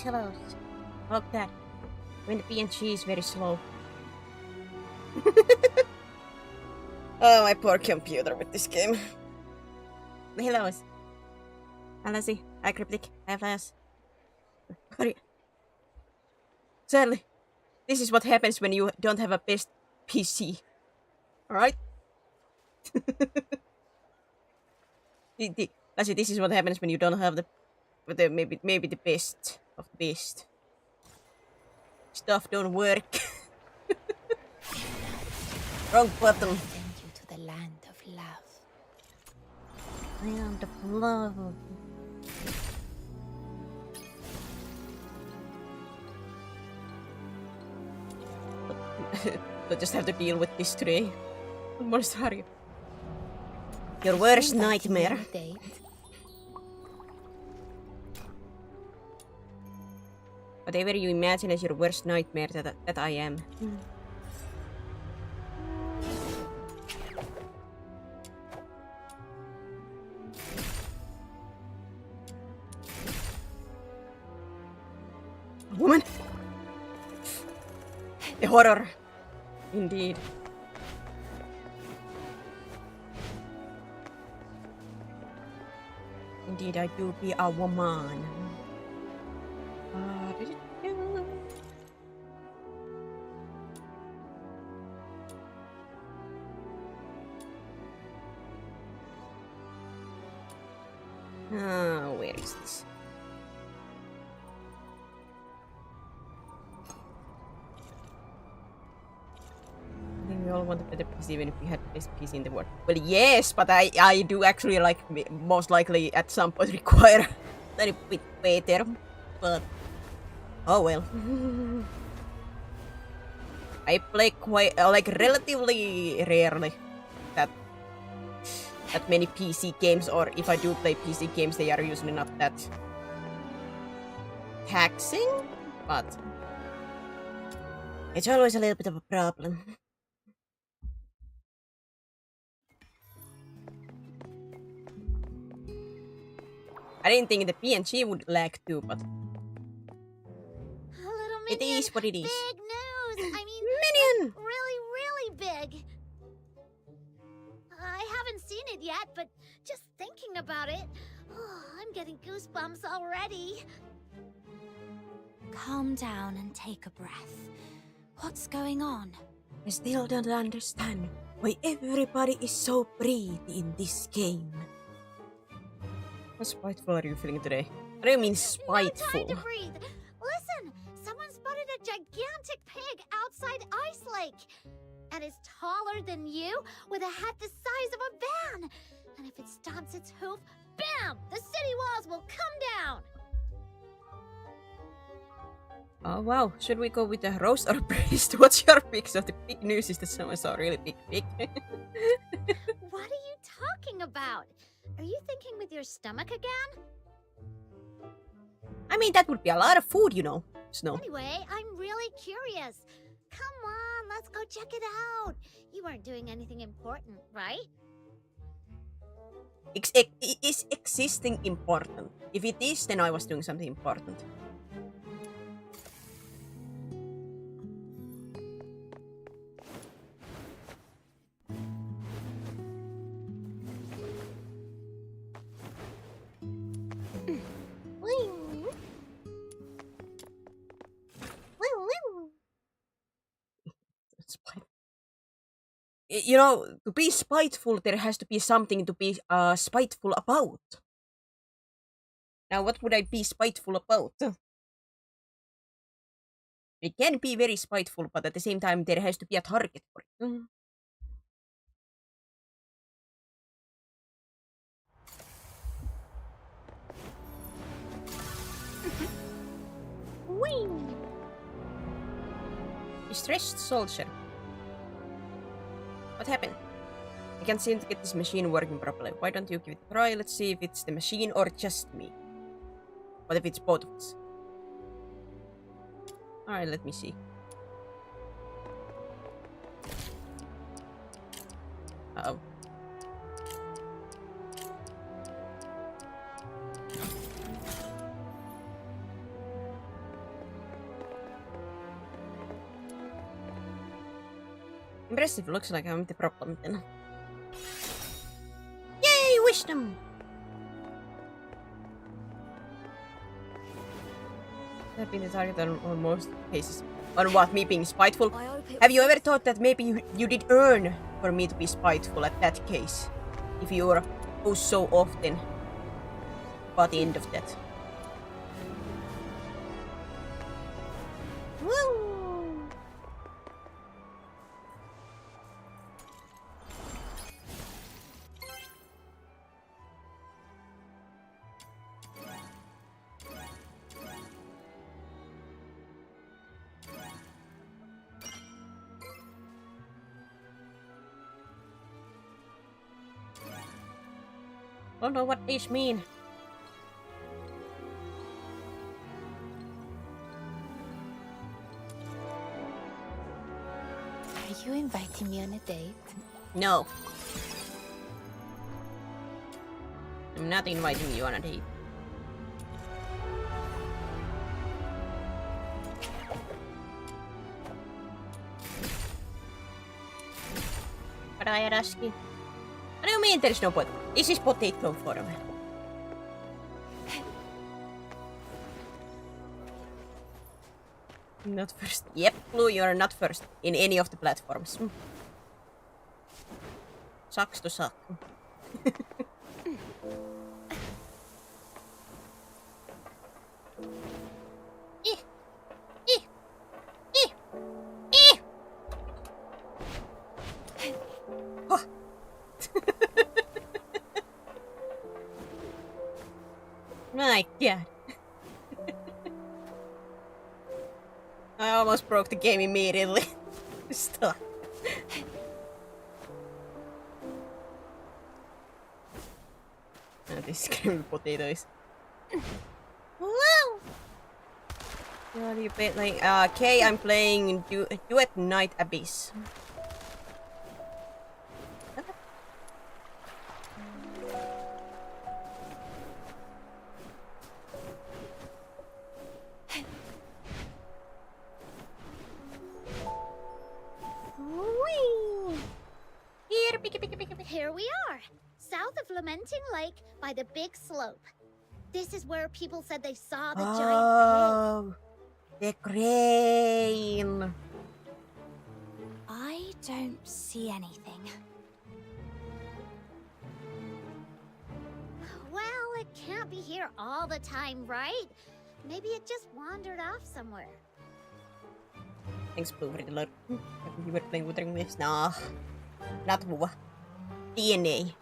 hello. Look that. When the PNG is very slow. Oh, my poor computer with this game. Hello. Alasi, Cryptic, Flash. Sadly, this is what happens when you don't have a best PC. Alright? Lassie, this is what happens when you don't have the maybe the best of the best. Stuff don't work. Wrong button. Send you to the land of love. Land of love. I just have to deal with this today. I'm more sorry. Your worst nightmare. Whatever you imagine as your worst nightmare, that I am. Woman! The horror. Indeed. Indeed, I do be a woman. Where is this? I think we all want a better PC even if we had the best PC in the world. Well, yes, but I do actually like most likely at some point require a little bit better. But oh well. I play quite like relatively rarely that many PC games, or if I do play PC games, they are usually not that taxing, but it's always a little bit of a problem. I didn't think the PNG would lag too, but it is what it is. Big news! I mean, Minion! like, really big. I haven't seen it yet, but just thinking about it, I'm getting goosebumps already. Calm down and take a breath. What's going on? I still don't understand why everybody is so brave in this game. How spiteful are you feeling today? I don't mean spiteful. No time to breathe. Listen, someone spotted a gigantic pig outside Ice Lake. And it's taller than you, with a head the size of a van. And if it stomps its hoof, bam! The city walls will come down. Oh wow, should we go with the roast or priest? What's your pick? So the big news is that someone saw a really big pig. What are you talking about? Are you thinking with your stomach again? I mean, that would be a lot of food, you know, Snow. Anyway, I'm really curious. Come on, let's go check it out. You weren't doing anything important, right? Is existing important? If it is, then I was doing something important. You know, to be spiteful, there has to be something to be spiteful about. Now, what would I be spiteful about? It can be very spiteful, but at the same time, there has to be a target for it. Distressed soldier. What happened? I can't seem to get this machine working properly. Why don't you give it a try? Let's see if it's the machine or just me. What if it's both of us? Alright, let me see. Uh-oh. Impressive, looks like I'm the problem then. Yay, wisdom! I've been the target on most cases. On what, me being spiteful? Have you ever thought that maybe you did earn for me to be spiteful at that case? If you were oh so often. By the end of that. Woo! I don't know what these mean. Are you inviting me on a date? No. I'm not inviting you on a date. But I ask you. What do you mean there's no pot? This is potato form. Not first. Yep, Blue, you're not first in any of the platforms. Sucks to suck. My god. I almost broke the game immediately. Stop. This screaming potatoes. Wow! What do you play? Like, okay, I'm playing Duet Night Abyss. Here we are, south of Lamenting Lake by the big slope. This is where people said they saw the giant The crane. I don't see anything. pig. Well, it can't be here all the time, right? Maybe it just wandered off somewhere. Thanks, Blue Riddler. You were playing with this. Nah. Not Blue. DNA.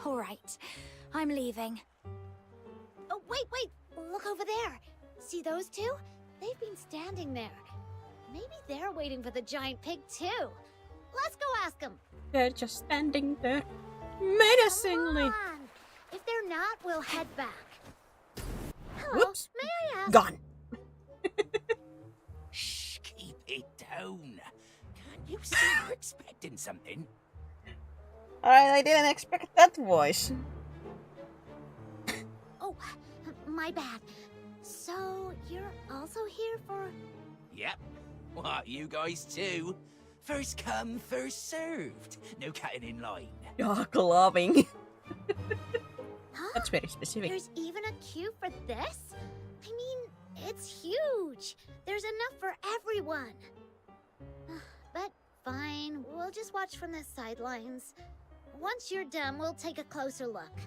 All right, I'm leaving. Oh, wait! Look over there. See those two? They've been standing there. Maybe they're waiting for the giant pig too. Let's go ask them. They're just standing there, menacingly. Come on. If they're not, we'll head back. Hello, Whoops. may I ask? Gone. Shh, keep it down. Can't you see we're expecting something? I didn't expect that voice. Oh, my bad. So, you're also here for... Yep. What, you guys too? First come, first served. No cutting in line. Dog loving. Huh? That's very specific. There's even a queue for this? I mean, it's huge. There's enough for everyone. But fine, we'll just watch from the sidelines. Once you're done, we'll take a closer look.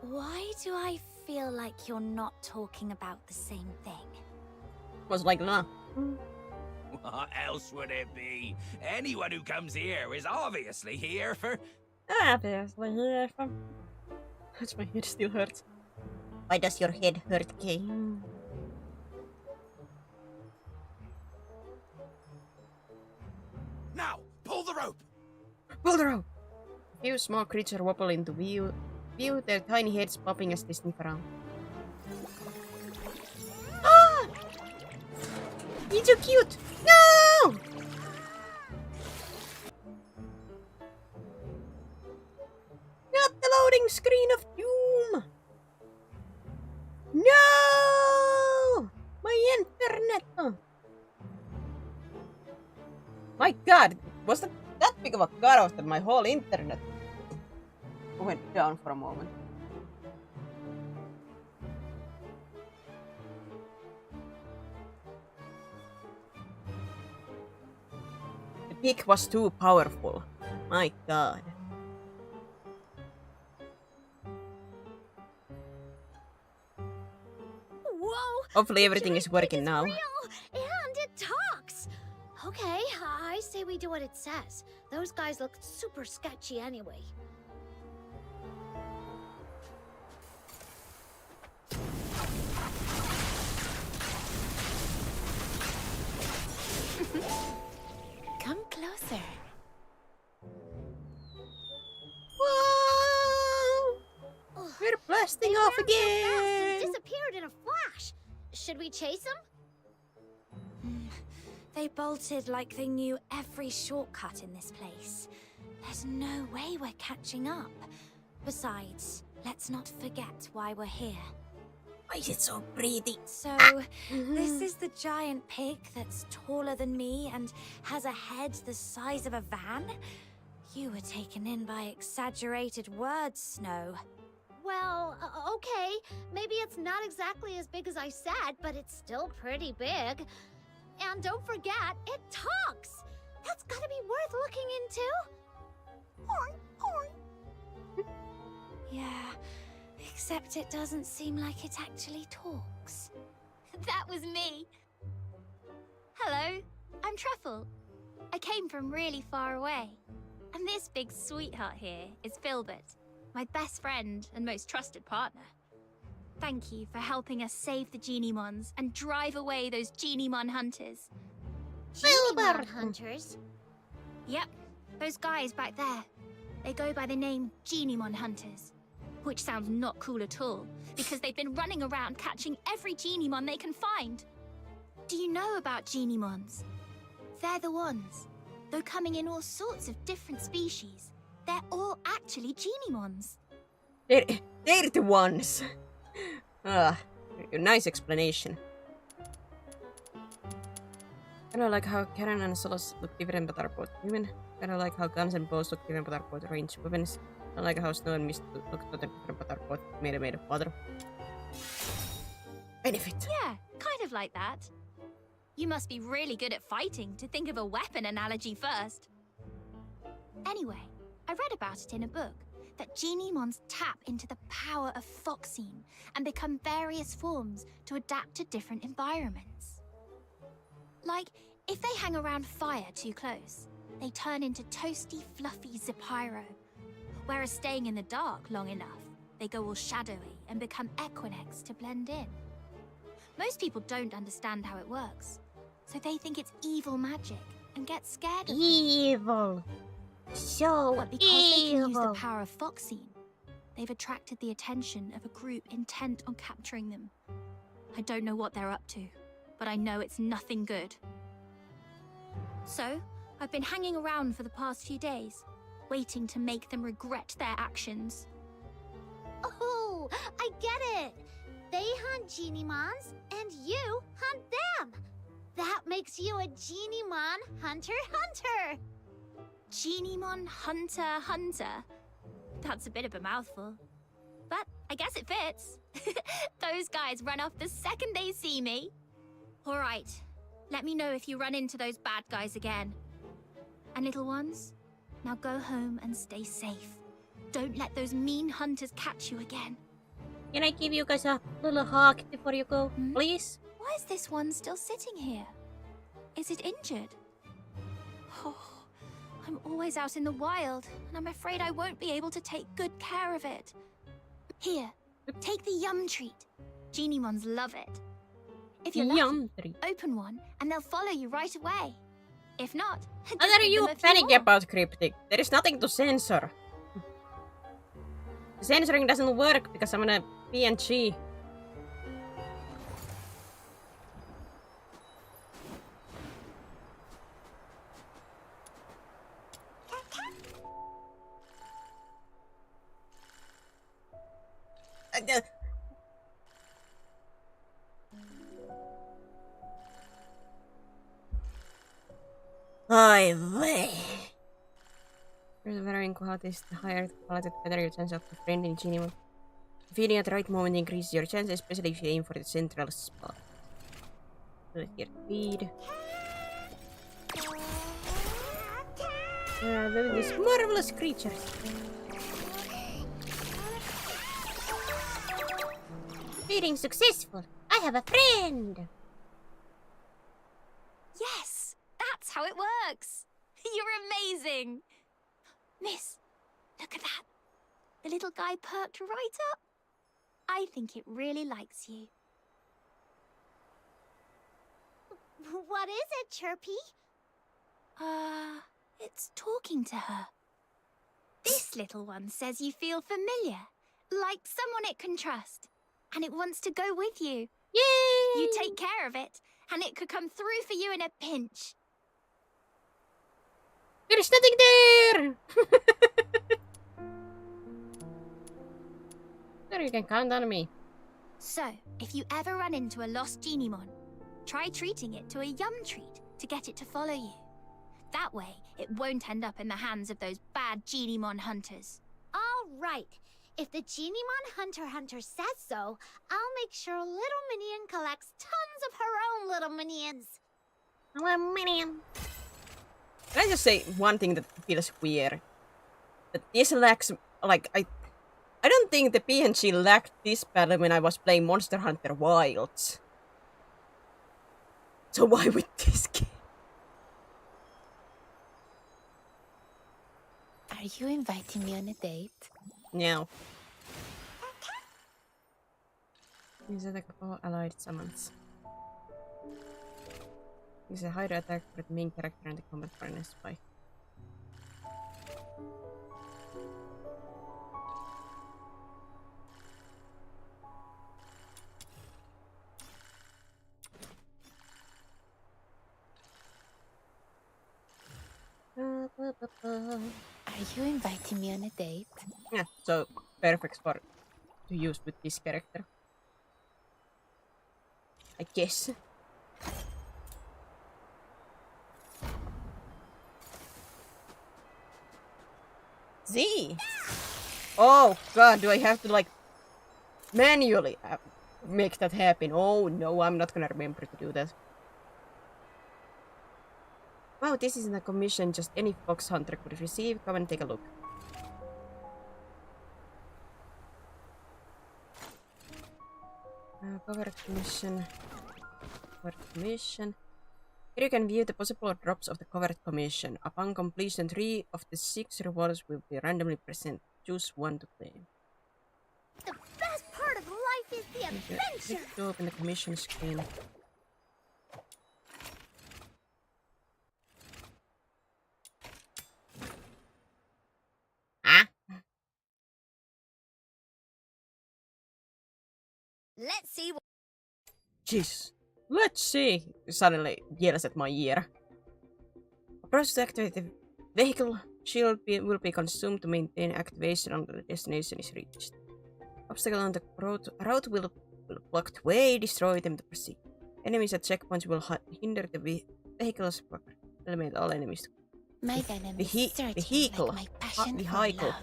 Why do I feel like you're not talking about the same thing? Was like, nah. What else would it be? Anyone who comes here is obviously here for... Obviously, yeah. That's my head still hurts. Why does your head hurt, Kay? Now, pull the rope! Pull the rope! A few small creatures wobble into view, their tiny heads popping as they sniff around. Ah! He's so cute! No! Not the loading screen of doom! No! My internet! My god, was that big of a cutoff that my whole internet went down for a moment? The pig was too powerful. My god. Whoa! Hopefully the everything is giant working pig now. Real, and it talks! Okay, I say we do what it says. Those guys look super sketchy anyway. Come closer. Whoa! Ugh, We're blasting they off ran so fast and again! disappeared in a flash. Should we chase them? They bolted like they knew every shortcut in this place. There's no way we're catching up. Besides, let's not forget why we're here. Why is it so pretty? So, this is the giant pig that's taller than me and has a head the size of a van? You were taken in by exaggerated words, Snow. Well, okay. Maybe it's not exactly as big as I said, but it's still pretty big. And don't forget, it talks! That's gotta be worth looking into. Yeah, except it doesn't seem like it actually talks. That was me. Hello, I'm Truffle. I came from really far away. And this big sweetheart here is Filbert, my best friend and most trusted partner. Thank you for helping us save the Geniemons and drive away those Geniemon hunters. Geniemon hunters? Yep, those guys back there. They go by the name Geniemon hunters. Which sounds not cool at all, because they've been running around catching every Geniemon they can find. Do you know about Geniemons? They're the ones. Though coming in all sorts of different species, they're all actually Geniemons. They're the ones. Nice explanation. I don't like how Karen and Solos look different but are both human. I don't like how guns and bows look different but are both ranged weapons. I don't like how Snow and Mist look totally different but are both made of water. Benefit. Yeah, kind of like that. You must be really good at fighting to think of a weapon analogy first. Anyway, I read about it in a book, that Geniemons tap into the power of Foxine and become various forms to adapt to different environments. Like, if they hang around fire too close, they turn into toasty, fluffy Zapyro. Whereas staying in the dark long enough, they go all shadowy and become Equinex to blend in. Most people don't understand how it works, so they think it's evil magic and get scared of it. Evil. So But because they can use the power of Foxine, they've attracted the attention of a group intent on capturing them. I don't know what they're up to, but I know it's nothing good. So, I've been hanging around for the past few days, waiting to make them regret their actions. Oh, I get it. They hunt Geniemons, and you hunt them. That makes you a Geniemon hunter. Geniemon hunter. That's a bit of a mouthful. But I guess it fits. Those guys run off the second they see me. All right, let me know if you run into those bad guys again. And little ones, now go home and stay safe. Don't let those mean hunters catch you again. Can I give you guys a little hug before you go, please? Why is this one still sitting here? Is it injured? Oh, I'm always out in the wild, and I'm afraid I won't be able to take good care of it. Here, take the yum treat. Geniemons love it. If you're lucky, Yum treat. open one, and they'll follow you right away. If not, just What are give you them a few panicking more. about, Cryptic? There is nothing to censor. The censoring doesn't work because I'm on a PNG. Highway. There's varying qualities. The higher the quality, the better your chance of befriending Genie. Feeding at the right moment increases your chances, especially if you aim for the central spot. Let's get feed. Look at these marvelous creatures. Feeding successful. I have a friend. Yes, that's how it works. You're amazing. Miss, look at that. The little guy perked right up. I think it really likes you. What is it, Chirpy? It's talking to her. This little one says you feel familiar, like someone it can trust, and it wants to go with you. Yay! You take care of it, and it could come through for you in a pinch. There's nothing there! There, you can count on me. So, if you ever run into a lost Geniemon, try treating it to a yum treat to get it to follow you. That way, it won't end up in the hands of those bad Geniemon hunters. All right. If the Geniemon Hunter says so, I'll make sure Little Minion collects tons of her own little minions. Little minion. Can I just say one thing that feels weird? That this lacks, like, I don't think the PNG lacked this battle when I was playing Monster Hunter Wilds. So why with this game? Are you inviting me on a date? No. Use attack of all allied summons. Use a higher attack for the main character and the combat partner spy. Are you inviting me on a date? Yeah, so perfect for to use with this character. I guess. Z! Oh god, do I have to like manually make that happen? Oh no, I'm not gonna remember to do that. Wow, this isn't a commission just any fox hunter could receive. Come and take a look. Covered commission. Covered commission. Here you can view the possible drops of the covered commission. Upon completion, 3 of the 6 rewards will be randomly present. Choose one to claim. The best part of life is the adventure. Click to open the commission screen. Let's see what... Jeez. Let's see. Suddenly yells at my ear. A process to activate the vehicle shield will be consumed to maintain activation until the destination is reached. Obstacle on the route will block the way, destroy them to proceed. Enemies at checkpoints will hinder the vehicle's progress. Eliminate all enemies. My venom is searching vehicle. like my passion for Vehicle. love.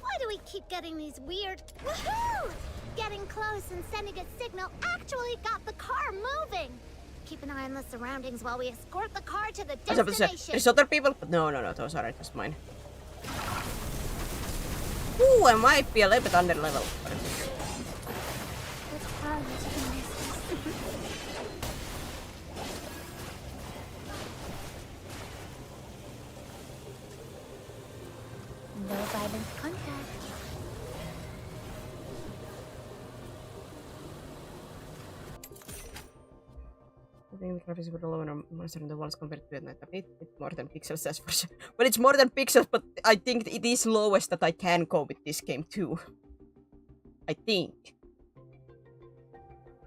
Why do we keep getting these weird... Woohoo! Getting close and sending a signal actually got the car moving. Keep an eye on the surroundings while we escort the car to the destination. There's other people, but no, those are just mine. Ooh, I might be a little bit under level. No violent contact. I think the graphics is a little lower monster in the walls compared to it. A bit more than pixels, that's for sure. Well, it's more than pixels, but I think it is lowest that I can go with this game too. I think.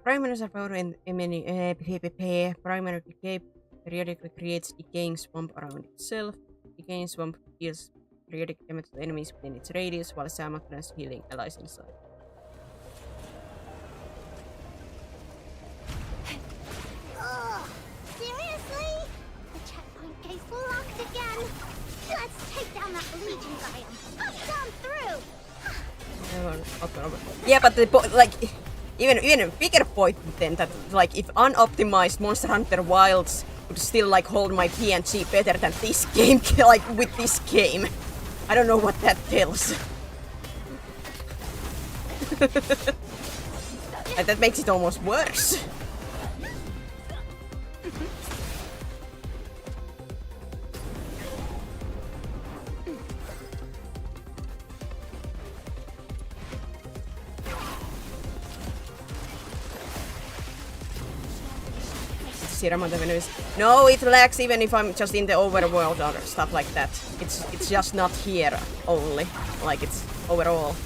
Primaries are power in many PvP. Primary decay periodically creates decaying swamp around itself. Decaying swamp deals periodic damage to enemies within its radius, while simultaneous healing allies inside. Ugh, seriously? The checkpoint gate on that bleaching giant. Up, down, through. Yeah, but even a bigger point then that like if unoptimized Monster Hunter Wilds would still like hold my PNG better than this game, like with this game. I don't know what that tells. And that makes it almost worse. No, it lags even if I'm just in the overworld or stuff like that. It's just not here only. Like it's overall.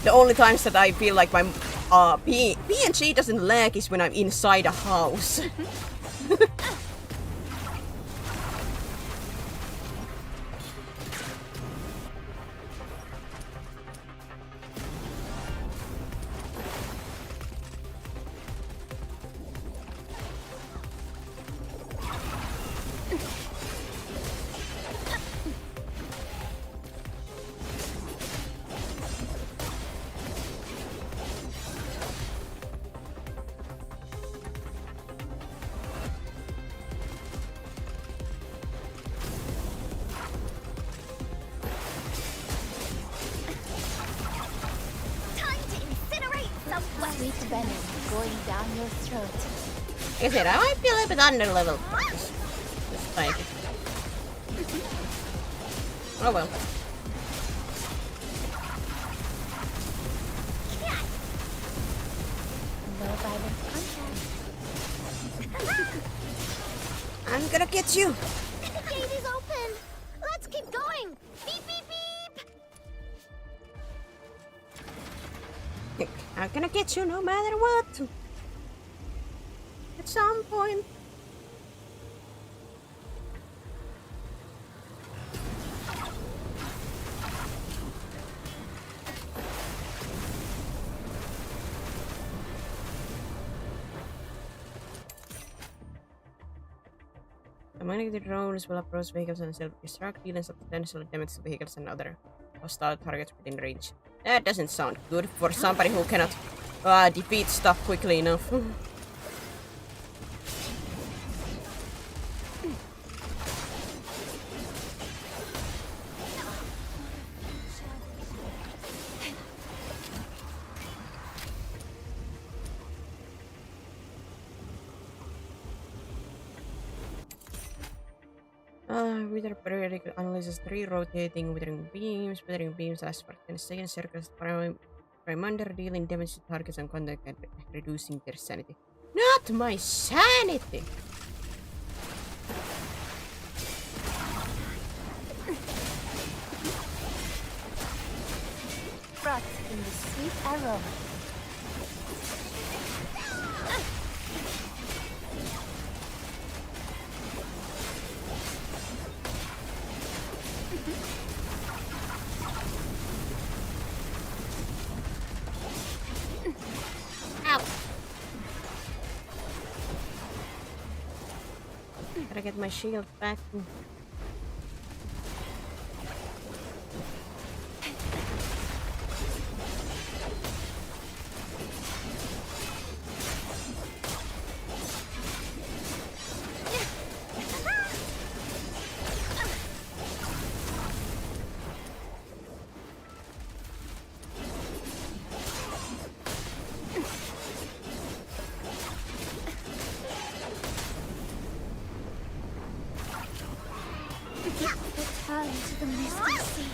The only times that I feel like my PNG doesn't lag is when I'm inside a house. Sweet venom going down your throat. Like I said, I might be a little bit under level. Just like it. Oh well. No violent contact. I'm gonna get you. The gate is open. Let's keep going. Beep, beep, beep. I'm gonna get you no matter what. At some point. The magnetic drones will approach vehicles and self-destruct, dealing substantial damage to vehicles and other hostile targets within range. That doesn't sound good for somebody who cannot defeat stuff quickly enough. Wither periodic analyzes 3 rotating withering beams. Withering beams last for 10 seconds. Circles Primander dealing damage to targets and contact and reducing their sanity. Not my sanity! Frost in the sweet aroma. Gotta get my shield back. Return to the misty sea.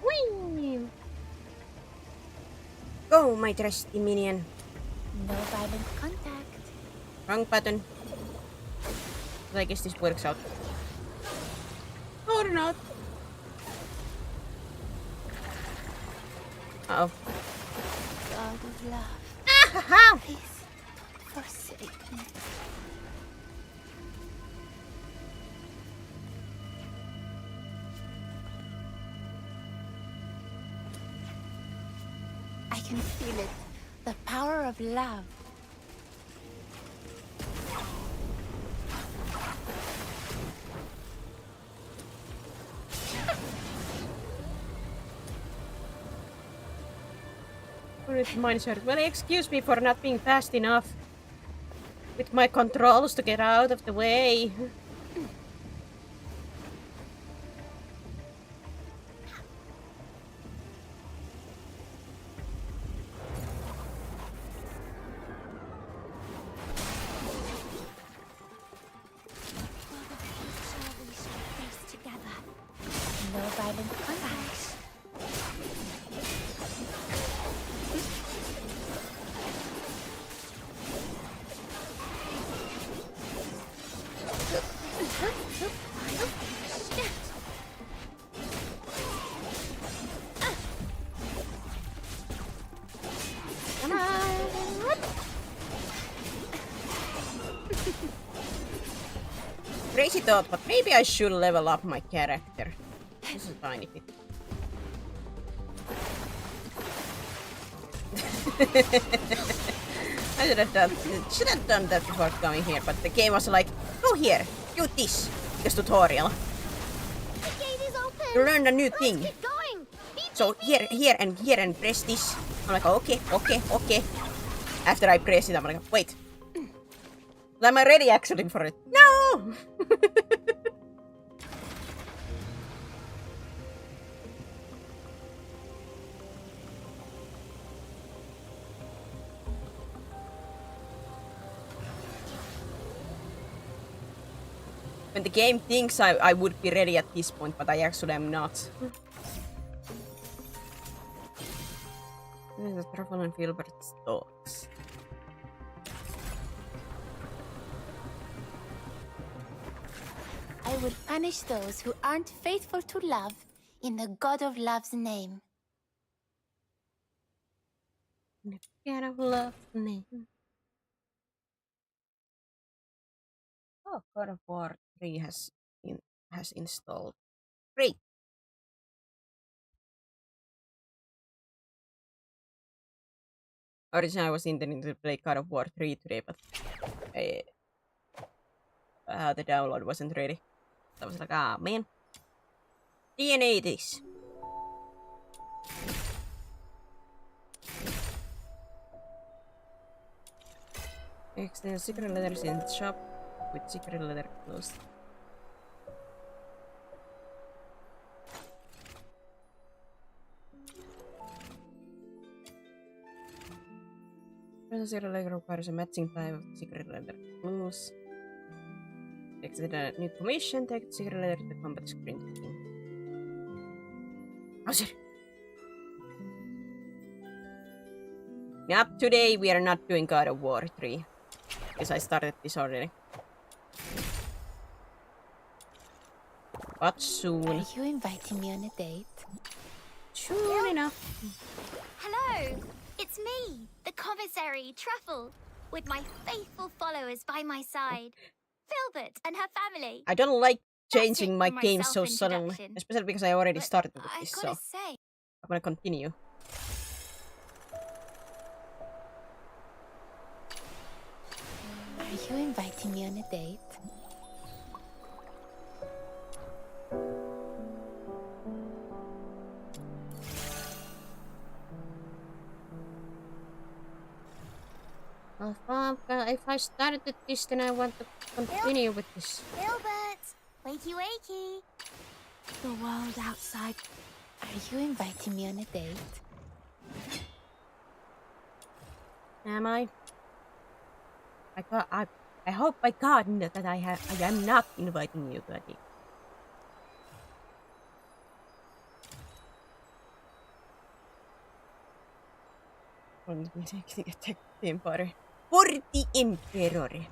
Whee! Go, my trusty minion. No violent contact. Wrong button. But I guess this works out. Or not. Uh-oh. God of love. Ah-ha-ha! Please don't forsake me. I can feel it. The power of love. Well, excuse me for not being fast enough with my controls to get out of the way. No violent combat. Crazy thought, but maybe I should level up my character. Just a tiny bit. I should have done that before coming here, but the game was like, go here, do this, this tutorial. The gate is open. You learn a new Let's thing. keep going. Beep, So here and press this. I'm like, okay. After I press it, I'm like, wait. Am I ready actually for it? No! When the game thinks I would be ready at this point, but I actually am not. The Truffle and Filbert's thoughts. I will punish those who aren't faithful to love in the God of Love's name. God of Love name. Oh, God of War 3 has installed. Great. Originally, I was intending to play God of War 3 today, but the download wasn't ready. I was like, ah, man. DNA this. Exchange secret letters in the shop with secret letter closed. The secret letter requires a matching type of secret letter clues. Exit a new commission, take the secret letter to the combat screen. How's it? Not today, we are not doing God of War 3. Because I started this already. But soon. Are you inviting me on a date? Soon enough. Hello, it's me, the commissary Truffle, with my faithful followers by my side. Filbert and her family. I don't like changing it my for my game so suddenly. self-introduction. Especially because I already But started with I this, gotta so say, I'm gonna continue. Are you inviting me on a date? If I started with this, then I want to continue with this. Filbert, wakey wakey. The world outside. Are you inviting me on a date? Am I? I hope by God that I am not inviting you, buddy. Attack the Emperor. For the Emperor.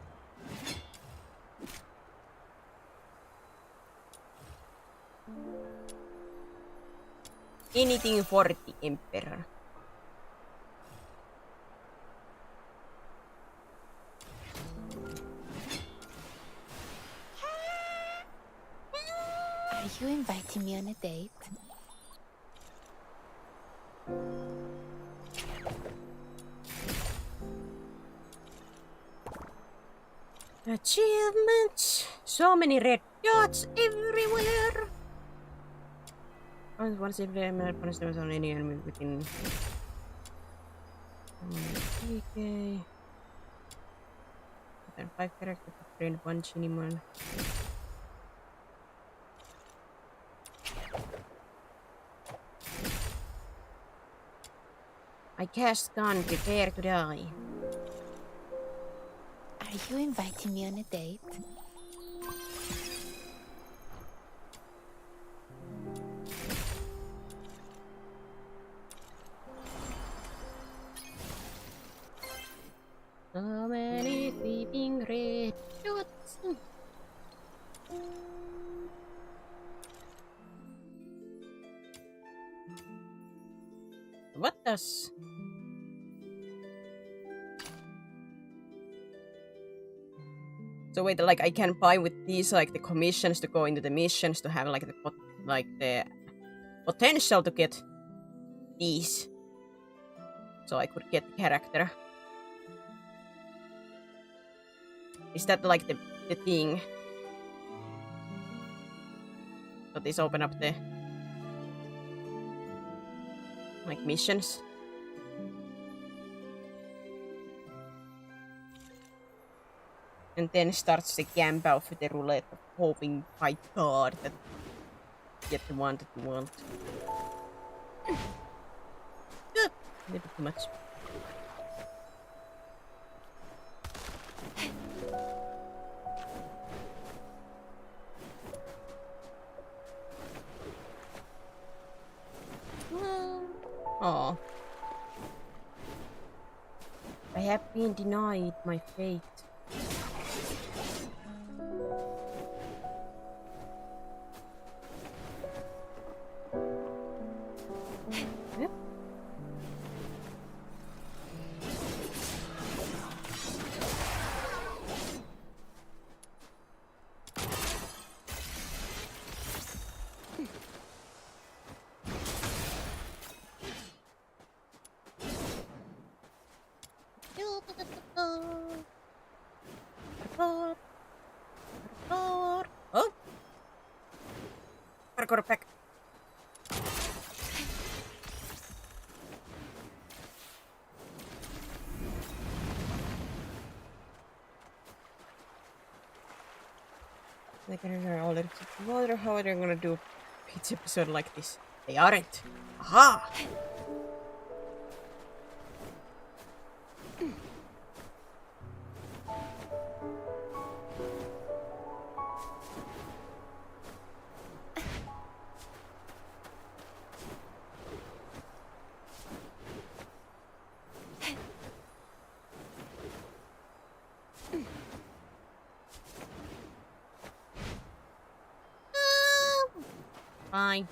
Anything for the Emperor. Are you inviting me on a date? Achievements! So many red dots everywhere! Once if the punish damage on any enemy within PK. Then 5 characters to train 1 Chinimon. I cast gun, prepare to die. Are you inviting me on a date? So many sleeping red dots. What does? So wait, like I can buy with these like the commissions to go into the missions to have like the potential to get these. So I could get the character. Is that like the thing? So this open up the like missions. And then starts the gamble with the roulette of hoping by God that you get the one that you want. A little too much. Oh. I have been denied my fate. Yep. Oh! Parkour pack. They can already wonder how they're gonna do a pizza episode like this. They aren't. Aha! Fine.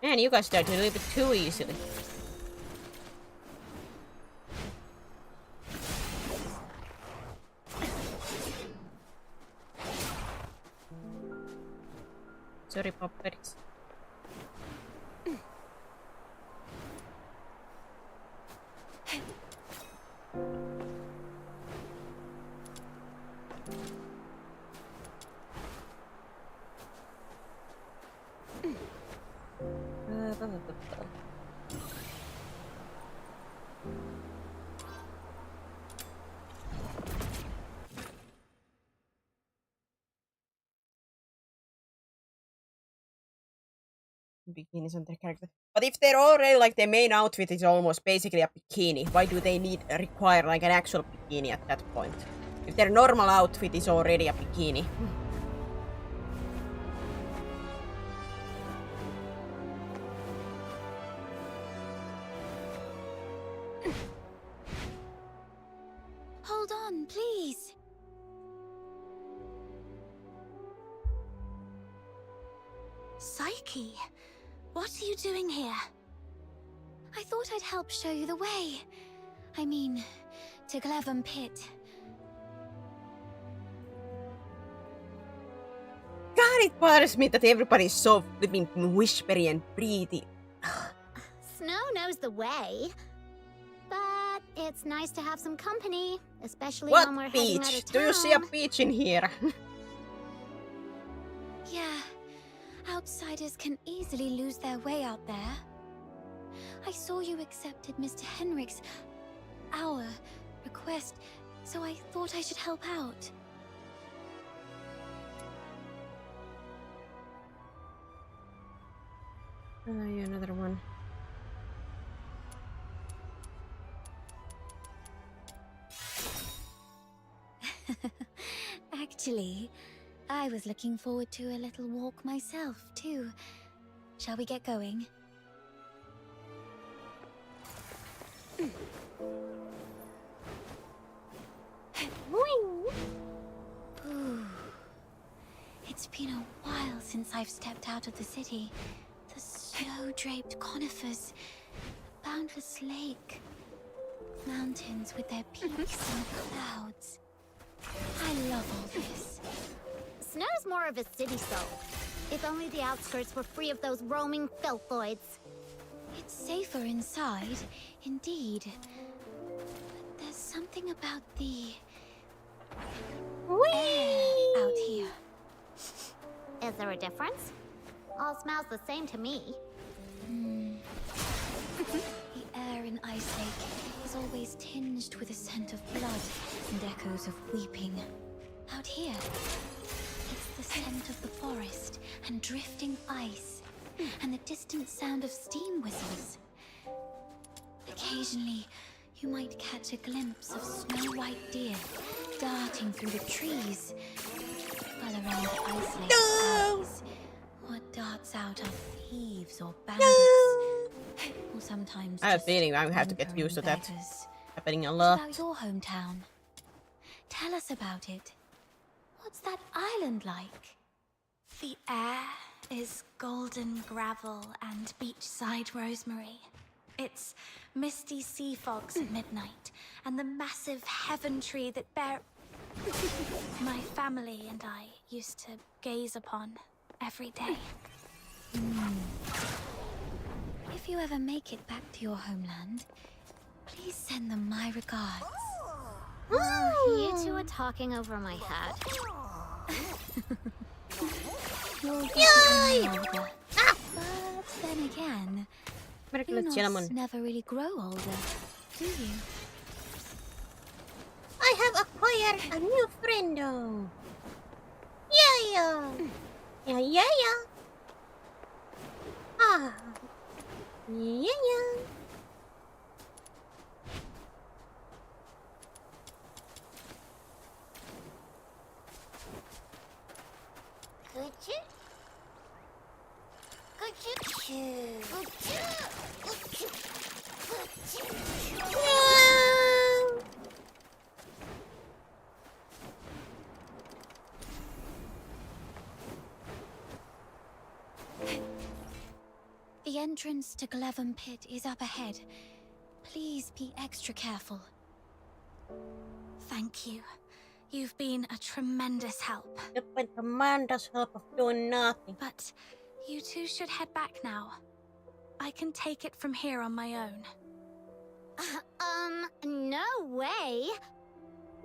Man, you guys died a little bit too easily. Sorry, puppets. Bikinis on their character. But if they're already like their main outfit is almost basically a bikini, why do they require like an actual bikini at that point? If their normal outfit is already a bikini. Hold on, please. Psyche, what are you doing here? I thought I'd help show you the way. I mean, to Glevum Pit. God, it bothers me that everybody's so flipping whispery and breathy. Snow knows the way. But it's nice to have some company, especially when we're What heading out beach? of town. Do you see a beach in here? Yeah, outsiders can easily lose their way out there. I saw you accepted Mr. Henrik's, our request, so I thought I should help out. Yeah, another one. Actually, I was looking forward to a little walk myself, too. Shall we get going? Ooh. It's been a while since I've stepped out of the city. The snow-draped conifers, the boundless lake, mountains with their peaks and clouds. I love all this. Snow's more of a city soul. If only the outskirts were free of those roaming filthoids. It's safer inside, indeed. But there's something about the air out here. Is there a difference? All smells the same to me. The air in Ice Lake is always tinged with a scent of blood and echoes of weeping. Out here, it's the scent of the forest and drifting ice, and the distant sound of steam whistles. Occasionally, you might catch a glimpse of snow-white deer darting through the trees, while around the Ice Lake's alleys, what darts out are thieves or bandits, or sometimes I have a just feeling I have to get used to that. beggars. Happening a What lot. about your hometown? Tell us about it. What's that island like? The air is golden gravel and beachside rosemary. It's misty sea fogs at midnight, and the massive heaven tree that my family and I used to gaze upon every day. If you ever make it back to your homeland, please send them my regards. You two are talking over my head. You'll get it when you're older. But then again, you Gentlemen. never really grow older, do you? I have acquired a new friendo. Yeah. Ah. Yeah. The entrance to Glevum Pit is up ahead. Please be extra careful. Thank you. You've been a tremendous help. You've been tremendous help of doing nothing. But you two should head back now. I can take it from here on my own. No way.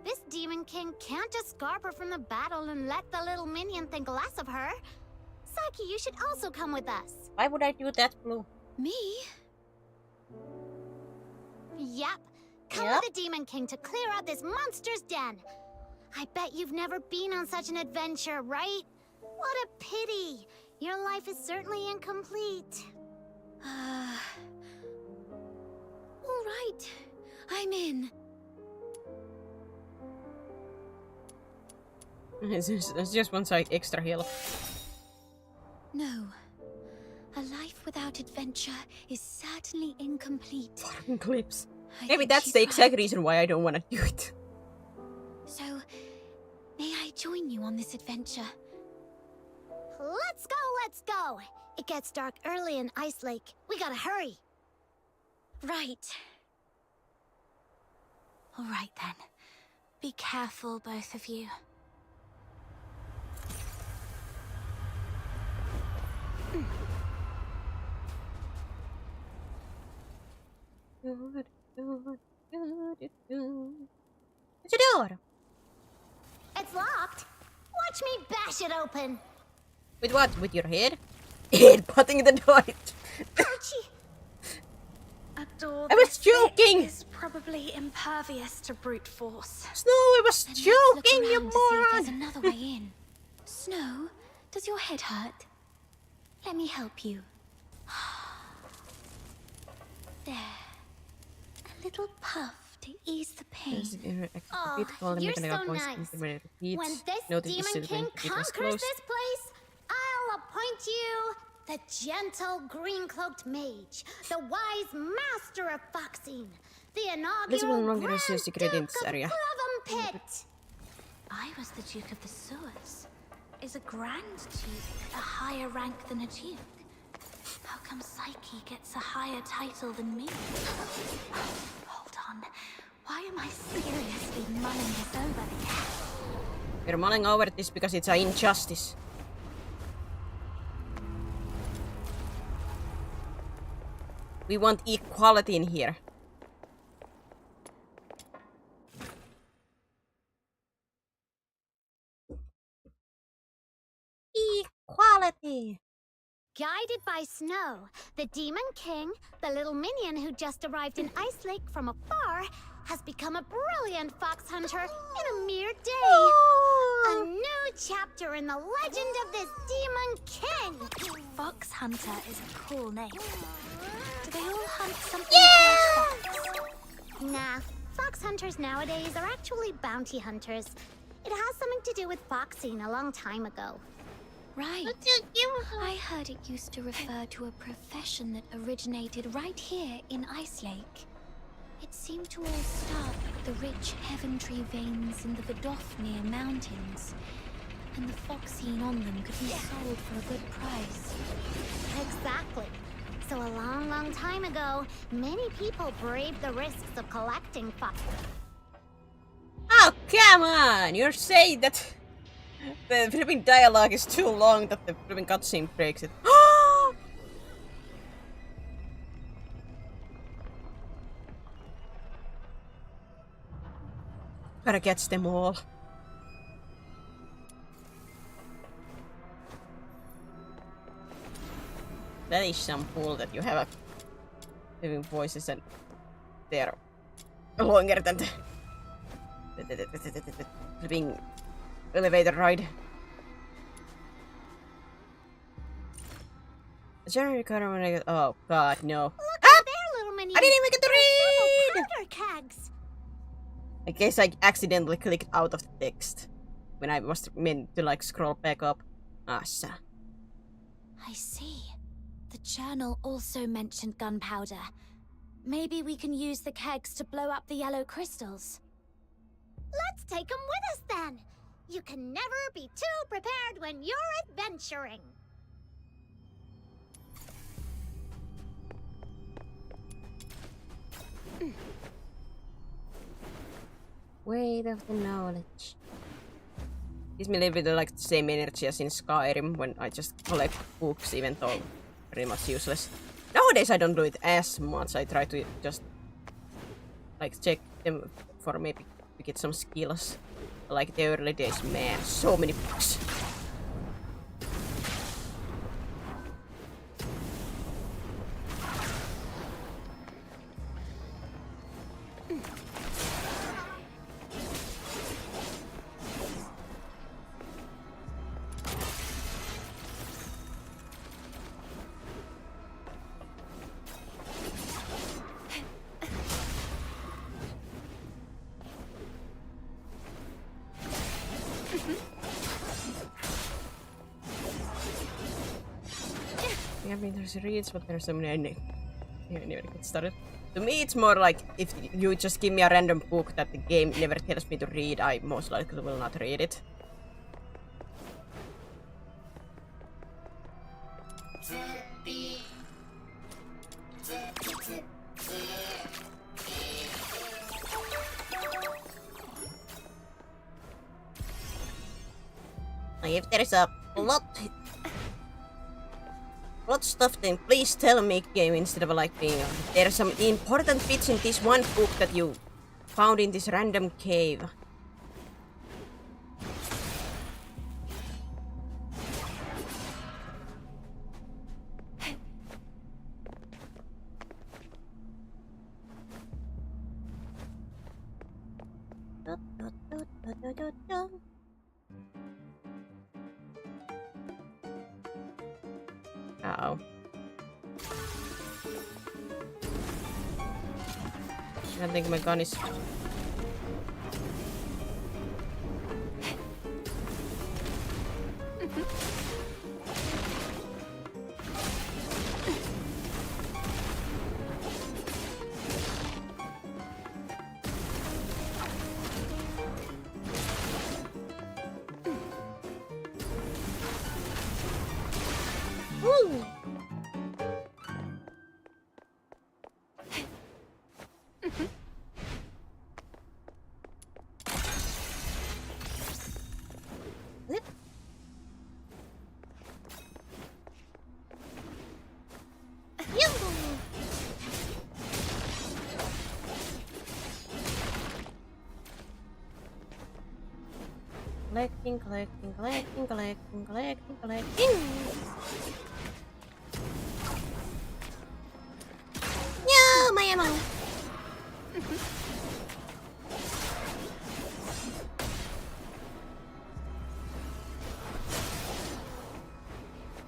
This Demon King can't just scarp her from the battle and let the little minion think less of her. Saki, you should also come with us. Why would I do that, Blue? Me? Yep. Come Yep. with the Demon King to clear out this monster's den. I bet you've never been on such an adventure, right? What a pity. Your life is certainly incomplete. All right. I'm in. There's just one side extra heal. No. A life without adventure is certainly incomplete. Farming clips. I Maybe think that's she's the exact right. reason why I don't want to do it. So, may I join you on this adventure? Let's go, let's go. It gets dark early in Ice Lake. We gotta hurry. Right. All right then. Be careful, both of you. What's the door? It's locked. Watch me bash it open. With what? With your head? Head putting the door. Ouchie. A door I was this thick joking. is probably impervious to brute force. Snow, I was Then let's look joking, you around to see if there's moron! another way in. Snow, does your head hurt? Let me help you. There. A little puff to ease the pain. Oh, you're so nice. When this Demon King conquers this place, I'll appoint you the gentle green-cloaked mage, the wise master of foxing, the This will inaugural no Grand longer see a secret in Duke this of area. Cloven Pit. I was the Duke of the Sewers. Is a Grand Duke a higher rank than a Duke? How come Psyche gets a higher title than me? Hold on. Why am I seriously mulling this over again? We're mulling over this because it's an injustice. We want equality in here. Equality! Guided by Snow, the Demon King, the little minion who just arrived in Ice Lake from afar, has become a brilliant fox hunter in a mere day. A new chapter in the legend of this Demon King. Fox Hunter is a cool name. Do they all hunt something called fox? Nah, fox hunters nowadays are actually bounty hunters. It has something to do with foxing a long time ago. Right. I heard it used to refer to a profession that originated right here in Ice Lake. It seemed to all start with the rich Heaventree veins in the Vidofnir Mountains, and the foxine on them could be sold for a good price. Exactly. So a long, long time ago, many people braved the risks of collecting fox. Oh, come on! You're saying that the flipping dialogue is too long that the flipping cutscene breaks it. Gotta catch them all. That is some fool that you have a living voices and they're longer than the flipping elevator ride. A general requirement. Oh god, no. Look at there, little minion. I didn't even get to read! Powder kegs. I guess I accidentally clicked out of the text when I was meant to like scroll back up. Asa. I see. The journal also mentioned gunpowder. Maybe we can use the kegs to blow up the yellow crystals. Let's take them with us then. You can never be too prepared when you're adventuring. Weight of the knowledge. Gives me a little bit of like the same energy as in Skyrim when I just collect books even though pretty much useless. Nowadays I don't do it as much. I try to just like check them for maybe to get some skills. Like the early days, man, so many books. I mean, there's reads, but there's so many. I didn't even get started. To me, it's more like if you just give me a random book that the game never tells me to read, I most likely will not read it. if there's a plot stuff, then please tell me, game, instead of like being. There are some important bits in this one book that you found in this random cave. Uh-oh. I think my gun is... Woo! Collecting. No, my ammo.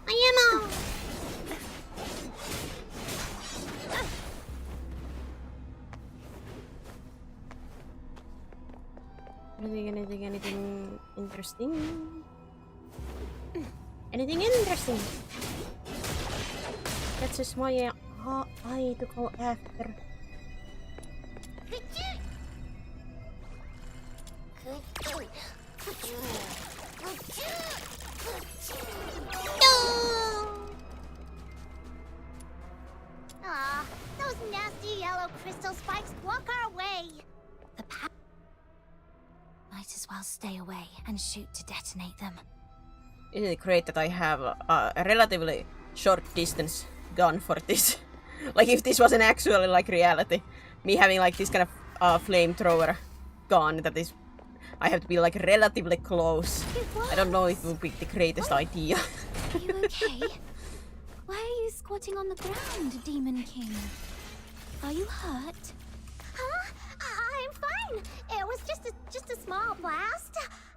My ammo. Anything interesting? Anything interesting? That's just my eye to go after. Aw, those nasty yellow crystal spikes block our way. Might as well stay away and shoot to detonate them. Isn't it great that I have a relatively short distance gun for this? Like if this wasn't actually like reality, me having like this kind of flamethrower gun that is, I have to be like relatively close. I don't know if it would be the greatest idea. Are you okay? Why are you squatting on the ground, Demon King? Are you hurt? Huh? I'm fine. It was just a small blast.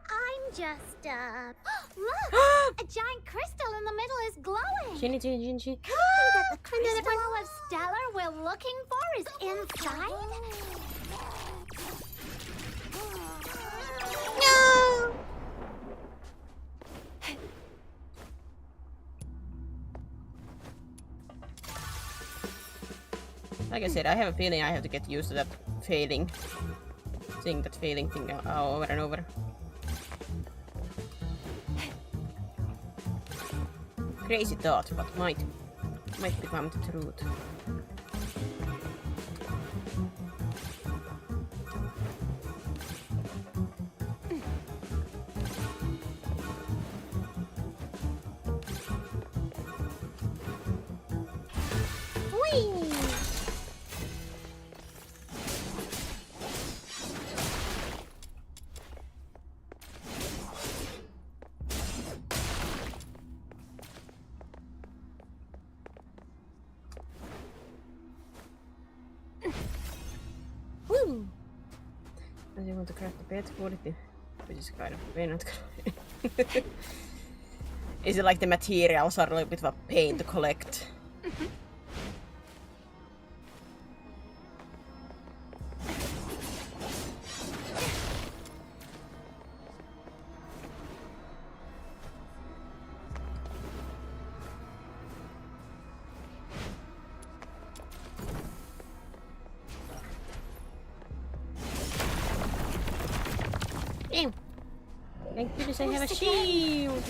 I'm just look! A giant crystal in the middle is glowing. Shinji. Could it be that the crystal of stellar we're looking for is inside? No! Like I said, I have a feeling I have to get used to that failing thing over and over. Crazy thought, but might become the truth. Woo! I just want to craft the bed quality, which is kind of we're not gonna. Is it like the materials are a little bit of a pain to collect? Thank goodness I have a shield!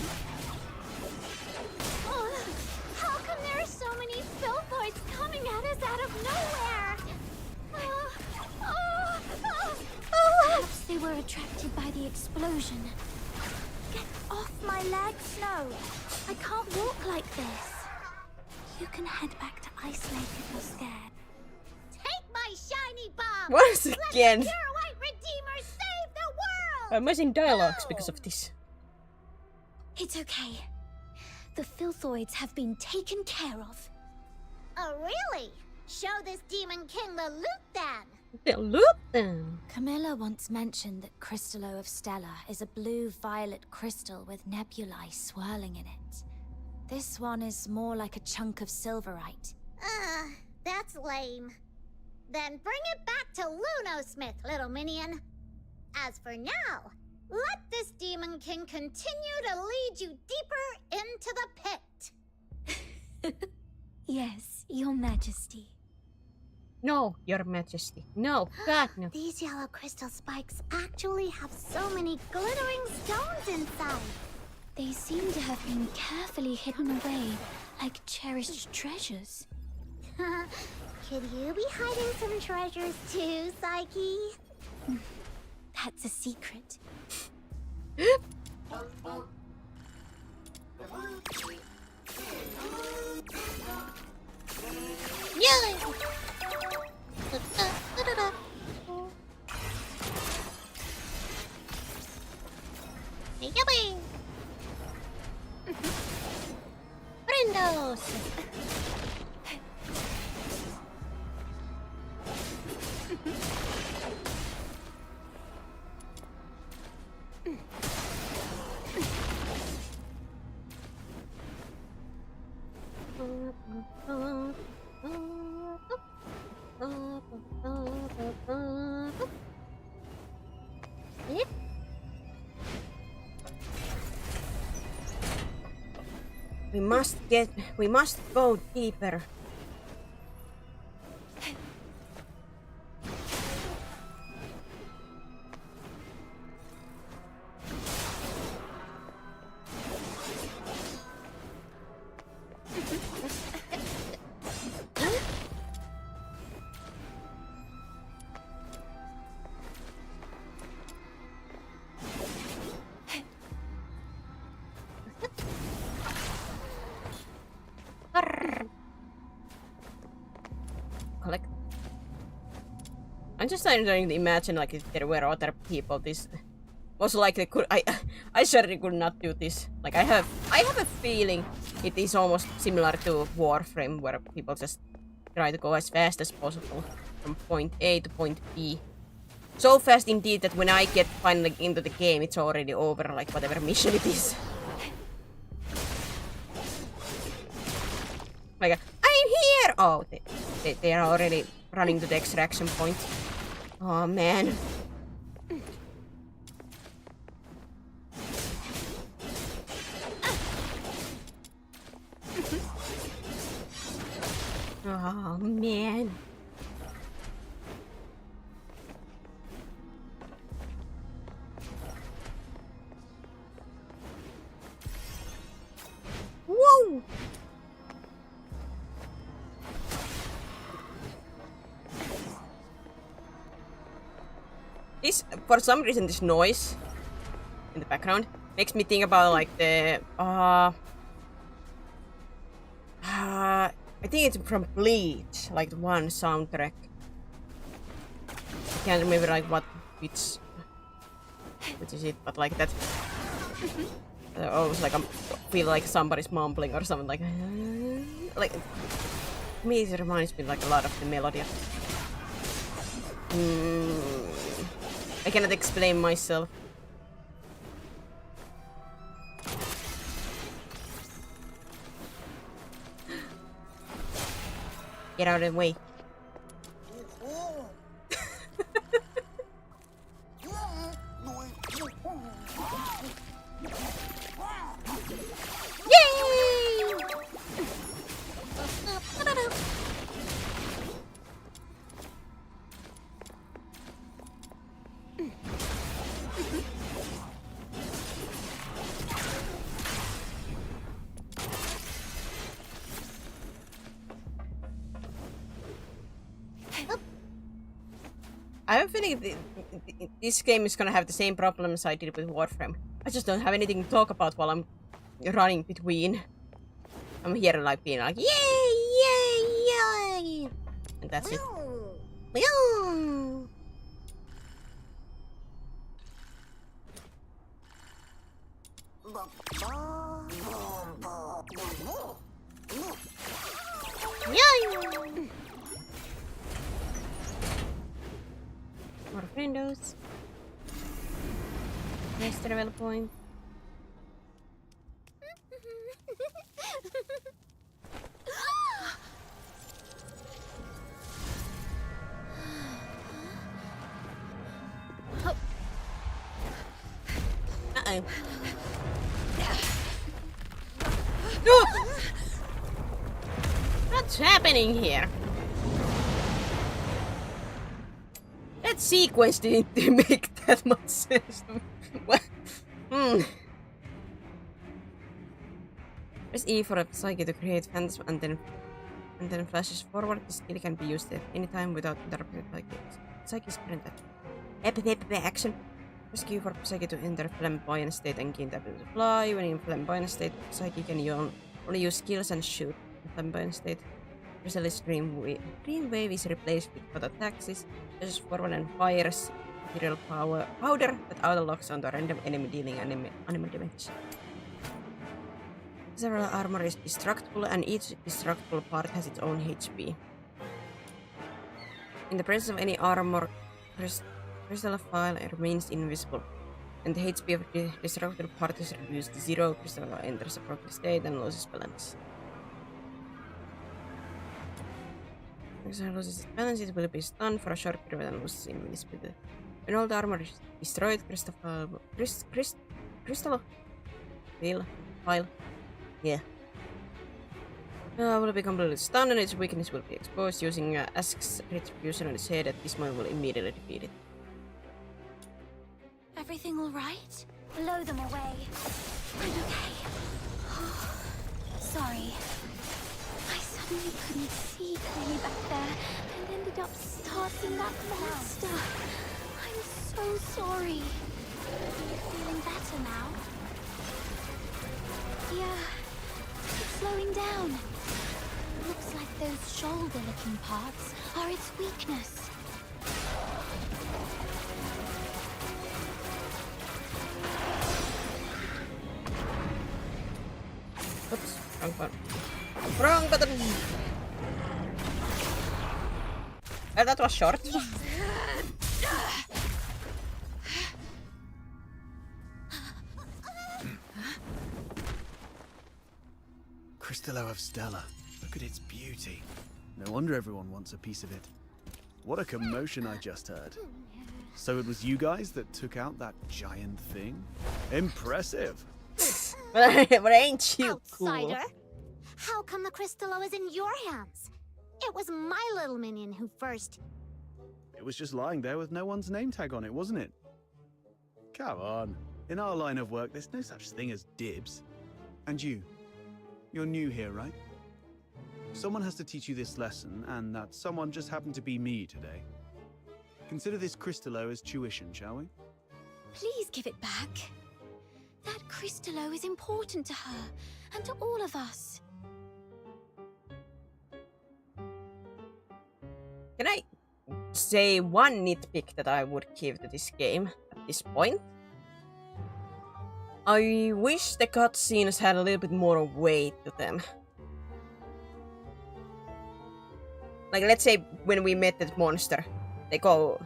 How come there are so many filthoids coming at us out of nowhere? Perhaps they were attracted by the explosion. Get off off my legs. No, I can't walk like this. You can head back to Ice Lake if you're scared. Take my shiny bomb! Once Let again. the pure white redeemer save the world! I'm missing dialogues because of this. It's okay. The Filthoids have been taken care of. Oh, really? Show this Demon King the loot then! They'll loot them. Camilla once mentioned that Crystallo of Stella is a blue-violet crystal with nebulae swirling in it. This one is more like a chunk of silverite. That's lame. Then bring it back to Lunosmith, little minion. As for now, let this Demon King continue to lead you deeper into the pit. Yes, Your Majesty. No, Your Majesty. No, God, no. These yellow crystal spikes actually have so many glittering stones inside. They seem to have been carefully hidden away, like cherished treasures. Could you be hiding some treasures too, Psyche? That's a secret. Brindos! We must go deeper. Collect. I'm just trying to imagine like if there were other people. This most likely could I certainly could not do this. Like I have a feeling it is almost similar to Warframe, where people just try to go as fast as possible from point A to point B. So fast indeed that when I get finally into the game, it's already over. Like whatever mission it is. Like, I'm here! Oh, they are already running to the extraction point. Oh, man. Oh, man. Whoa! This, for some reason, this noise in the background makes me think about like the I think it's from Bleach, like the one soundtrack. I can't remember like which is it, but like that. Always like I feel like somebody's mumbling or something like me. It reminds me like a lot of the melody. I cannot explain myself. Get out of the way. Yay! I have a feeling this game is gonna have the same problems I did with Warframe. I just don't have anything to talk about while I'm running between. I'm here like being like, yay, yay, yay! And that's it. More friendos. Next level point. Uh-oh. No! What's happening here? That sequence didn't make that much sense. What? Press E for a psyche to create phantasm and then flashes forward. The skill can be used at any time without interrupting psyche's current action. Press Q for Psyche to enter flamboyant state and gain the ability to fly. When in flamboyant state, Psyche can only use skills and shoot. In flamboyant state, Chrysalis Green Wave is replaced with what attacks, pushes forward and fires material powder that auto-locks onto a random enemy dealing animal damage. Several armor is destructible and each destructible part has its own HP. In the presence of any armor, crystal file remains invisible, and the HP of the destructible part is reduced to 0. Crystal enters a broken state and loses balance. Crystal loses its balance, it will be stunned for a short period and loses invisibility. When all the armor is destroyed, crystal will be completely stunned and its weakness will be exposed. Using Ask's retribution on its head at this moment will immediately defeat it. Everything all right? Blow them away. I'm okay. Sorry. I suddenly couldn't see clearly back there and ended up starting that monster. I'm so sorry. Feeling better now? Yeah, it's slowing down. Looks like those shoulder-looking parts are its weakness. Oops, wrong button. Wrong button! That was short. Crystallo of Stella. Look at its beauty. No wonder everyone wants a piece of it. What a commotion I just heard. So it was you guys that took out that giant thing? Impressive! But ain't you cool? Outsider! How come the Crystallo is in your hands? It was my little minion who first... It was just lying there with no one's name tag on it, wasn't it? Come on. In our line of work, there's no such thing as dibs. And you're new here, right? Someone has to teach you this lesson, and that someone just happened to be me today. Consider this Crystallo as tuition, shall we? Please give it back. That Crystallo is important to her and to all of us. Can I say one nitpick that I would give to this game at this point? I wish the cutscenes had a little bit more weight to them. Like, let's say when we met that monster, they go,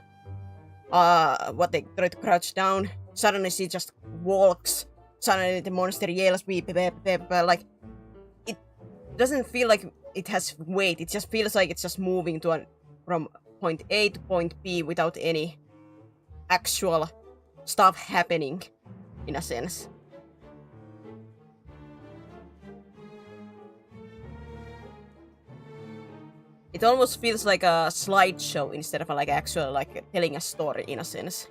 they try to crouch down, suddenly she just walks, suddenly the monster yells, beep, beep, beep, like, it doesn't feel like it has weight, it just feels like it's just moving from point A to point B without any actual stuff happening, in a sense. It almost feels like a slideshow instead of like actual like telling a story in a sense.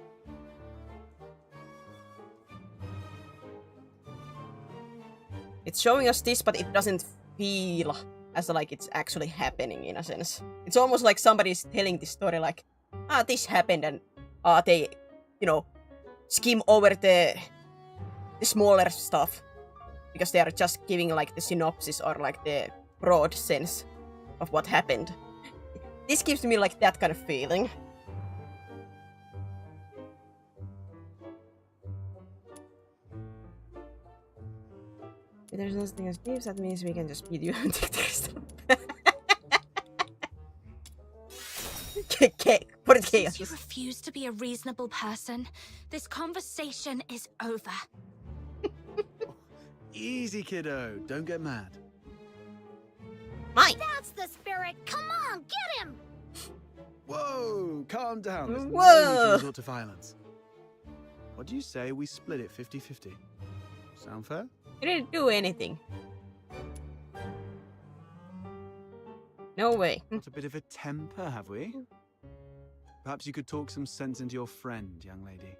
It's showing us this, but it doesn't feel as like it's actually happening in a sense. It's almost like somebody's telling this story like, this happened, and they, skim over the the smaller stuff, because they are just giving like the synopsis or like the broad sense of what happened. This gives me like that kind of feeling. If there's no thing as thieves, that means we can just beat you and take the crystal. Put it chaos. Since you refuse to be a reasonable person, this conversation is over. Easy, kiddo. Don't get mad. Mike! That's the spirit! Come on, get him! Whoa! Calm down. There's no Whoa. need to resort to violence. What do you say we split it 50-50? Sound fair? You didn't do anything. No way. Got a bit of a temper, have we? Perhaps you could talk some sense into your friend, young lady.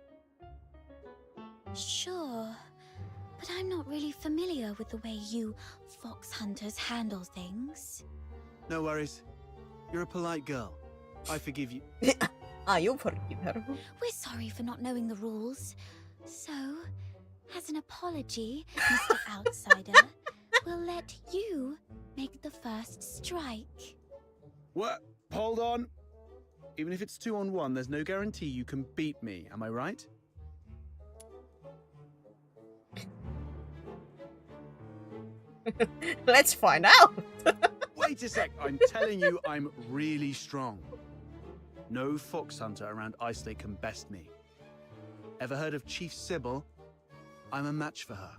Sure, but I'm not really familiar with the way you fox hunters handle things. No worries. You're a polite girl. I forgive you. You forgive her. We're sorry for not knowing the rules. So, as an apology, Mr. Outsider, we'll let you make the first strike. What? Hold on. Even if it's 2-on-1, there's no guarantee you can beat me. Am I right? Let's find out. Wait a sec. I'm telling you, I'm really strong. No fox hunter around Ice Lake can best me. Ever heard of Chief Sybil? I'm a match for her.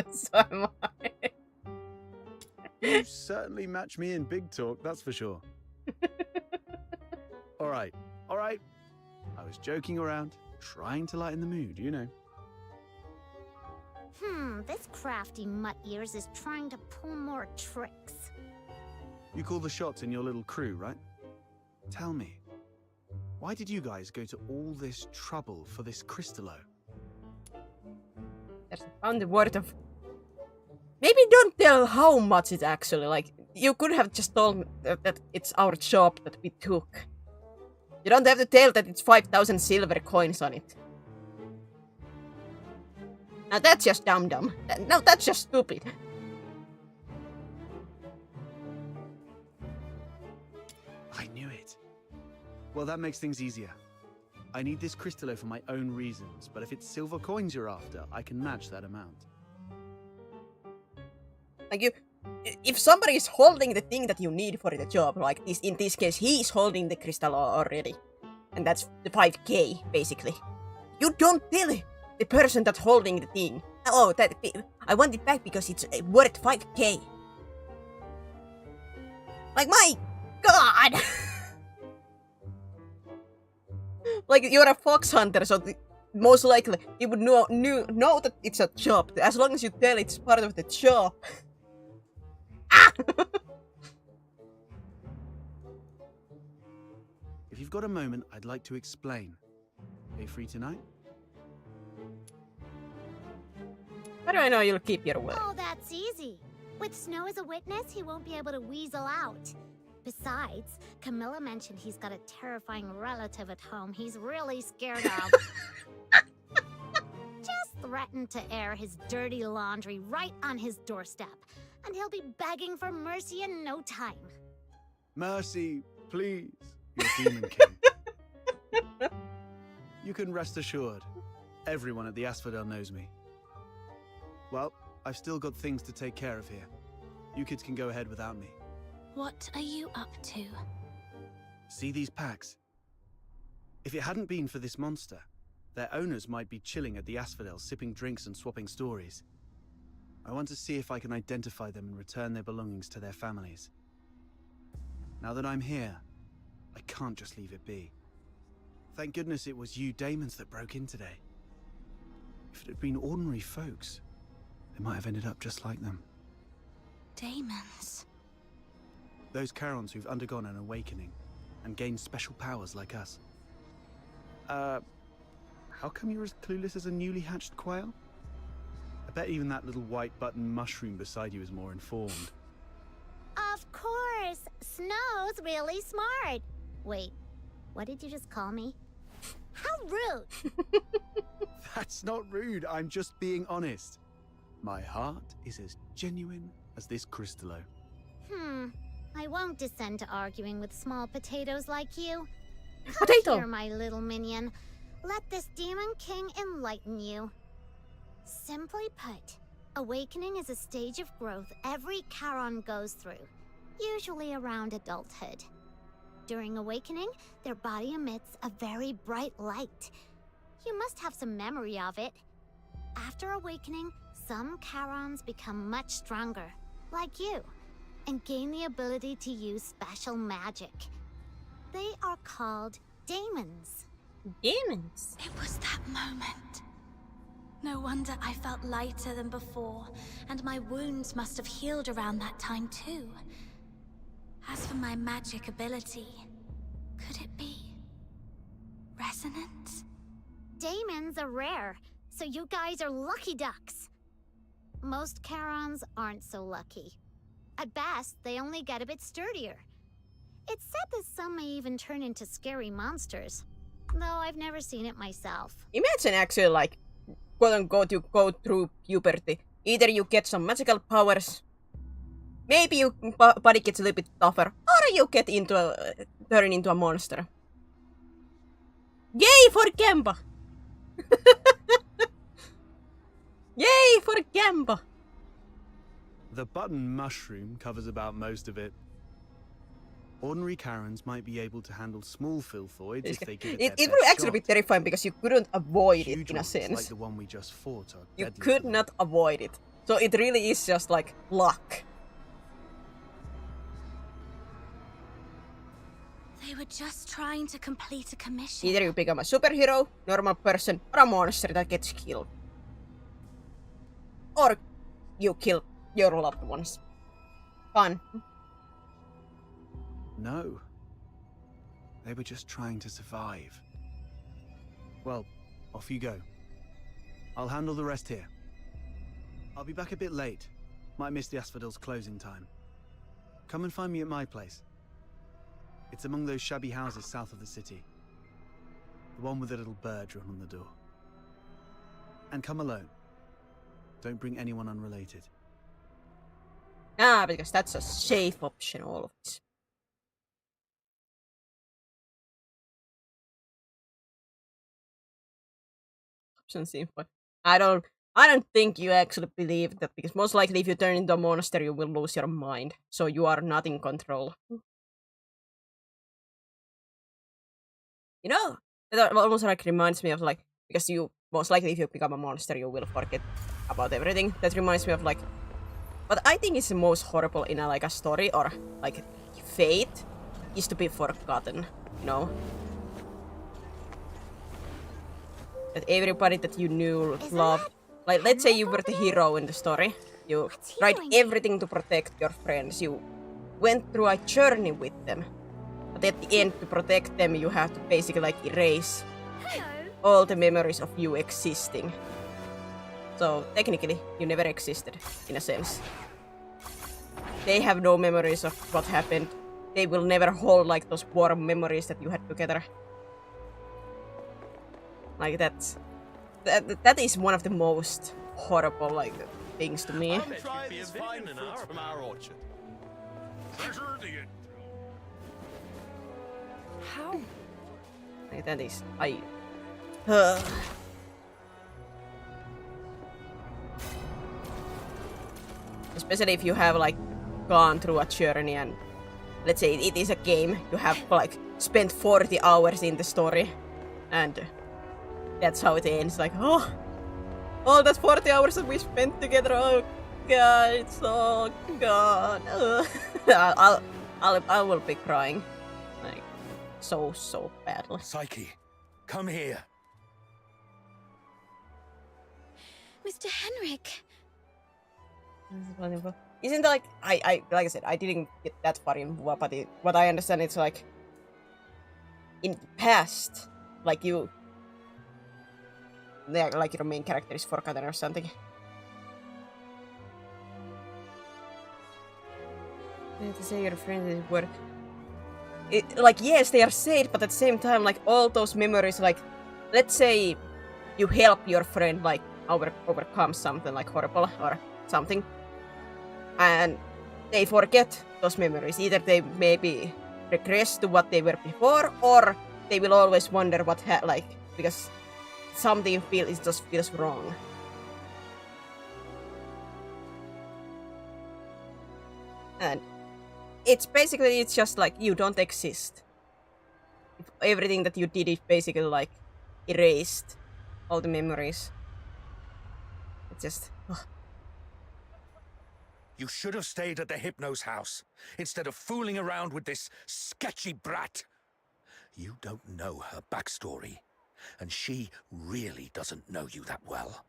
So am I. You certainly match me in big talk, that's for sure. All right. I was joking around, trying to lighten the mood, you know. This crafty mutt ears is trying to pull more tricks. You call the shots in your little crew, right? Tell me, why did you guys go to all this trouble for this crystallo? There's found the word of. Maybe don't tell how much it's actually like. You could have just told that it's our job that we took. You don't have to tell that it's 5,000 silver coins on it. Now that's just dumb. No, that's just stupid. I knew it. Well, that makes things easier. I need this crystallo for my own reasons, but if it's silver coins you're after, I can match that amount. Like if somebody is holding the thing that you need for the job, like this, in this case, he is holding the crystal already, and that's the 5k basically. You don't tell the person that's holding the thing. Oh, that I want it back because it's worth 5k. Like my God. Like you're a fox hunter, so most likely you would know that it's a job. As long as you tell it's part of the job. Ah! If you've got a moment, I'd like to explain. Are you free tonight? How do I know you'll keep your word? Oh, that's easy. With Snow as a witness, he won't be able to weasel out. Besides, Camilla mentioned he's got a terrifying relative at home he's really scared of. Just threaten to air his dirty laundry right on his doorstep, and he'll be begging for mercy in no time. Mercy, please, your demon king. You can rest assured. Everyone at the Asphodel knows me. Well, I've still got things to take care of here. You kids can go ahead without me. What are you up to? See these packs? If it hadn't been for this monster, their owners might be chilling at the Asphodel, sipping drinks and swapping stories. I want to see if I can identify them and return their belongings to their families. Now that I'm here, I can't just leave it be. Thank goodness it was you Daemons that broke in today. If it had been ordinary folks, they might have ended up just like them. Daemons? Those Charons who've undergone an awakening and gained special powers like us. How come you're as clueless as a newly hatched quail? I bet even that little white button mushroom beside you is more informed. Of course, Snow's really smart. Wait, What did you just call me? How rude! That's not rude. I'm just being honest. My heart is as genuine as this crystallo. I won't descend to arguing with small potatoes like you. Come Potato! here, my little minion. Let this demon king enlighten you. Simply put, awakening is a stage of growth every Charon goes through, usually around adulthood. During awakening, their body emits a very bright light. You must have some memory of it. After awakening, some Charons become much stronger, like you, and gain the ability to use special magic. They are called daemons. Demons. It was that moment. No wonder I felt lighter than before, and my wounds must have healed around that time too. As for my magic ability, could it be resonance? Daemons are rare, so you guys are lucky ducks. Most Charons aren't so lucky. At best, they only get a bit sturdier. It's said that some may even turn into scary monsters, though I've never seen it myself. Imagine actually like, quote unquote, you go through puberty. Either you get some magical powers, maybe your body gets a little bit tougher, or you get turn into a monster. Yay for Gemba! Yay for Gemba! The button mushroom covers about most of it. Ordinary Karens might be able to handle small filthoids if they give it their It would best actually be shot. terrifying because you couldn't avoid it Huge in a ones, sense. like the one we just fought, are You deadly could for them. not avoid it. So it really is just like luck. They were just trying to complete a commission. Either you become a superhero, normal person, or a monster that gets killed. Or you kill your loved ones. Fun. No. They were just trying to survive. Well, off you go. I'll handle the rest here. I'll be back a bit late. Might miss the Asphodels' closing time. Come and find me at my place. It's among those shabby houses south of the city. The one with the little bird drawn on the door. And come alone. Don't bring anyone unrelated. Ah, because that's a safe option, all of this. Options info. I don't think you actually believe that, because most likely if you turn into a monster you will lose your mind. So you are not in control. You know, that almost like reminds me of like, because you most likely if you become a monster you will forget about everything. That reminds me of like, what I think is the most horrible in like a story or like fate is to be forgotten, you know? That everybody that you knew, loved, like let's say you were the hero in the story, you tried everything to protect your friends, you went through a journey with them, but at the end to protect them you have to basically like erase all the memories of you existing. So technically you never existed in a sense. They have no memories of what happened. They will never hold like those warm memories that you had together. Like that is one of the most horrible like things to me. Try this fine fruit from our orchard. How? Like that is especially if you have like gone through a journey and let's say it is a game, you have like spent 40 hours in the story and that's how it ends, like oh that's 40 hours that we spent together, oh god, it's oh god. I will be crying like so badly. Psyche, come here. Mr. Henrik. Isn't like I like I said, I didn't get that far in but what I understand it's like in the past, like you like your main character is forgotten or something. You have to say your friend is worth. like, yes, they are sad, but at the same time, like, all those memories, like, let's say you help your friend, like, overcome something, like, horrible or something, and they forget those memories. Either they maybe regress to what they were before, or they will always wonder what like, because something just feels wrong. And it's just like you don't exist. If everything that you did is basically like erased, all the memories. It's just. You should have stayed at the Hypno's house instead of fooling around with this sketchy brat. You don't know her backstory, and she really doesn't know you that well.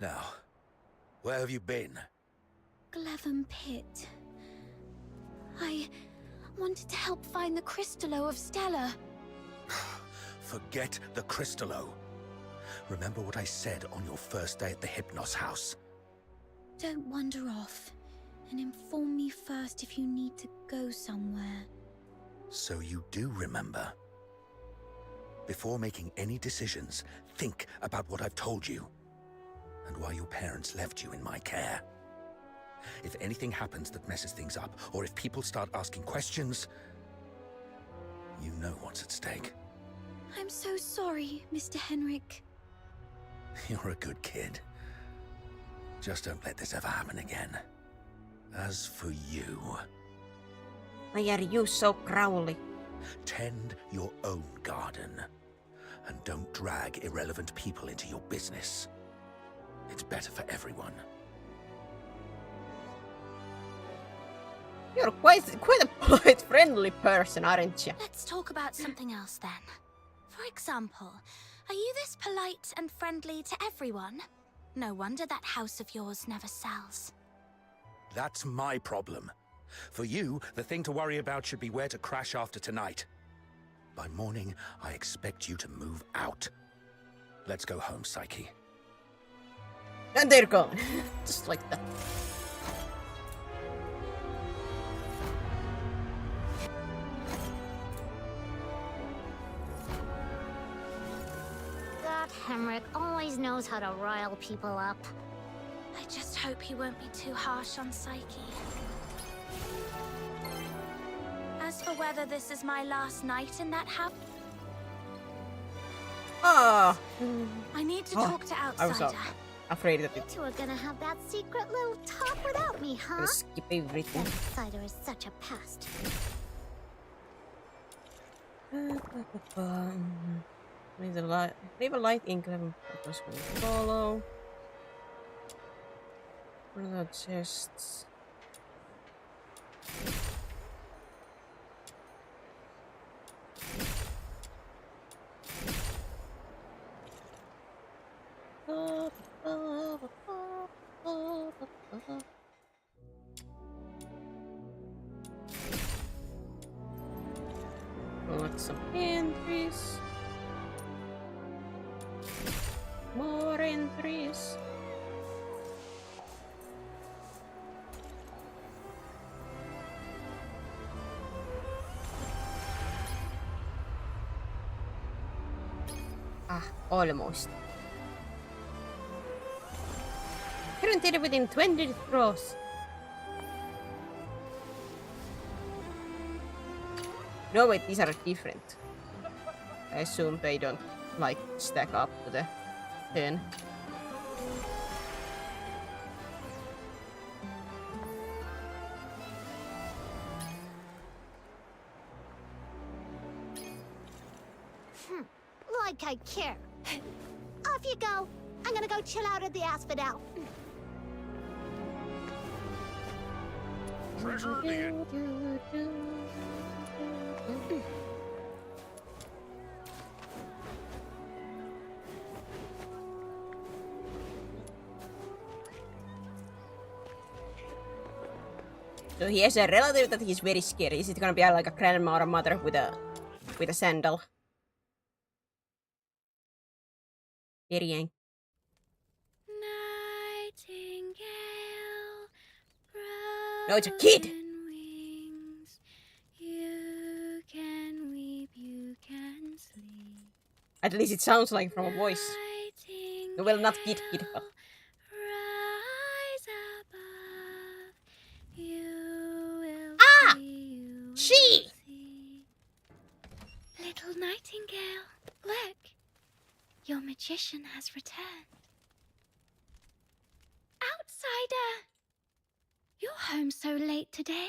Now, where have you been? Glevum Pit. I wanted to help find the Crystallo of Stella. Forget the Crystallo. Remember what I said on your first day at the Hypnos house. Don't wander off, and inform me first if you need to go somewhere. So you do remember. Before making any decisions, think about what I've told you, and why your parents left you in my care. If anything happens that messes things up, or if people start asking questions, you know what's at stake. I'm so sorry, Mr. Henrik. You're a good kid. Just don't let this ever happen again. As for you... Why are you so growly? Tend your own garden. And don't drag irrelevant people into your business. It's better for everyone. You're quite a polite, friendly person, aren't you? Let's talk about something else then. For example, are you this polite and friendly to everyone? No wonder that house of yours never sells. That's my problem. For you, the thing to worry about should be where to crash after tonight. By morning, I expect you to move out. Let's go home, Psyche. And they're gone. Just like that. That Henrik always knows how to rile people up. I just hope he won't be too harsh on Psyche. As for whether this is my last night in that house... Ah! I need to talk to I was Outsider. afraid that You it's two are gonna have that secret little talk without me, huh? gonna skip everything. Outsider is such a pest. Leave a light ink level because we follow. What are the chests? Collect some entries. More entries. Ah, almost. Currently within 20 throws. No, wait, these are different. I assume they don't, like, stack up to the 10. Like I care. Off you go. I'm gonna go chill out at the Asphodel. Treasure the end. So he has a relative that he's very scared. Is it gonna be like a grandma or a mother with a sandal? Very Nightingale, No, it's a kid! broken wings, you At least it sounds like from a voice. Well, not Kid, but... Rise above, you will Ah! see, you She! will see. Little nightingale, look. Your magician has returned. Outsider! You're home so late today.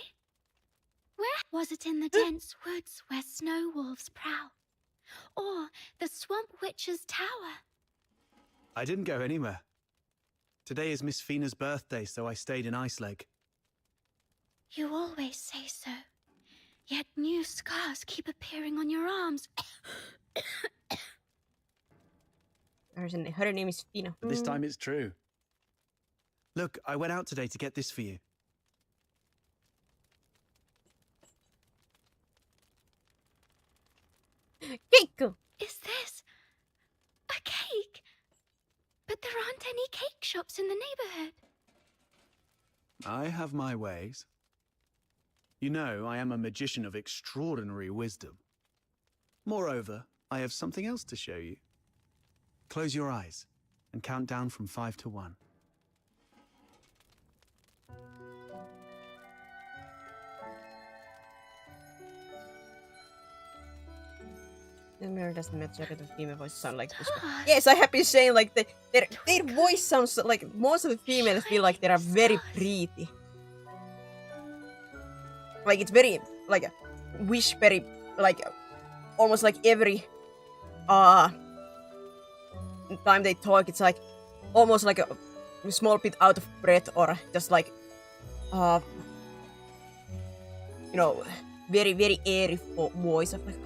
Where was it in the dense woods where snow wolves prowl? Or the swamp witch's tower? I didn't go anywhere. Today is Miss Fina's birthday, so I stayed in Ice Lake. You always say so. Yet new scars keep appearing on your arms. Her name is Fina. But this time it's true. Look, I went out today to get this for you. Cake! Is this a cake? But there aren't any cake shops in the neighborhood. I have my ways. You know, I am a magician of extraordinary wisdom. Moreover, I have something else to show you. Close your eyes and count down from 5 to 1. Mirror doesn't majority of the female voice sound like this. Yes, I have been saying like their voice sounds like most of the females feel like they are very pretty. Like it's very like whispery, like almost like every time they talk, it's like almost like a small bit out of breath or just like you know, very very airy voice of like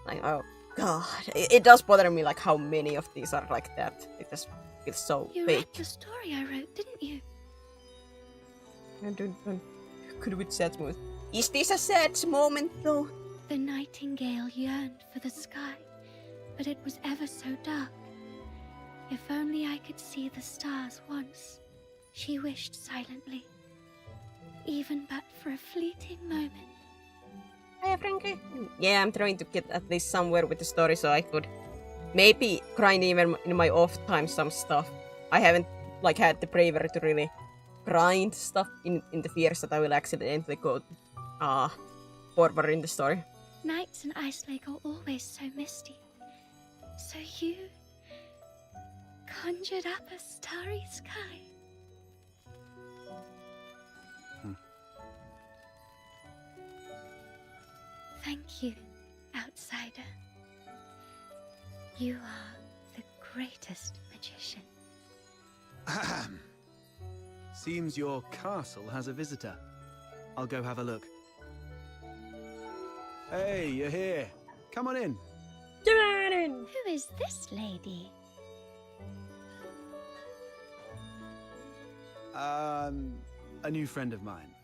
like, oh god, it does bother me like how many of these are like that. It just feels so You fake. read the story I wrote, didn't you? Could we sad moment? Is this a sad moment though? The nightingale yearned for the sky, but it was ever so dark. If only I could see the stars once, she wished silently, even but for a fleeting moment. Hi, Frankie. Yeah, I'm trying to get at least somewhere with the story so I could maybe grind even in my off time some stuff. I haven't like had the bravery to really grind stuff in the fears that I will accidentally go forward in the story. Nights in Ice Lake are always so misty. So you conjured up a starry sky. Thank you, outsider. You are the greatest magician. Ahem. Seems your castle has a visitor. I'll go have a look. Hey, you're here. Come on in. Who is this lady? A new friend of mine.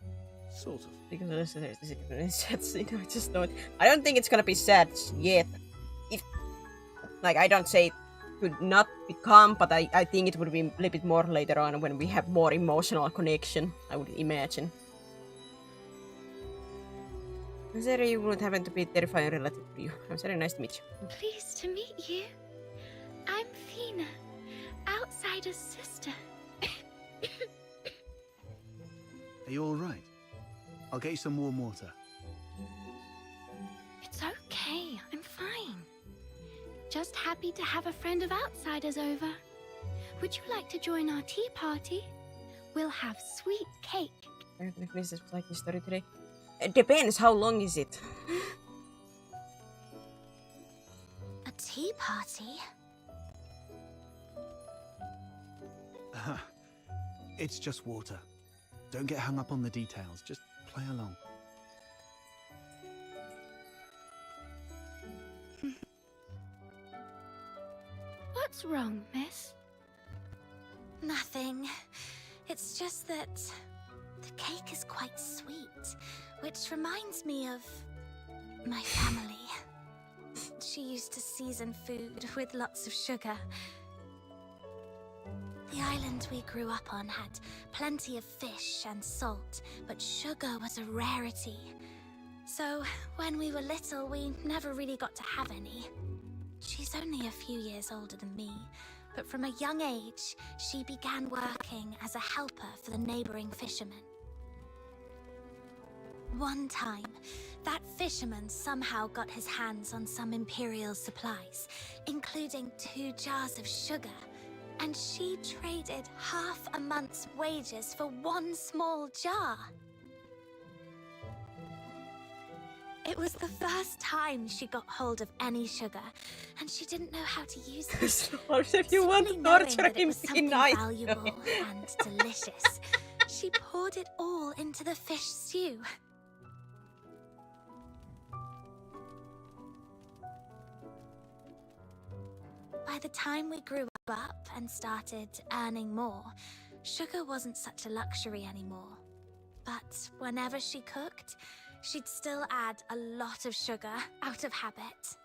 Sort of. Because there's sad scene, I just don't. I don't think it's gonna be sad yet. If like I don't say it could not become, but I think it would be a little bit more later on when we have more emotional connection, I would imagine. I'm sorry you wouldn't happen to be terrifying relative to you. I'm sorry, nice to meet you. Pleased to meet you. I'm Fina, outsider's sister. Are you all right? I'll get you some warm water. It's okay, I'm fine. Just happy to have a friend of outsiders over. Would you like to join our tea party? We'll have sweet cake. I'm gonna finish this like this story today. It depends, how long is it? A tea party? It's just water. Don't get hung up on the details. Just play along. What's wrong, miss? Nothing. It's just that the cake is quite sweet, which reminds me of my family. She used to season food with lots of sugar. The island we grew up on had plenty of fish and salt, but sugar was a rarity. So, when we were little, we never really got to have any. She's only a few years older than me, but from a young age, she began working as a helper for the neighboring fishermen. One time, that fisherman somehow got his hands on some Imperial supplies, including 2 jars of sugar, and she traded half a month's wages for 1 small jar. It was the first time she got hold of any sugar, and she didn't know how to use it. If you want to Simply knowing torture that it him, was be something nice. valuable and delicious, she poured it all into the fish stew. By the time we grew up and started earning more, sugar wasn't such a luxury anymore. But whenever she cooked, she'd still add a lot of sugar out of habit.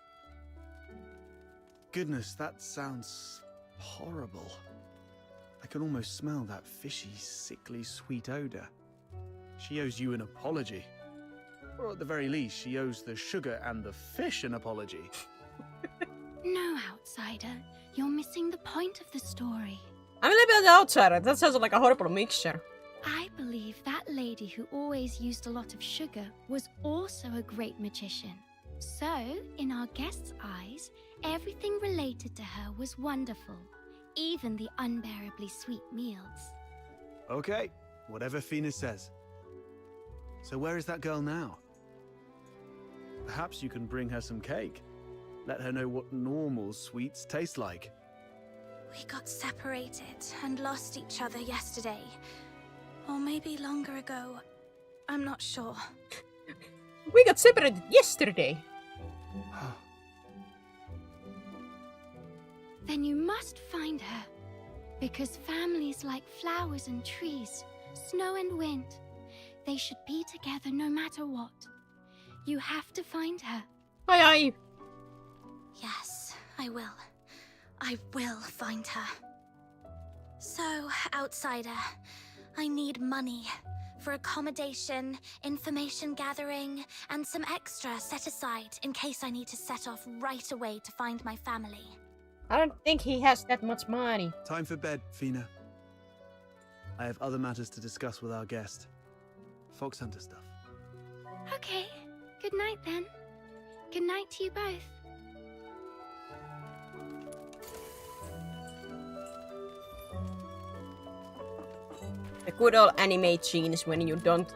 Goodness, that sounds horrible. I can almost smell that fishy, sickly, sweet odor. She owes you an apology. Or at the very least, she owes the sugar and the fish an apology. No, outsider. You're missing the point of the story. I'm a little bit of the outsider. That sounds like a horrible mixture. I believe that lady who always used a lot of sugar was also a great magician. So, in our guest's eyes, everything related to her was wonderful. Even the unbearably sweet meals. Okay, whatever Fina says. So where is that girl now? Perhaps you can bring her some cake. Let her know what normal sweets taste like. We got separated and lost each other yesterday. Or maybe longer ago. I'm not sure. We got separated yesterday. Then you must find her. Because families like flowers and trees, snow and wind, they should be together no matter what. You have to find her. Aye, aye. Yes, I will. I will find her. So, outsider, I need money for accommodation, information gathering, and some extra set aside in case I need to set off right away to find my family. I don't think he has that much money. Time for bed, Fina. I have other matters to discuss with our guest. Fox Hunter stuff. Okay, good night then. Good night to you both. The good old anime genes when you don't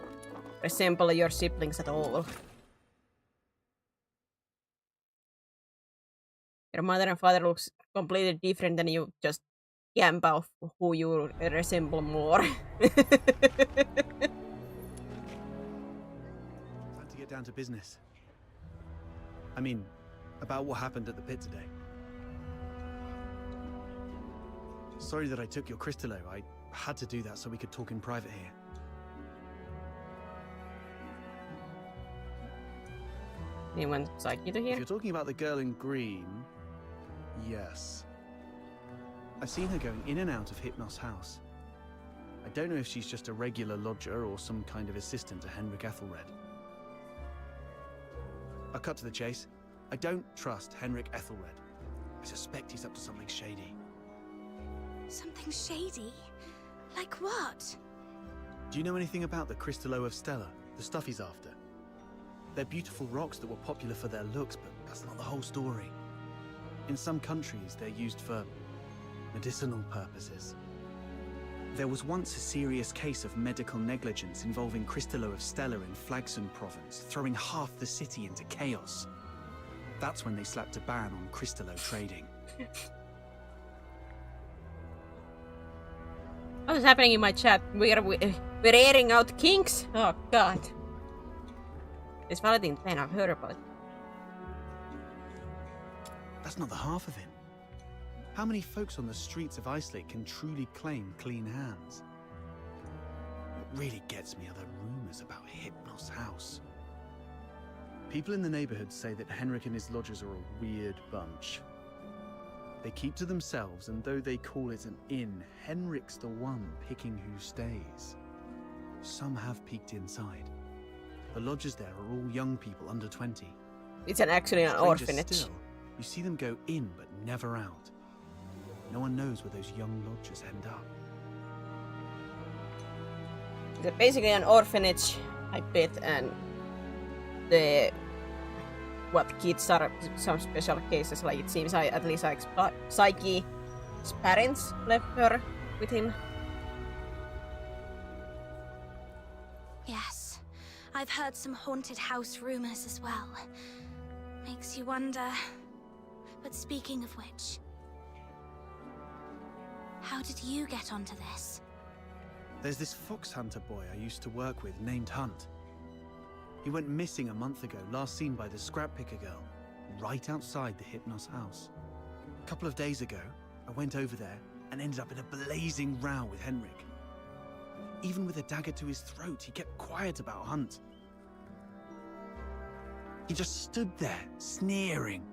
resemble your siblings at all. Your mother and father looks completely different and you just gamble who you resemble more. Time to get down to business. I mean, about what happened at the pit today. Sorry that I took your Crystallo. I had to do that so we could talk in private here. Anyone would like you to If hear? you're talking about the girl in green, yes. I've seen her going in and out of Hypnos' house. I don't know if she's just a regular lodger or some kind of assistant to Henrik Ethelred. I'll cut to the chase. I don't trust Henrik Ethelred. I suspect he's up to something shady. Something shady? Like what? Do you know anything about the Crystallo of Stella, the stuff he's after? They're beautiful rocks that were popular for their looks, but that's not the whole story. In some countries, they're used for medicinal purposes. There was once a serious case of medical negligence involving Crystallo of Stella in Flagson province, throwing half the city into chaos. That's when they slapped a ban on Crystallo trading. What is happening in my chat? We're airing out kinks? Oh god. It's Valentine's Day, I've heard about it. That's not the half of him. How many folks on the streets of Icelake can truly claim clean hands? What really gets me are the rumors about Hypnos' house. People in the neighborhood say that Henrik and his lodgers are a weird bunch. They keep to themselves, and though they call it an inn, Henrik's the one picking who stays. Some have peeked inside. The lodgers there are all young people under 20. It's actually an Stranger orphanage. still, you see them go in but never out. No one knows where those young lodgers end up. It's basically an orphanage, I bet, and the kids are some special cases. Like it seems, at least Psyche's parents left her with him. Yes, I've heard some haunted house rumors as well. Makes you wonder. But speaking of which, how did you get onto this? There's this fox hunter boy I used to work with named Hunt. He went missing a month ago, last seen by the scrap picker girl, right outside the Hypnos house. A couple of days ago, I went over there and ended up in a blazing row with Henrik. Even with a dagger to his throat, he kept quiet about Hunt. He just stood there, sneering.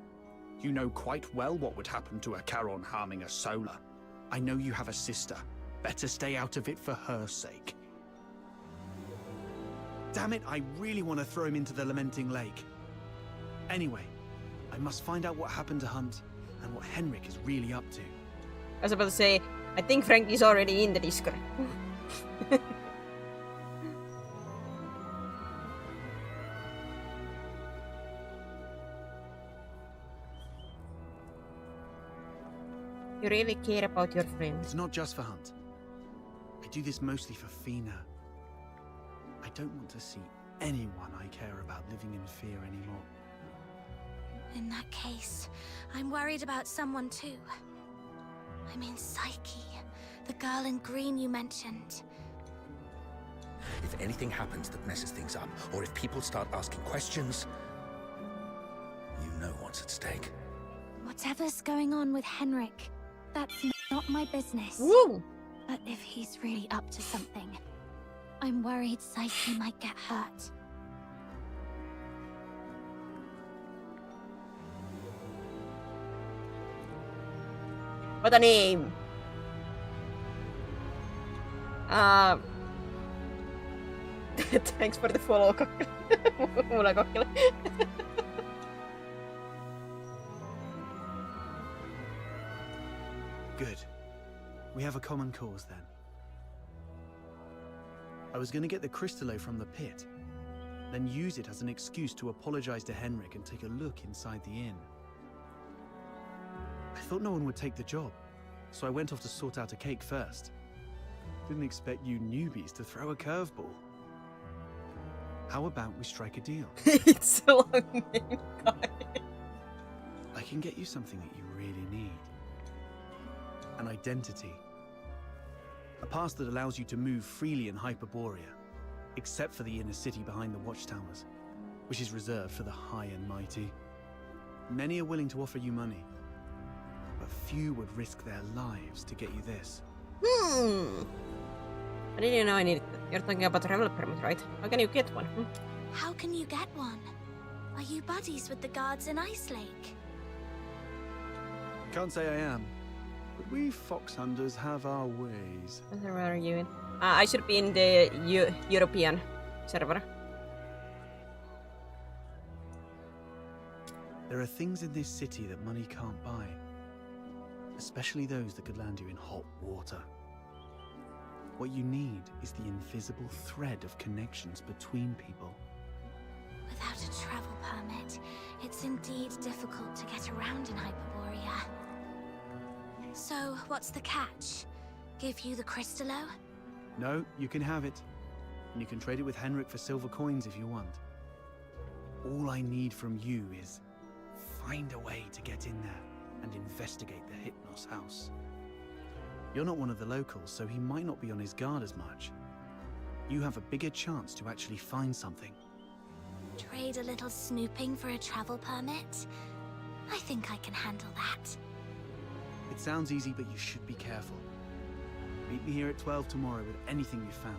You know quite well what would happen to a Charon harming a Solar. I know you have a sister. Better stay out of it for her sake. Damn it, I really want to throw him into the Lamenting Lake. Anyway, I must find out what happened to Hunt and what Henrik is really up to. I was about to say, I think Frankie's already in the Discord. You really care about your friends. It's not just for Hunt. I do this mostly for Fina. I don't want to see anyone I care about living in fear anymore. In that case, I'm worried about someone too. I mean Psyche, the girl in green you mentioned. If anything happens that messes things up, or if people start asking questions, you know what's at stake. Whatever's going on with Henrik, that's not my business. Woo! But if he's really up to something, I'm worried Psyche might get hurt. What a name! Thanks for the follow, Mulla Kokkila. Good. We have a common cause then. I was going to get the Crystallo from the pit, then use it as an excuse to apologize to Henrik and take a look inside the inn. I thought no one would take the job, so I went off to sort out a cake first. Didn't expect you newbies to throw a curveball. How about we strike a deal? It's a long name, guy. I can get you something that you really need. An identity. A pass that allows you to move freely in Hyperborea, except for the inner city behind the watchtowers, which is reserved for the high and mighty. Many are willing to offer you money, but few would risk their lives to get you this. I didn't know I needed that. You're talking about travel permit, right? How can you get one? How can you get one? Are you buddies with the guards in Ice Lake? Can't say I am, but we fox hunters have our ways. Where are you in? I should be in the European server. There are things in this city that money can't buy, especially those that could land you in hot water. What you need is the invisible thread of connections between people. Without a travel permit, it's indeed difficult to get around in Hyperborea. So, what's the catch? Give you the Crystallo? No, you can have it. And you can trade it with Henrik for silver coins if you want. All I need from you is find a way to get in there and investigate the Hypnos house. You're not one of the locals, so he might not be on his guard as much. You have a bigger chance to actually find something. Trade a little snooping for a travel permit? I think I can handle that. It sounds easy, but you should be careful. Meet me here at 12 tomorrow with anything you found.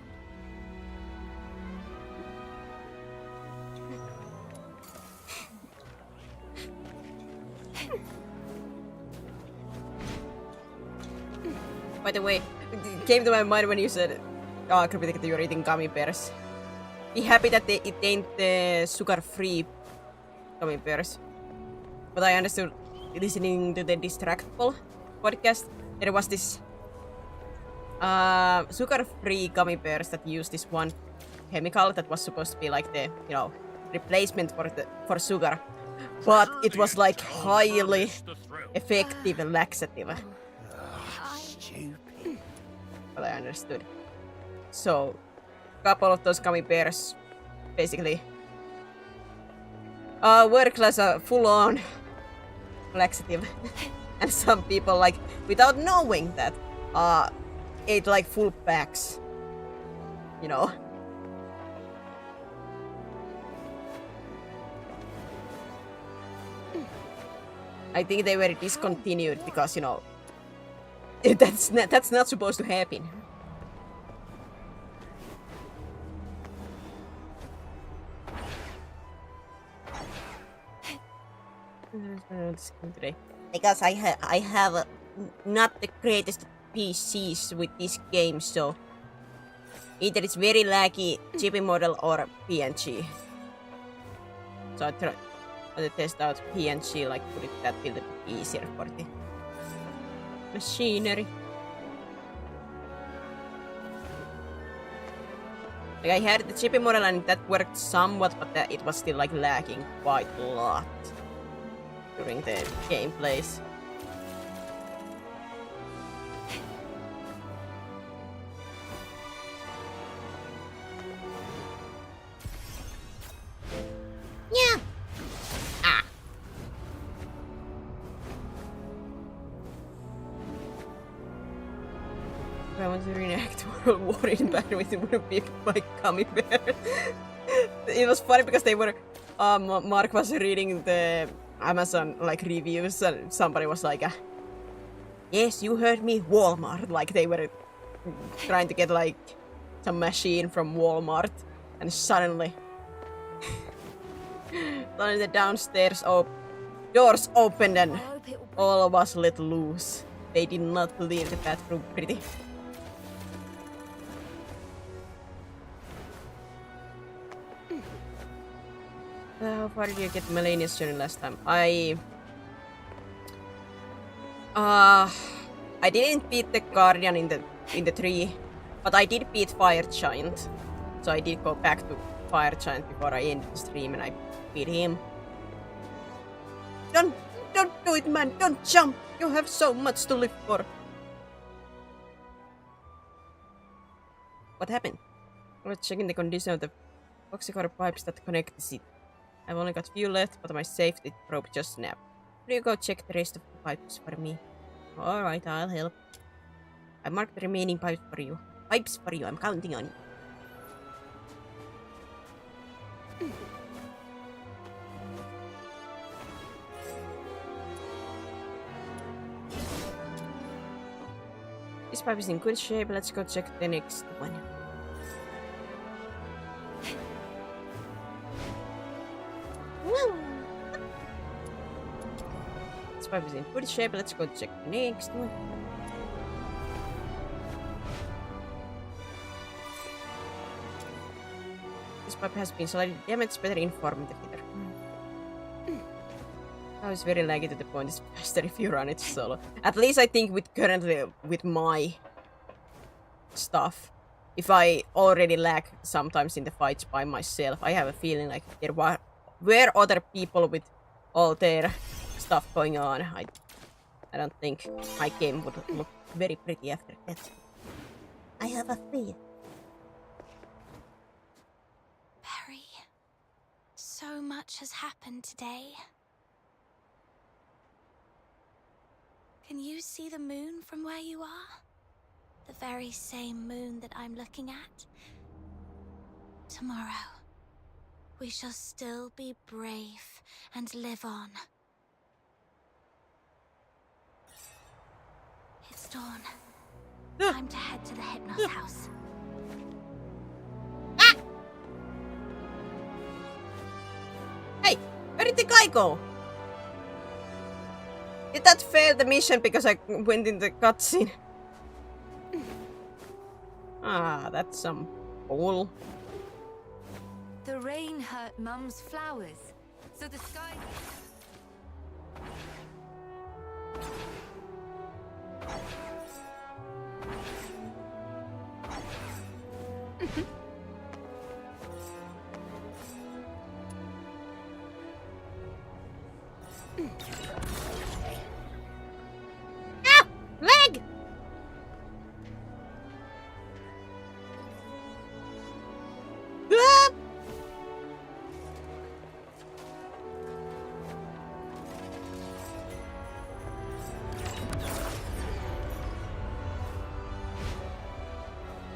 By the way, it came to my mind when you said, oh, I could be that you're eating gummy bears. be happy that it ain't the sugar-free gummy bears. But I understood listening to the Distractable podcast, there was this sugar-free gummy bears that used this one chemical that was supposed to be like the, you know, replacement for sugar. But it was like highly effective laxative. Stupid. But I understood. So, a couple of those gummy bears basically work as a full-on laxative. And some people, like, without knowing that, ate like full packs. You know? I think they were discontinued because, you know, that's not supposed to happen. Today. Because I have not the greatest PCs with this game, so either it's very laggy chibi model or PNG. So I try to test out PNG, like put it that little bit easier for the machinery. Like I had the chibi model and that worked somewhat, but it was still like lagging quite a lot during the gameplays. Yeah. Ah. If I want to reenact World War in Batman, it wouldn't be my gummy bear. It was funny because they were. Mark was reading the Amazon like reviews and somebody was like, yes, you heard me, Walmart. Like they were trying to get like some machine from Walmart and suddenly the downstairs doors opened and all of us let loose. They did not leave the bathroom pretty. How far did you get Melania's journey last time? I didn't beat the Guardian in the tree, but I did beat Fire Giant. So I did go back to Fire Giant before I ended the stream and I beat him. Don't do it, man! Don't jump! You have so much to live for. What happened? I was checking the condition of the oxycore pipes that connect the city. I've only got few left, but my safety probe just snapped. Will you go check the rest of the pipes for me? Alright, I'll help. I marked the remaining pipes for you. I'm counting on you. This pipe is in good shape, let's go check the next one. This pipe is in good shape, let's go check the next one. This pipe has been slightly damaged, better inform the fitter. Now it's very laggy to the point it's faster if you run it solo. At least I think with my stuff, if I already lag sometimes in the fights by myself, I have a feeling like there were other people with all their stuff going on. I don't think my game would look very pretty after that. I have a fear. Perry, so much has happened today. Can you see the moon from where you are? The very same moon that I'm looking at? Tomorrow, we shall still be brave and live on. It's dawn. Time to head to the Hypnos house. Ah! Hey, where did the guy go? Did that fail the mission because I went in the cutscene? Ah, that's some bull. The rain hurt Mum's flowers, so the sky... Ah! Leg! Ah!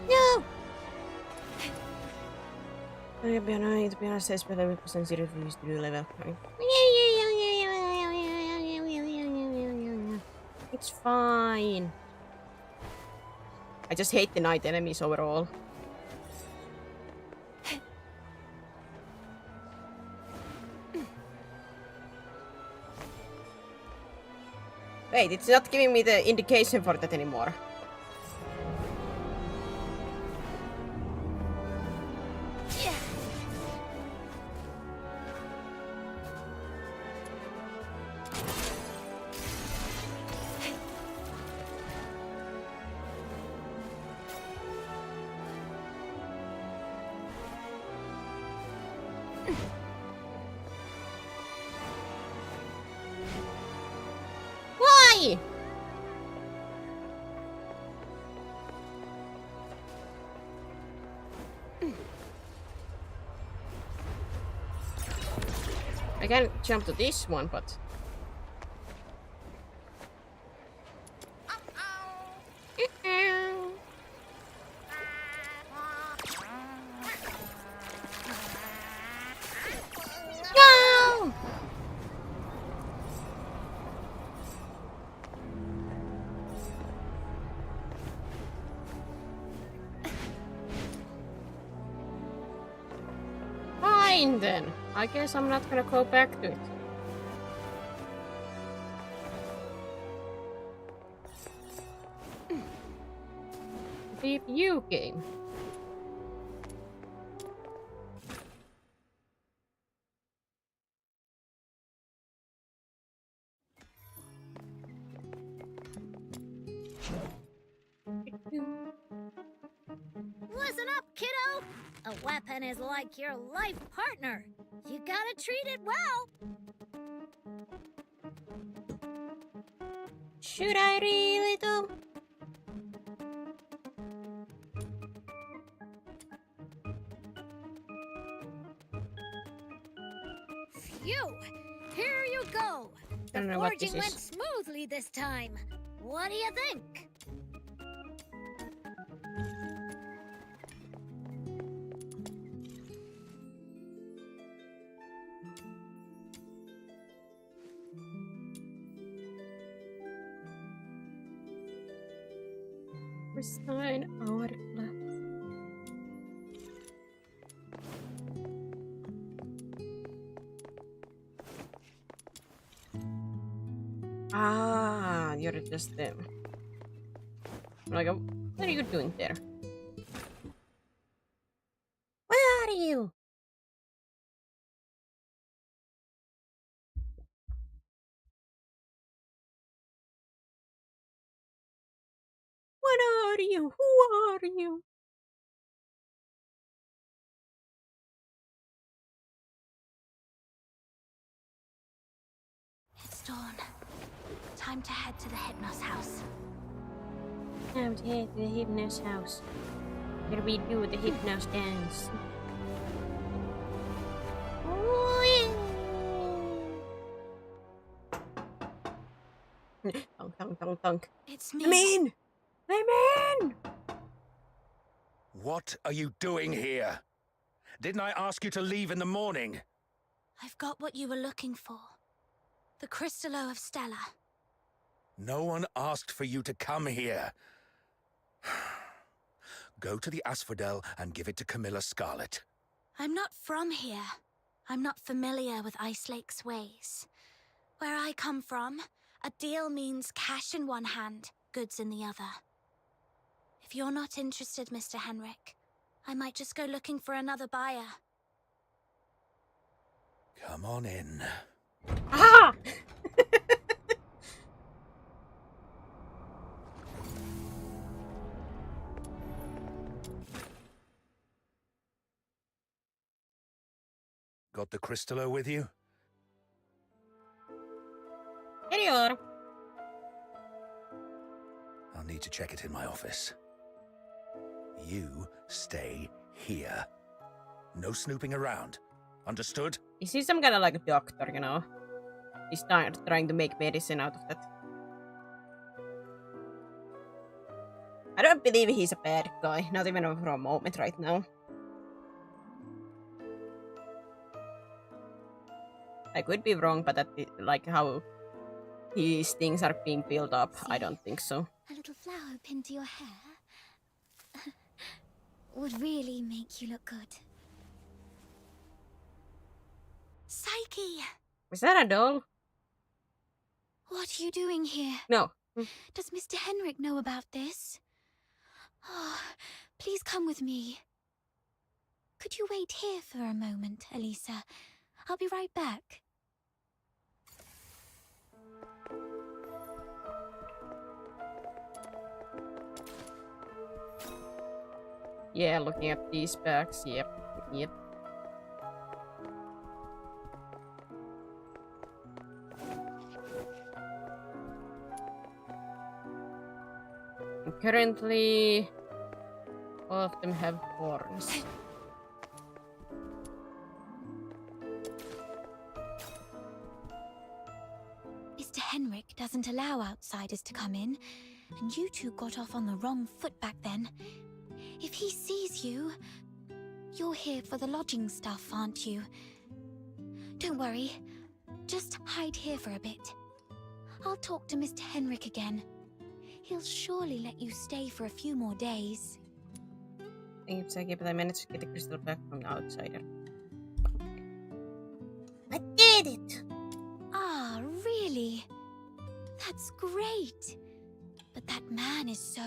No! To be honest, says but I would consider these to do level. It's fine. I just hate the night enemies overall. Wait, it's not giving me the indication for that anymore. Why? I can jump to this one, but... No! Fine then. I guess I'm not gonna go back to it. Beep you game. Listen up, kiddo! A weapon is like your life partner. You gotta treat it well. Should I really though? Phew! Here you go. I don't The know what this forging went is. smoothly this time. What do you think? Pristine hourglass. Ah, you're just them. Like, what are you doing there? Where are you? What are you? Who are you? It's dawn. Time to head to the Hypnos house. Time to head to the Hypnos house. Where we do the Hypnos dance. Thunk, thunk, thunk, thunk. It's me. I'm in! I'm in! What are you doing here? Didn't I ask you to leave in the morning? I've got what you were looking for. The Crystallo of Stella. No one asked for you to come here. Go to the Asphodel and give it to Camilla Scarlet. I'm not from here. I'm not familiar with Ice Lake's ways. Where I come from, a deal means cash in one hand, goods in the other. If you're not interested, Mr. Henrik, I might just go looking for another buyer. Come on in. Ah! Got the crystallo with you? Here you are. I'll need to check it in my office. You stay here. No snooping around. Understood? Is he some kind of like a doctor, you know? He's trying to make medicine out of that. I don't believe he's a bad guy, not even for a moment right now. I could be wrong, but that, like, how these things are being built up, I don't think so. A little flower pinned to your hair would really make you look good. Psyche! Was that a doll? What are you doing here? No. Does Mr. Henrik know about this? Oh, please come with me. Could you wait here for a moment, Elisa? I'll be right back. Yeah, looking at these bags, yep. And currently, all of them have horns. Mr. Henrik doesn't allow outsiders to come in, and you two got off on the wrong foot back then. If he sees you, you're here for the lodging stuff, aren't you? Don't worry, just hide here for a bit. I'll talk to Mr. Henrik again. He'll surely let you stay for a few more days. Thank you, Psyche, but I managed to get the crystal back from the outsider. I did it! Ah, really? That's great. But that man is so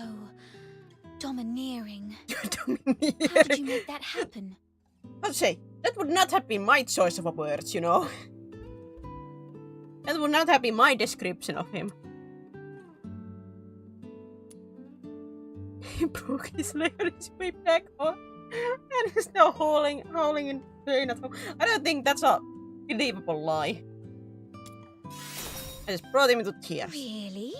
domineering. How did you make that happen? I'd say, that would not have been my choice of words, you know? That would not have been my description of him. He broke his leg on his way back home, and he's now howling in pain at home. I don't think that's a believable lie. I just brought him into tears. Really?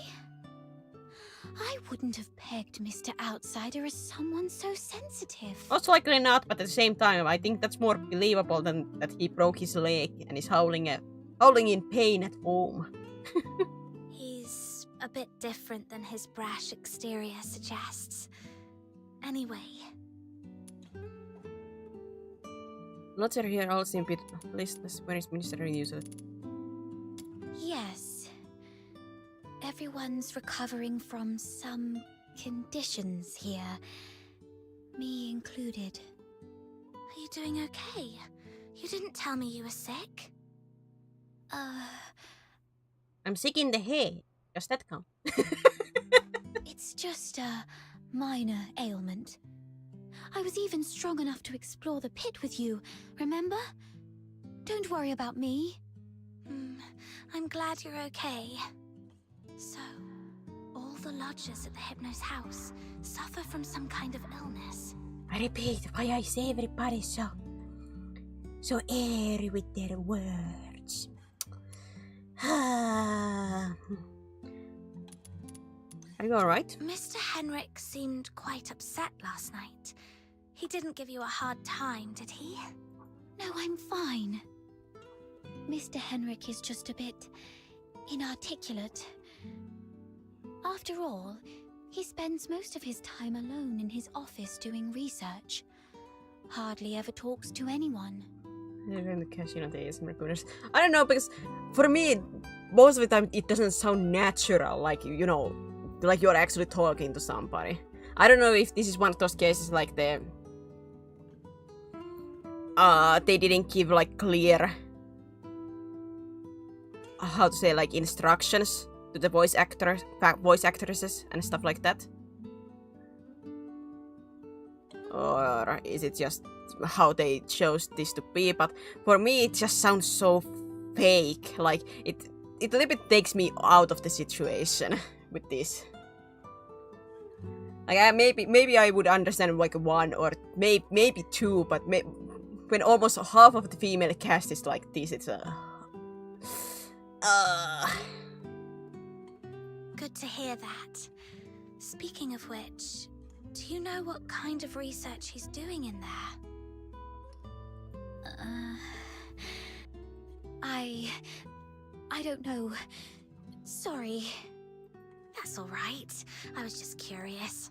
I wouldn't have pegged Mr. Outsider as someone so sensitive. Most likely not, but at the same time, I think that's more believable than that he broke his leg and is howling in pain at home. He's a bit different than his brash exterior suggests. Anyway. Lots are here all seem a bit listless. Where is Minister usually? Yes. Everyone's recovering from some conditions here. Me included. Are you doing okay? You didn't tell me you were sick. I'm sick in the head. Does that count? It's just a minor ailment. I was even strong enough to explore the pit with you, remember? Don't worry about me. I'm glad you're okay. So, all the lodgers at the Hypno's house suffer from some kind of illness. I repeat, why I say everybody so airy with their words. Are you alright? Mr. Henrik seemed quite upset last night. He didn't give you a hard time, did he? No, I'm fine. Mr. Henrik is just a bit inarticulate. After all, he spends most of his time alone in his office doing research. Hardly ever talks to anyone. In the casino days and recorders. I don't know, because for me, most of the time it doesn't sound natural, like, you know, like you're actually talking to somebody. I don't know if this is one of those cases like they didn't give like clear, how to say, like instructions to the voice actresses and stuff like that. or is it just how they chose this to be? But for me, it just sounds so fake. Like it a little bit takes me out of the situation with this. Like maybe I would understand like one or maybe two, but when almost half of the female cast is like this, it's Good to hear that. Speaking of which, do you know what kind of research he's doing in there? I don't know. Sorry. That's all right. I was just curious.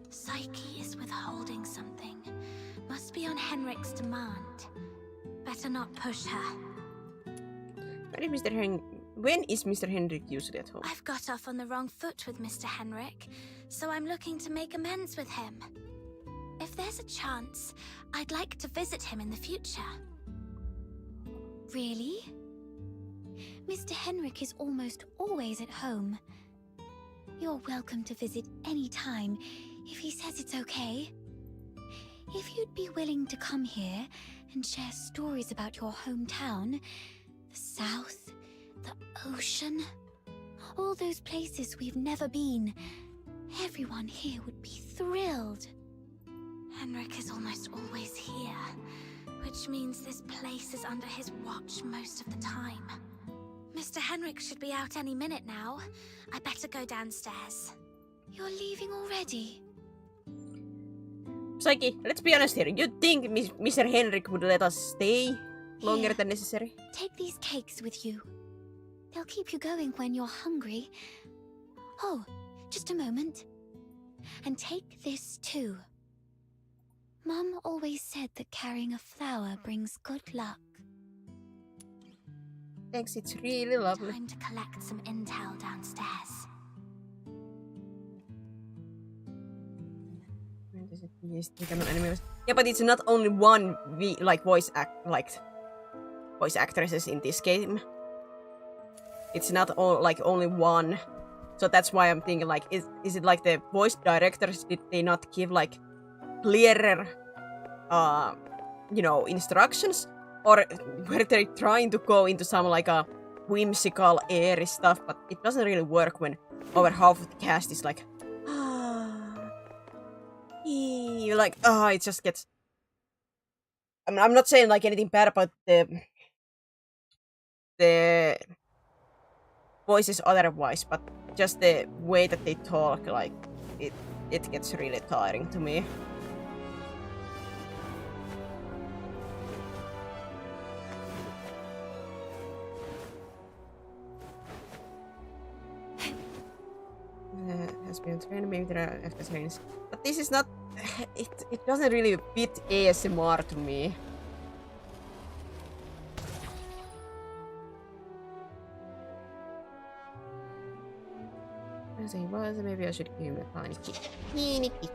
Psyche is withholding something. Must be on Henrik's demand. Better not push her. When is Mr. Henrik usually at home? I've got off on the wrong foot with Mr. Henrik, so I'm looking to make amends with him. If there's a chance, I'd like to visit him in the future. Really? Mr. Henrik is almost always at home. You're welcome to visit any time, if he says it's okay. If you'd be willing to come here and share stories about your hometown, the South, the ocean, all those places we've never been, everyone here would be thrilled. Henrik is almost always here, which means this place is under his watch most of the time. Mr. Henrik should be out any minute now. I better go downstairs. You're leaving already? Psyche, let's be honest here. You think Mr. Henrik would let us stay longer than necessary? Take these cakes with you. They'll keep you going when you're hungry. Oh, just a moment. And take this too. Mum always said that carrying a flower brings good luck. Thanks, it's really lovely. Time to collect some intel downstairs. Yeah, but it's not only one voice actresses in this game. It's not only one. So that's why I'm thinking like, is it like the voice directors, did they not give like clearer instructions? Or were they trying to go into some like a whimsical, airy stuff, but it doesn't really work when over half of the cast is like, you're like, it just gets. I'm not saying like anything bad about the voices otherwise, but just the way that they talk, like it gets really tiring to me. Has been trained, maybe there are after trainings. But this is not. It doesn't really fit ASMR to me. As he was, maybe I should give him a tiny kick. Teeny kick.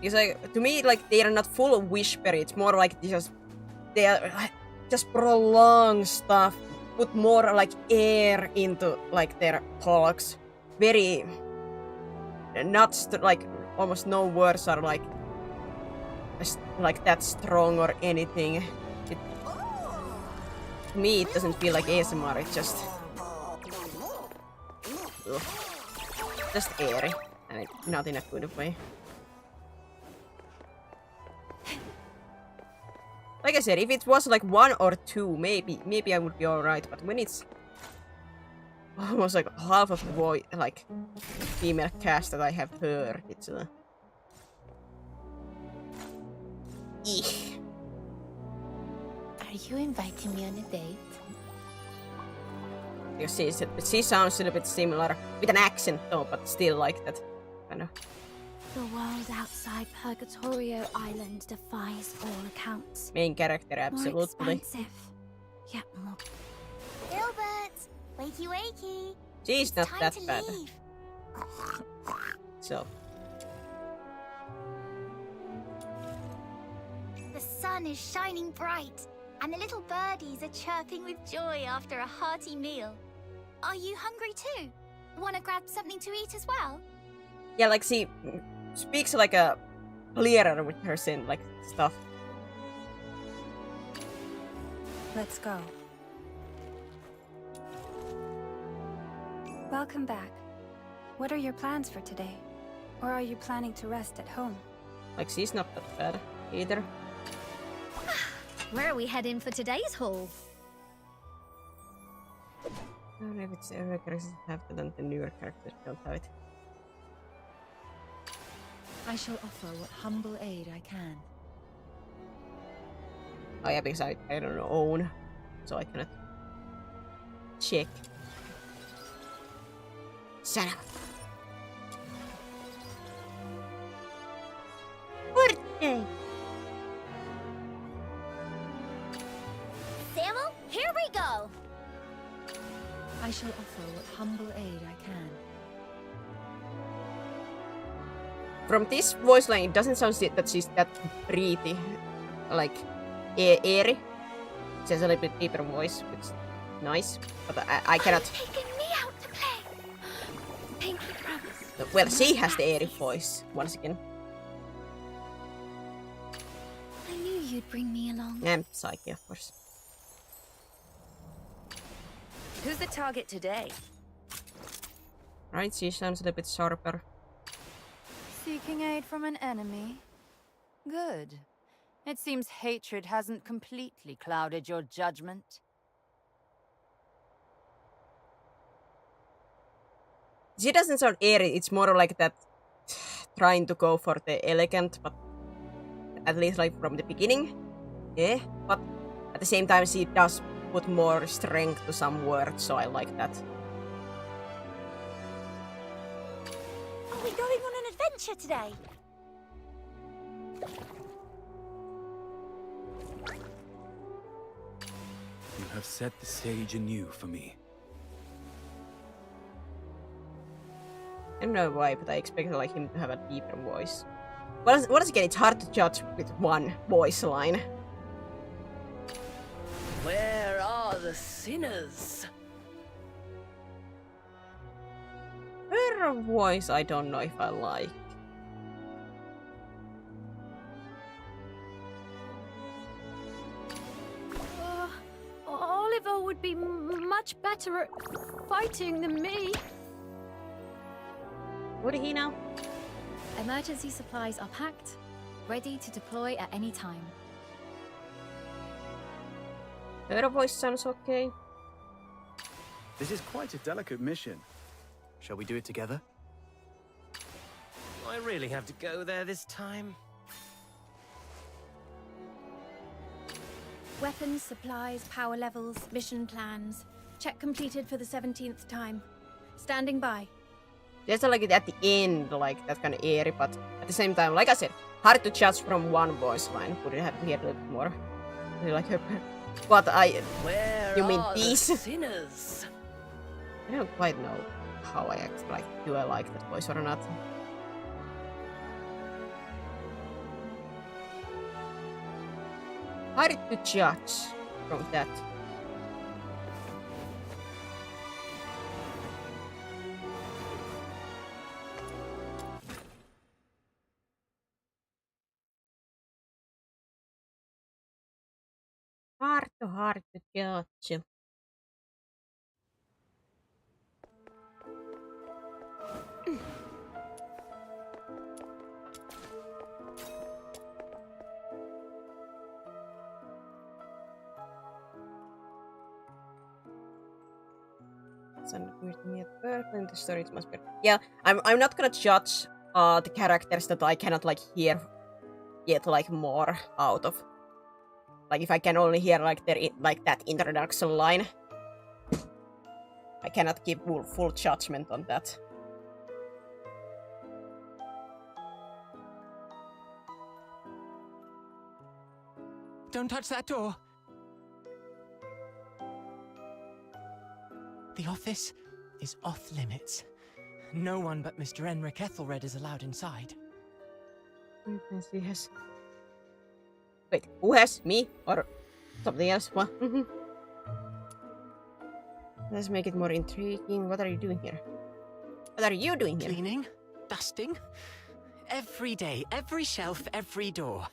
Because like, to me, like, they are not full of whisper. It's more like they are like, just prolong stuff, put more like air into like their talks. Very not like almost no words are like that strong or anything. To me, it doesn't feel like ASMR. It's just airy, and not in a good way. Like I said, if it was like one or two, maybe I would be alright. But when it's almost like half of the female cast that I have heard, it's eek. Are you inviting me on a date? Because she sounds a little bit similar with an accent though, but still like that kind of. The world outside Purgatorio Island defies all accounts. Main character, absolutely. More expansive, yet more. Gilbert, wakey wakey. She's not that bad. So. The sun is shining bright, and the little birdies are chirping with joy after a hearty meal. Are you hungry too? Want to grab something to eat as well? Yeah, like she speaks like a clearer with her like stuff. Let's go. Welcome back. What are your plans for today? Or are you planning to rest at home? Like she's not that bad either. Where are we heading for today's haul? I don't know if it's every characters have it and the newer characters don't have it. I shall offer what humble aid I can. Oh yeah, because I don't own, so I cannot check. Shut up. Birthday! Samuel, here we go! I shall offer what humble aid I can. From this voice line, it doesn't sound that she's that pretty, like airy. She has a little bit deeper voice, which is nice, but I cannot. Taking me out to play. Pinky promise. Well, she has the airy voice once again. I knew you'd bring me along. And Psyche, of course. Who's the target today? Right, she sounds a little bit sharper. Seeking aid from an enemy? Good. It seems hatred hasn't completely clouded your judgment. She doesn't sound airy, it's more like that trying to go for the elegant, but at least like from the beginning. Yeah, but at the same time she does put more strength to some words, so I like that. Are we going on an adventure today? You have set the stage anew for me. I don't know why, but I expected like him to have a deeper voice. Once again, it's hard to judge with one voice line. Where are the sinners? Her voice, I don't know if I like. Oliver would be much better at fighting than me. What did he know? Emergency supplies are packed, ready to deploy at any time. Her voice sounds okay. This is quite a delicate mission. Shall we do it together? I really have to go there this time. Weapons, supplies, power levels, mission plans. Check completed for the 17th time. Standing by. Just like it at the end, like that kind of airy, but at the same time, like I said, hard to judge from one voice line. Would have to hear a little bit more. Like her. But you mean these? Sinners? I don't quite know how I act. Like, do I like that voice or not? Hard to judge from that. Hard to judge. In the story, it must be. Yeah, I'm not gonna judge the characters that I cannot like hear yet like more out of. Like if I can only hear like their like that introduction line, I cannot give full judgment on that. Don't touch that door. The office is off limits. No one but Mr. Enric Ethelred is allowed inside. Yes. Wait, who has? Me? Or something else? What? Let's make it more intriguing. What are you doing here? What are you doing here? Cleaning? Dusting? Every day, every shelf, every door.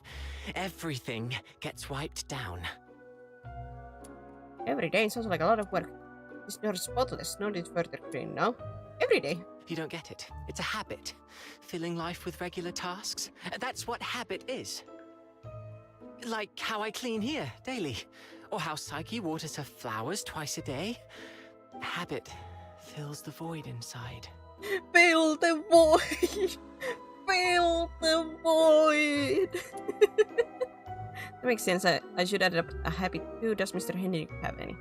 Everything gets wiped down. Every day sounds like a lot of work. This door is spotless, no need further clean now. Every day. You don't get it. It's a habit. Filling life with regular tasks. That's what habit is. Like how I clean here daily. Or how Psyche waters her flowers twice a day. Habit fills the void inside. Fill the void! Fill the void! That makes sense. I should adopt a habit too. Does Mr. Henry have any?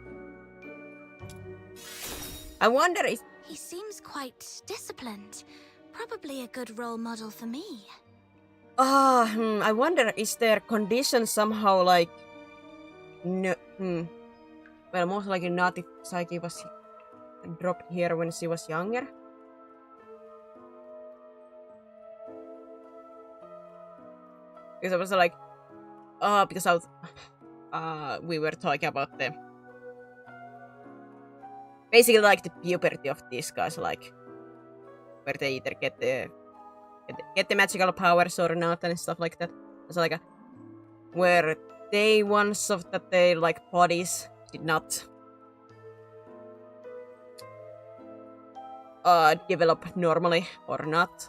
I wonder if... He seems quite disciplined. Probably a good role model for me. I wonder, is their condition somehow like... No, Well, most likely not if Psyche was dropped here when she was younger. Because I was like... because I was... we were talking about the... Basically like the puberty of these guys, like... Where they either get the magical powers or not and stuff like that. It's like a... Where they once of that their like bodies did not... develop normally or not.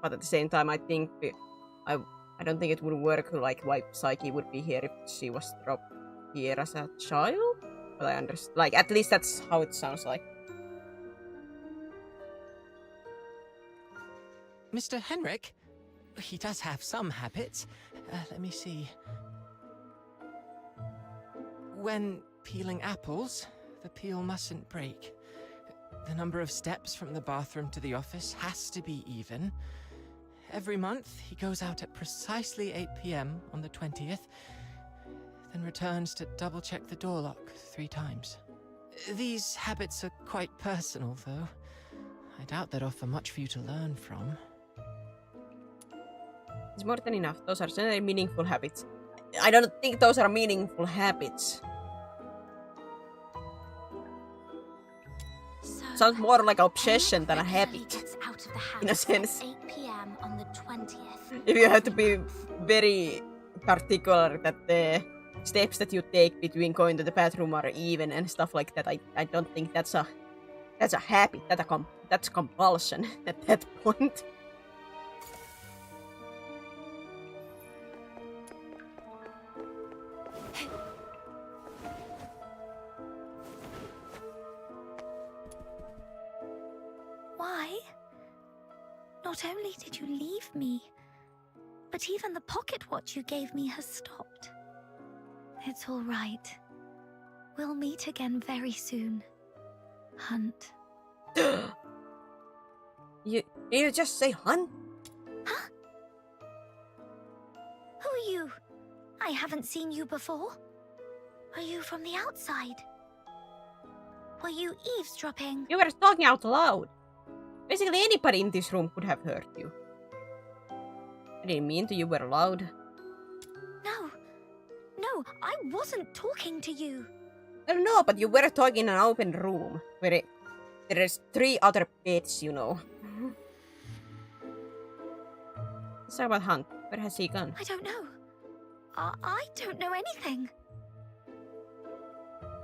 But at the same time I think... I don't think it would work like why Psyche would be here if she was dropped here as a child. But I understand. Like, at least that's how it sounds like. Mr. Henrik? He does have some habits. Let me see. When peeling apples, the peel mustn't break. The number of steps from the bathroom to the office has to be even. Every month, he goes out at precisely 8 p.m. on the 20th, then returns to double-check the door lock 3 times. These habits are quite personal, though. I doubt they'd offer much for you to learn from. It's more than enough. Those are certainly meaningful habits. I don't think those are meaningful habits. Sounds more like an obsession than a habit. In a sense. 8 p.m. on the 20th. If you have to be very particular that the steps that you take between going to the bathroom are even and stuff like that, I don't think that's a habit. That's compulsion at that point. Why? Not only did you leave me, but even the pocket watch you gave me has stopped. It's all right. We'll meet again very soon. Hunt. You just say Hunt? Huh? Who are you? I haven't seen you before. Are you from the outside? Were you eavesdropping? You were talking out loud. Basically anybody in this room could have heard you. I didn't mean to, you were loud. No, I wasn't talking to you. Well, no, but you were talking in an open room where there is 3 other beds, you know. Let's talk about Hunt. Where has he gone? I don't know. I don't know anything.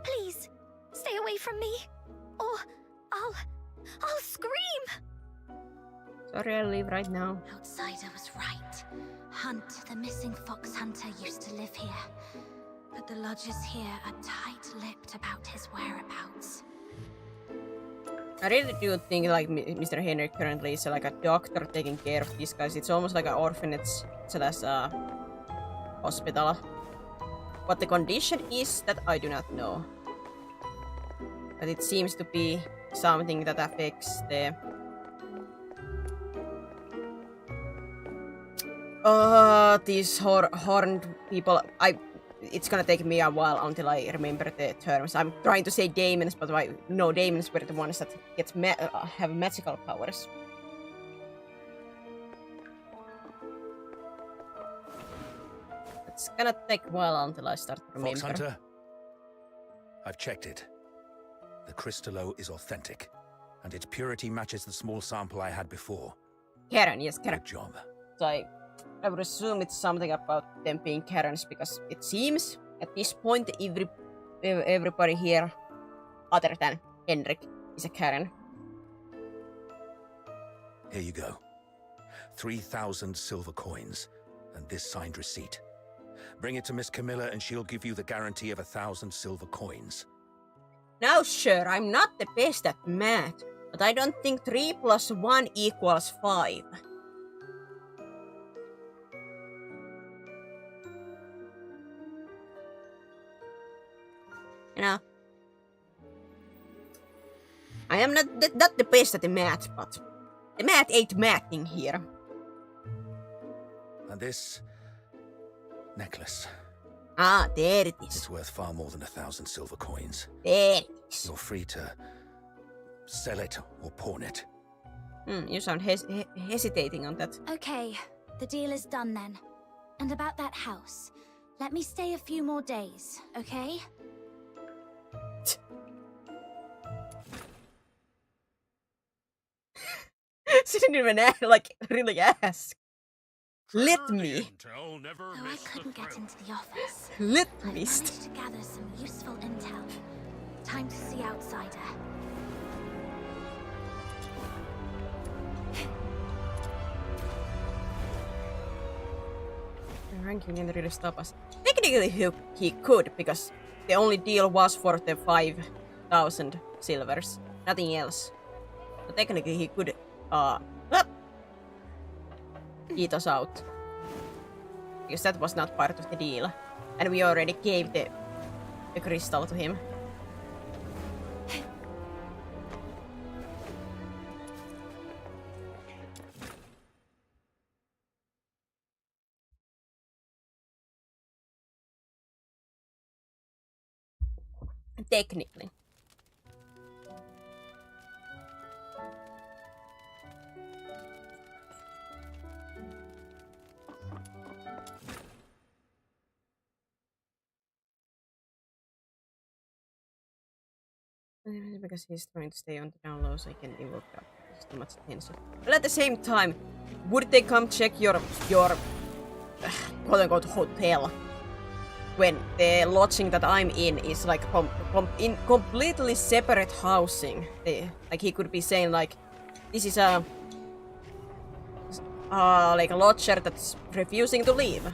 Please, stay away from me, or I'll scream! Sorry, I'll leave right now. Outsider was right. Hunt, the missing fox hunter, used to live here. But the lodgers here are tight-lipped about his whereabouts. I really do think like Mr. Henry currently is like a doctor taking care of these guys. It's almost like an orphanage slash hospital. What the condition is, that I do not know. But it seems to be something that affects the... these horned people. It's gonna take me a while until I remember the terms. I'm trying to say demons, but no, demons were the ones that have magical powers. It's gonna take a while until I start to remember. Fox Hunter, I've checked it. The crystallo is authentic, and its purity matches the small sample I had before. Karen, yes, Karen. Good job. So I would assume it's something about them being Karens, because it seems at this point everybody here, other than Henrik, is a Karen. Here you go. 3,000 silver coins, and this signed receipt. Bring it to Miss Camilla and she'll give you the guarantee of 1,000 silver coins. Now, sure, I'm not the best at math, but I don't think 3 + 1 = 5. You know, I am not the best at the math, but the math ain't mathing here. And this necklace. Ah, there it is. It's worth far more than 1,000 silver coins. There it is. You're free to sell it or pawn it. You sound hesitating on that. Okay, the deal is done then. And about that house, let me stay a few more days, okay? She didn't even really ask. Let me. Though I couldn't get into the office, Let I me. managed to gather some useful intel. Time to see outsider. Ranking didn't really stop us. Technically, he could, because the only deal was for the 5,000 silvers, nothing else. So technically, he could eat us out, because that was not part of the deal, and we already gave the crystal to him. Technically. Because he's trying to stay on the down low so he can evoke up too much attention. But at the same time, would they come check your quote-unquote hotel when the lodging that I'm in is like in completely separate housing? Like he could be saying like, this is a like a lodger that's refusing to leave.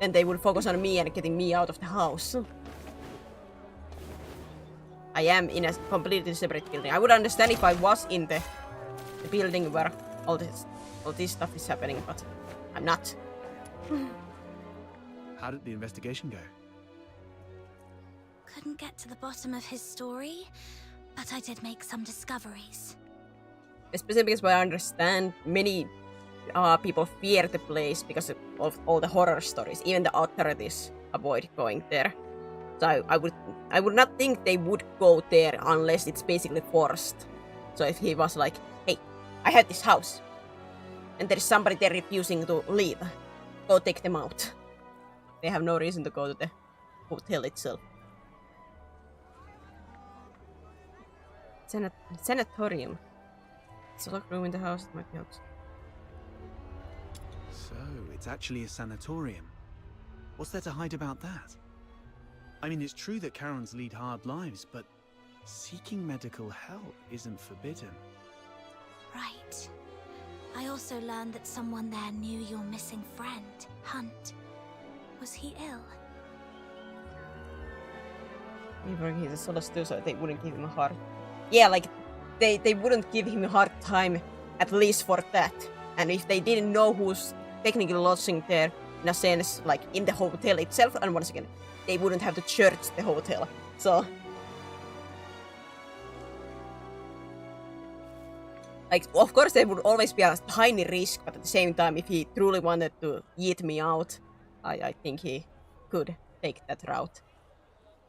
Then they would focus on me and getting me out of the house. I am in a completely separate building. I would understand if I was in the building where all this stuff is happening, but I'm not. How did the investigation go? Couldn't get to the bottom of his story, but I did make some discoveries. Especially because I understand many people fear the place because of all the horror stories. Even the authorities avoid going there. So I would not think they would go there unless it's basically forced. So if he was like, hey, I have this house, and there is somebody there refusing to leave, go take them out. They have no reason to go to the hotel itself. Sanatorium. It's a locked room in the house that might be out. So, it's actually a sanatorium. What's there to hide about that? I mean, it's true that Karens lead hard lives, but seeking medical help isn't forbidden. Right. I also learned that someone there knew your missing friend, Hunt. Was he ill? He's a solace too, so they wouldn't give him a hard... Yeah, like, they wouldn't give him a hard time, at least for that. And if they didn't know who's technically lodging there, in a sense, like, in the hotel itself, and once again, they wouldn't have to search the hotel, so... Like, of course there would always be a tiny risk, but at the same time, if he truly wanted to eat me out, I think he could take that route.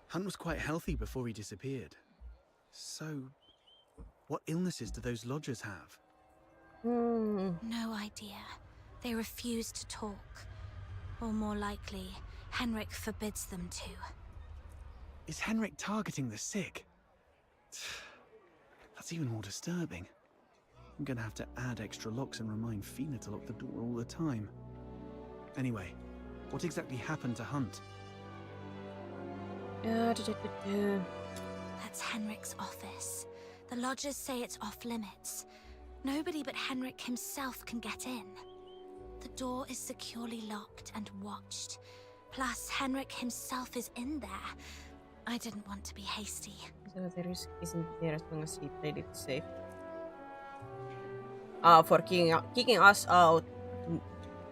Hunt was quite healthy before he disappeared. So, what illnesses do those lodgers have? No idea. They refuse to talk. Or more likely, Henrik forbids them to. Is Henrik targeting the sick? That's even more disturbing. I'm gonna have to add extra locks and remind Fina to lock the door all the time. Anyway, what exactly happened to Hunt? That's Henrik's office. The lodgers say it's off limits. Nobody but Henrik himself can get in. The door is securely locked and watched. Plus, Henrik himself is in there. I didn't want to be hasty. So the risk isn't there as long as he played it safe. For kicking us out,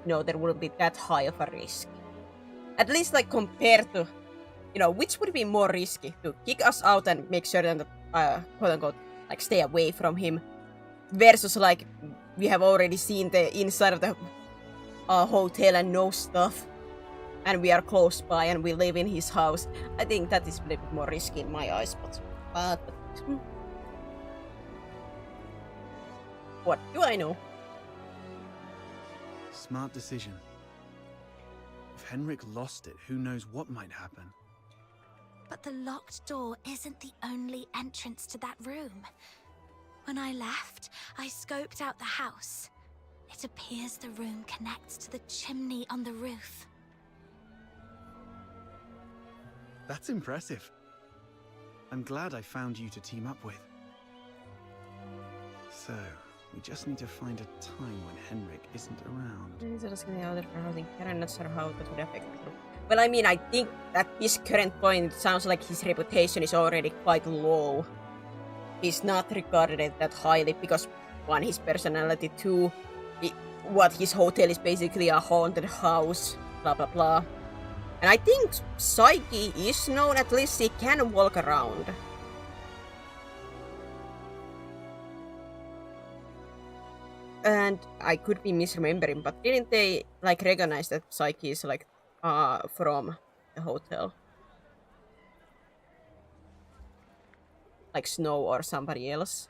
no, there wouldn't be that high of a risk. At least, like, compared to, you know, which would be more risky? To kick us out and make certain that, quote-unquote, like, stay away from him, versus, like, we have already seen the inside of the hotel and know stuff, and we are close by and we live in his house. I think that is a little bit more risky in my eyes, but what do I know? Smart decision. If Henrik lost it, who knows what might happen. But the locked door isn't the only entrance to that room. When I left, I scoped out the house. It appears the room connects to the chimney on the roof. That's impressive. I'm glad I found you to team up with. So, we just need to find a time when Henrik isn't around. Well, I mean, I think at this current point, it sounds like his reputation is already quite low. He's not regarded that highly because, one, his personality, two, what his hotel is basically a haunted house, blah blah blah. And I think Psyche is known, at least he can walk around. And I could be misremembering, but didn't they like recognize that Psyche is like from the hotel? Like Snow or somebody else?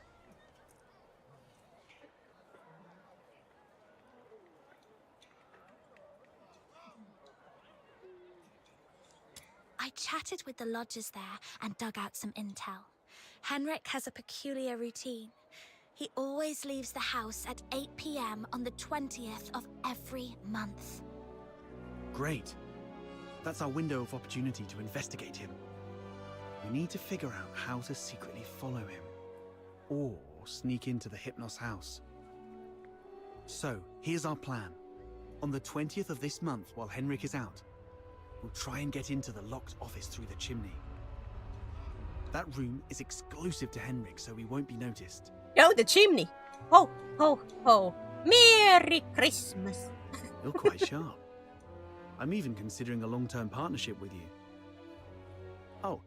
I chatted with the lodgers there and dug out some intel. Henrik has a peculiar routine. He always leaves the house at 8 p.m. on the 20th of every month. Great. That's our window of opportunity to investigate him. We need to figure out how to secretly follow him. Or sneak into the Hypnos house. So, here's our plan. On the 20th of this month, while Henrik is out, we'll try and get into the locked office through the chimney. That room is exclusive to Henrik, so we won't be noticed. No, the chimney! Ho, ho, ho! Merry Christmas! You're quite sharp. I'm even considering a long-term partnership with you. Oh,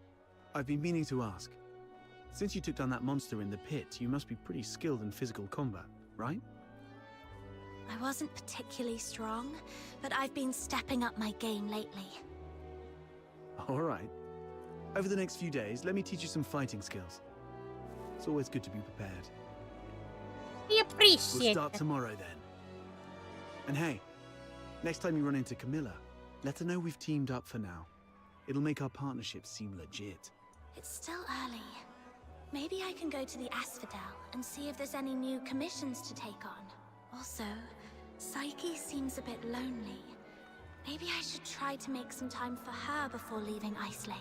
I've been meaning to ask. Since you took down that monster in the pit, you must be pretty skilled in physical combat, right? I wasn't particularly strong, but I've been stepping up my game lately. All right. Over the next few days, let me teach you some fighting skills. It's always good to be prepared. We appreciate We'll start tomorrow then. And hey, next time you run into Camilla, let her know we've teamed up for now. It'll make our partnership seem legit. It's still early. Maybe I can go to the Asphodel and see if there's any new commissions to take on. Also, Psyche seems a bit lonely. Maybe I should try to make some time for her before leaving Ice Lake.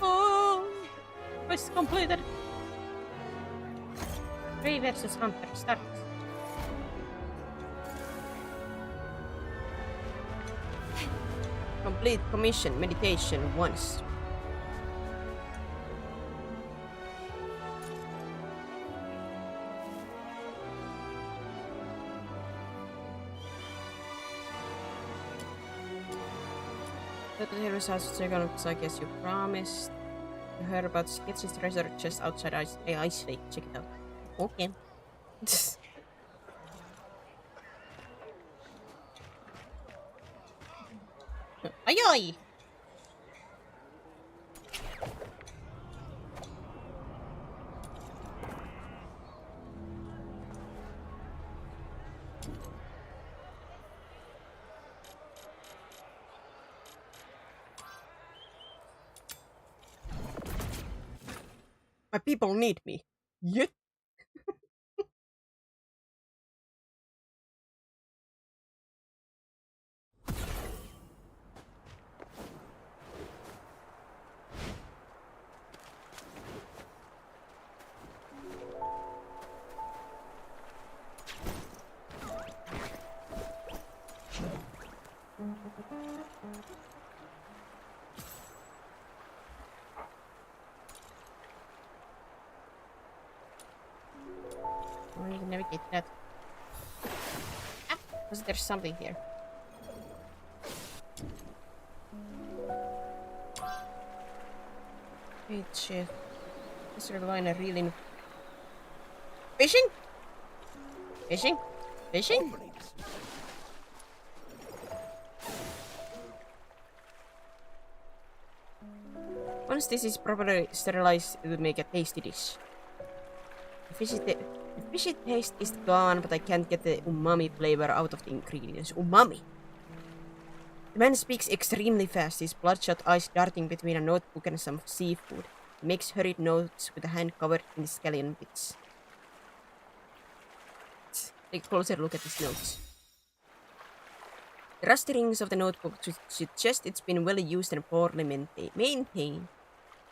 Oh, quest completed. 3 versus Hunter starts. Complete commission meditation once. The results of second Psyche as you promised. You heard about Sketch's treasure just outside Ice Lake. Check it out. Okay. Ayoy! My people need me. Yet. I need to navigate that. Ah, because there's something here. Wait, shit. Is there a line of reeling? Fishing? Fishing? Fishing? Once this is properly sterilized, it will make a tasty dish. The fishy taste is gone, but I can't get the umami flavor out of the ingredients. Umami! The man speaks extremely fast, his bloodshot eyes darting between a notebook and some seafood. He makes hurried notes with a hand covered in scallion bits. Let's take a closer look at his notes. The rusty rings of the notebook suggest it's been well used and poorly maintained.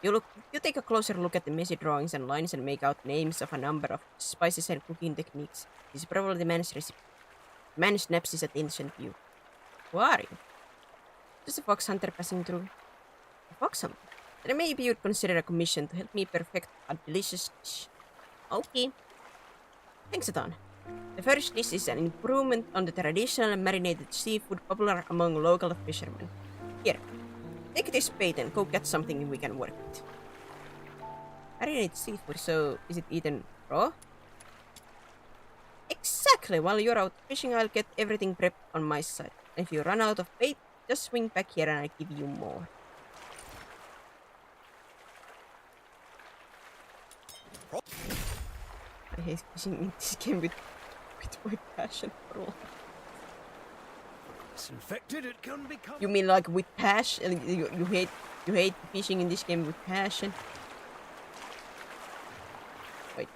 You take a closer look at the messy drawings and lines and make out names of a number of spices and cooking techniques. This is probably the man's recipe. The man snaps his attention to you. Who are you? Just a fox hunter passing through. A fox hunter? Then maybe you'd consider a commission to help me perfect a delicious dish. Okay. Thanks a ton. The first dish is an improvement on the traditional marinated seafood popular among local fishermen. Here, take this bait and go get something we can work with. Marinated seafood, so is it eaten raw? Exactly! While you're out fishing, I'll get everything prepped on my side. And if you run out of bait, just swing back here and I'll give you more. I hate fishing in this game with my passion for all. It's infected, it can become. You mean like with passion? You hate fishing in this game with passion? Wait.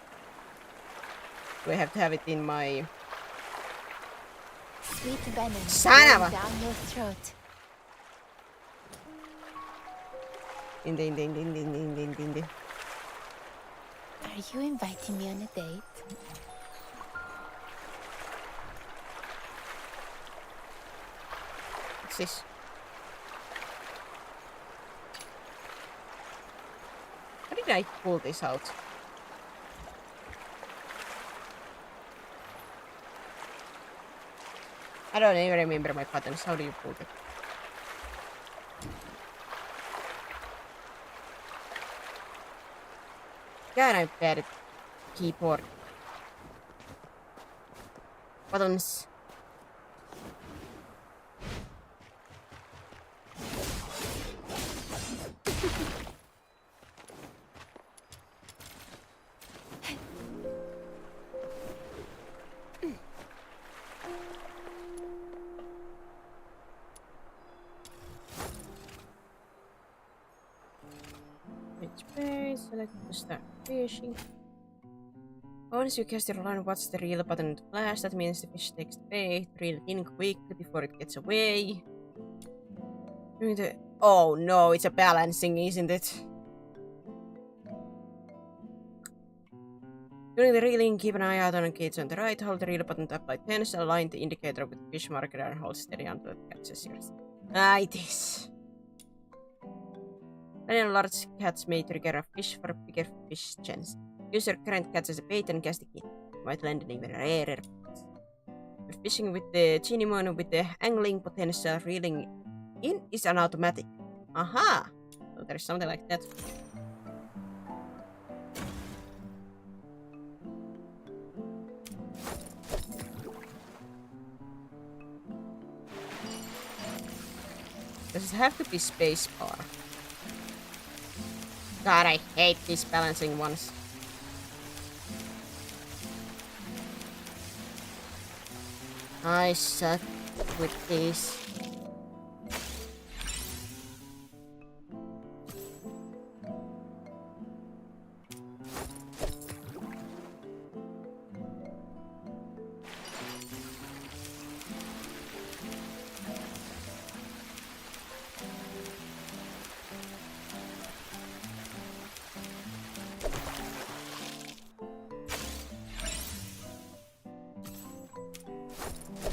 Do I have to have it in my... Sweet venom Son of a... down your throat. In the. Are you inviting me on a date? What's this? How did I pull this out? I don't even remember my buttons. How do you pull it? God, I'm bad at keyboard buttons. Which way? Select to start fishing. Once you cast your line, watch the reel button to flash. That means the fish takes the bait. Reel it in quickly before it gets away. Oh no, it's a balancing, isn't it? During the reeling, keep an eye out on the gates on the right. Hold the reel button to apply tension. Align the indicator with the fish marker and hold steady until it catches yours. Ah, it is. Many large cats may trigger a fish for a bigger fish chance. Use your current catch as a bait and cast it in. You might land in even rarer spots. If fishing with the Chinimon with the angling potential, reeling in is an automatic. Aha! So there's something like that. Does it have to be spacebar? God, I hate these balancing ones. I suck with these.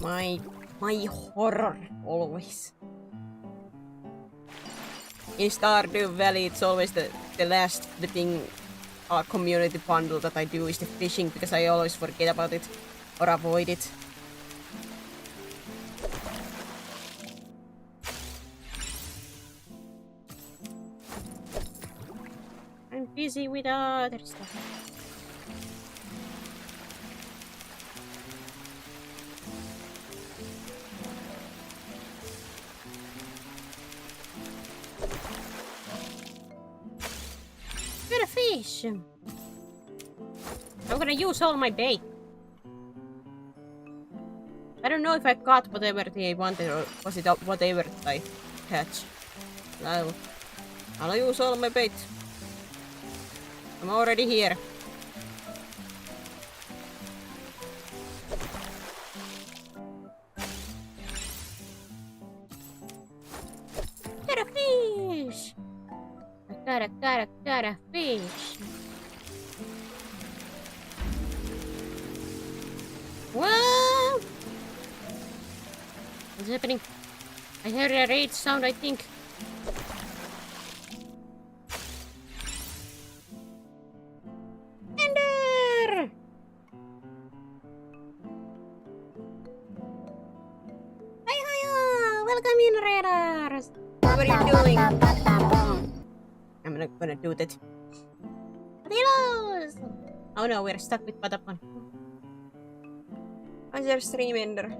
My horror always. In Stardew Valley, it's always the last flipping community bundle that I do is the fishing because I always forget about it or avoid it. I'm busy with other stuff. Got a fish. I'm gonna use all my bait. I don't know if I caught whatever they wanted or was it whatever I catch. I'll use all my bait. I'm already here. Got a fish! I got a fish. What? What's happening? I heard a raid sound, I think. Ender! Hi, welcome in, raiders. What are you doing? I'm not gonna do that. Adios! Oh no, we're stuck with Patapon. How's your stream, Ender?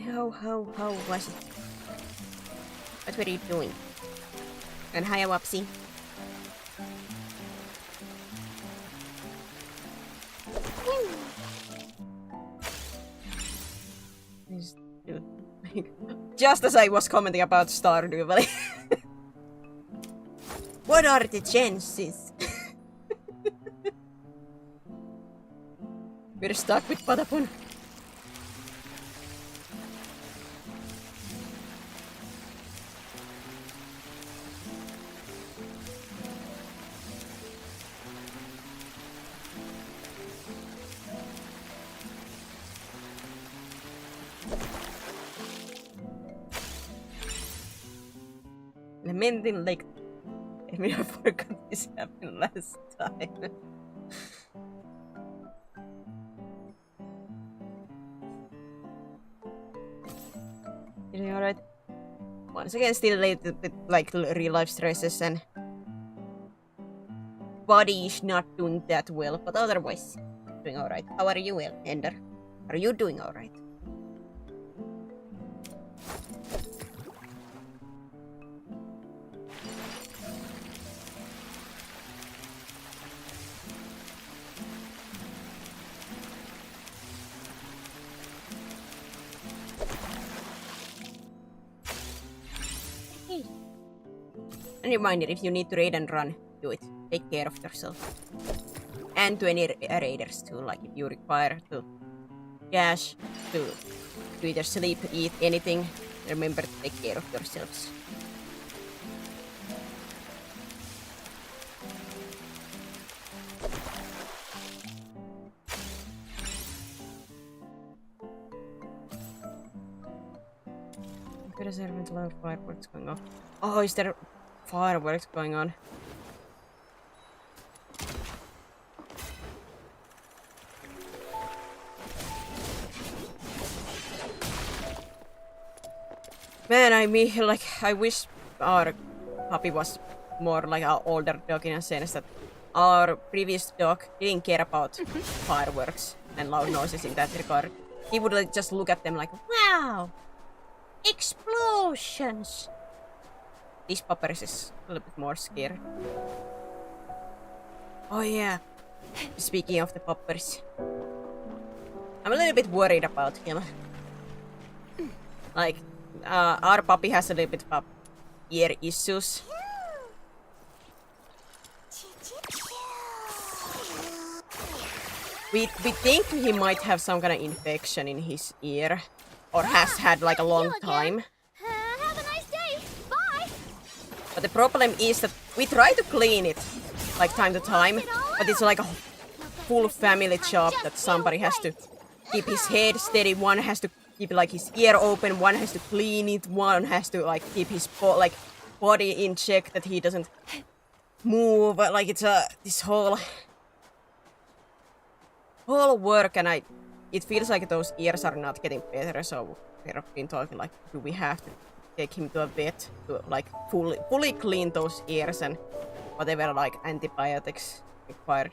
How was it? What were you doing? And hi, Wapsi. Just as I was commenting about Stardew Valley. What are the chances? We're stuck with Patapon. Lamenting like I mean, I forgot this happened last time. Is it alright? Once again, still a little bit like real life stresses and body is not doing that well, but otherwise doing alright. How are you, Ender? Are you doing alright? And reminder, if you need to raid and run, do it. Take care of yourself. And to any raiders too, like if you require to dash, to either sleep, eat, anything, remember to take care of yourselves. There is a loud fireworks going off. Oh, is there fireworks going on? Man, I wish our puppy was more like our older dog in a sense that our previous dog didn't care about fireworks and loud noises in that regard. He would like, just look at them like, wow! Explosions! This puppers is a little bit more scared. Oh yeah. Speaking of the puppers. I'm a little bit worried about him. Like, our puppy has a little bit of ear issues. We think he might have some kind of infection in his ear. Or has had like a long time. Have a nice day. Bye. But the problem is that we try to clean it. like time to time, but it's like a full family job that somebody has to keep his head steady, one has to keep like his ear open, one has to clean it, one has to like keep his body in check that he doesn't move. Like it's this whole work, and it feels like those ears are not getting better, so we've been talking like, do we have to take him to a vet to like fully clean those ears and whatever like antibiotics required.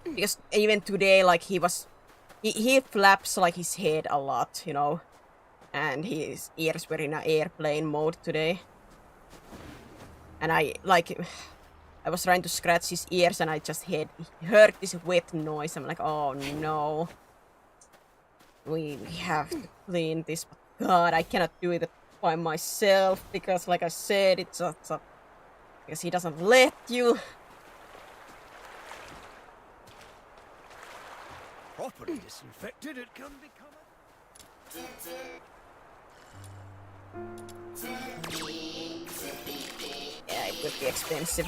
Because even today, like he flaps like his head a lot, you know, and his ears were in an airplane mode today. And I was trying to scratch his ears, and I just heard this wet noise. I'm like, oh no, we have to clean this. But God, I cannot do it by myself because, like I said, it's because he doesn't let you. Properly disinfected, it can become Yeah, it would be expensive.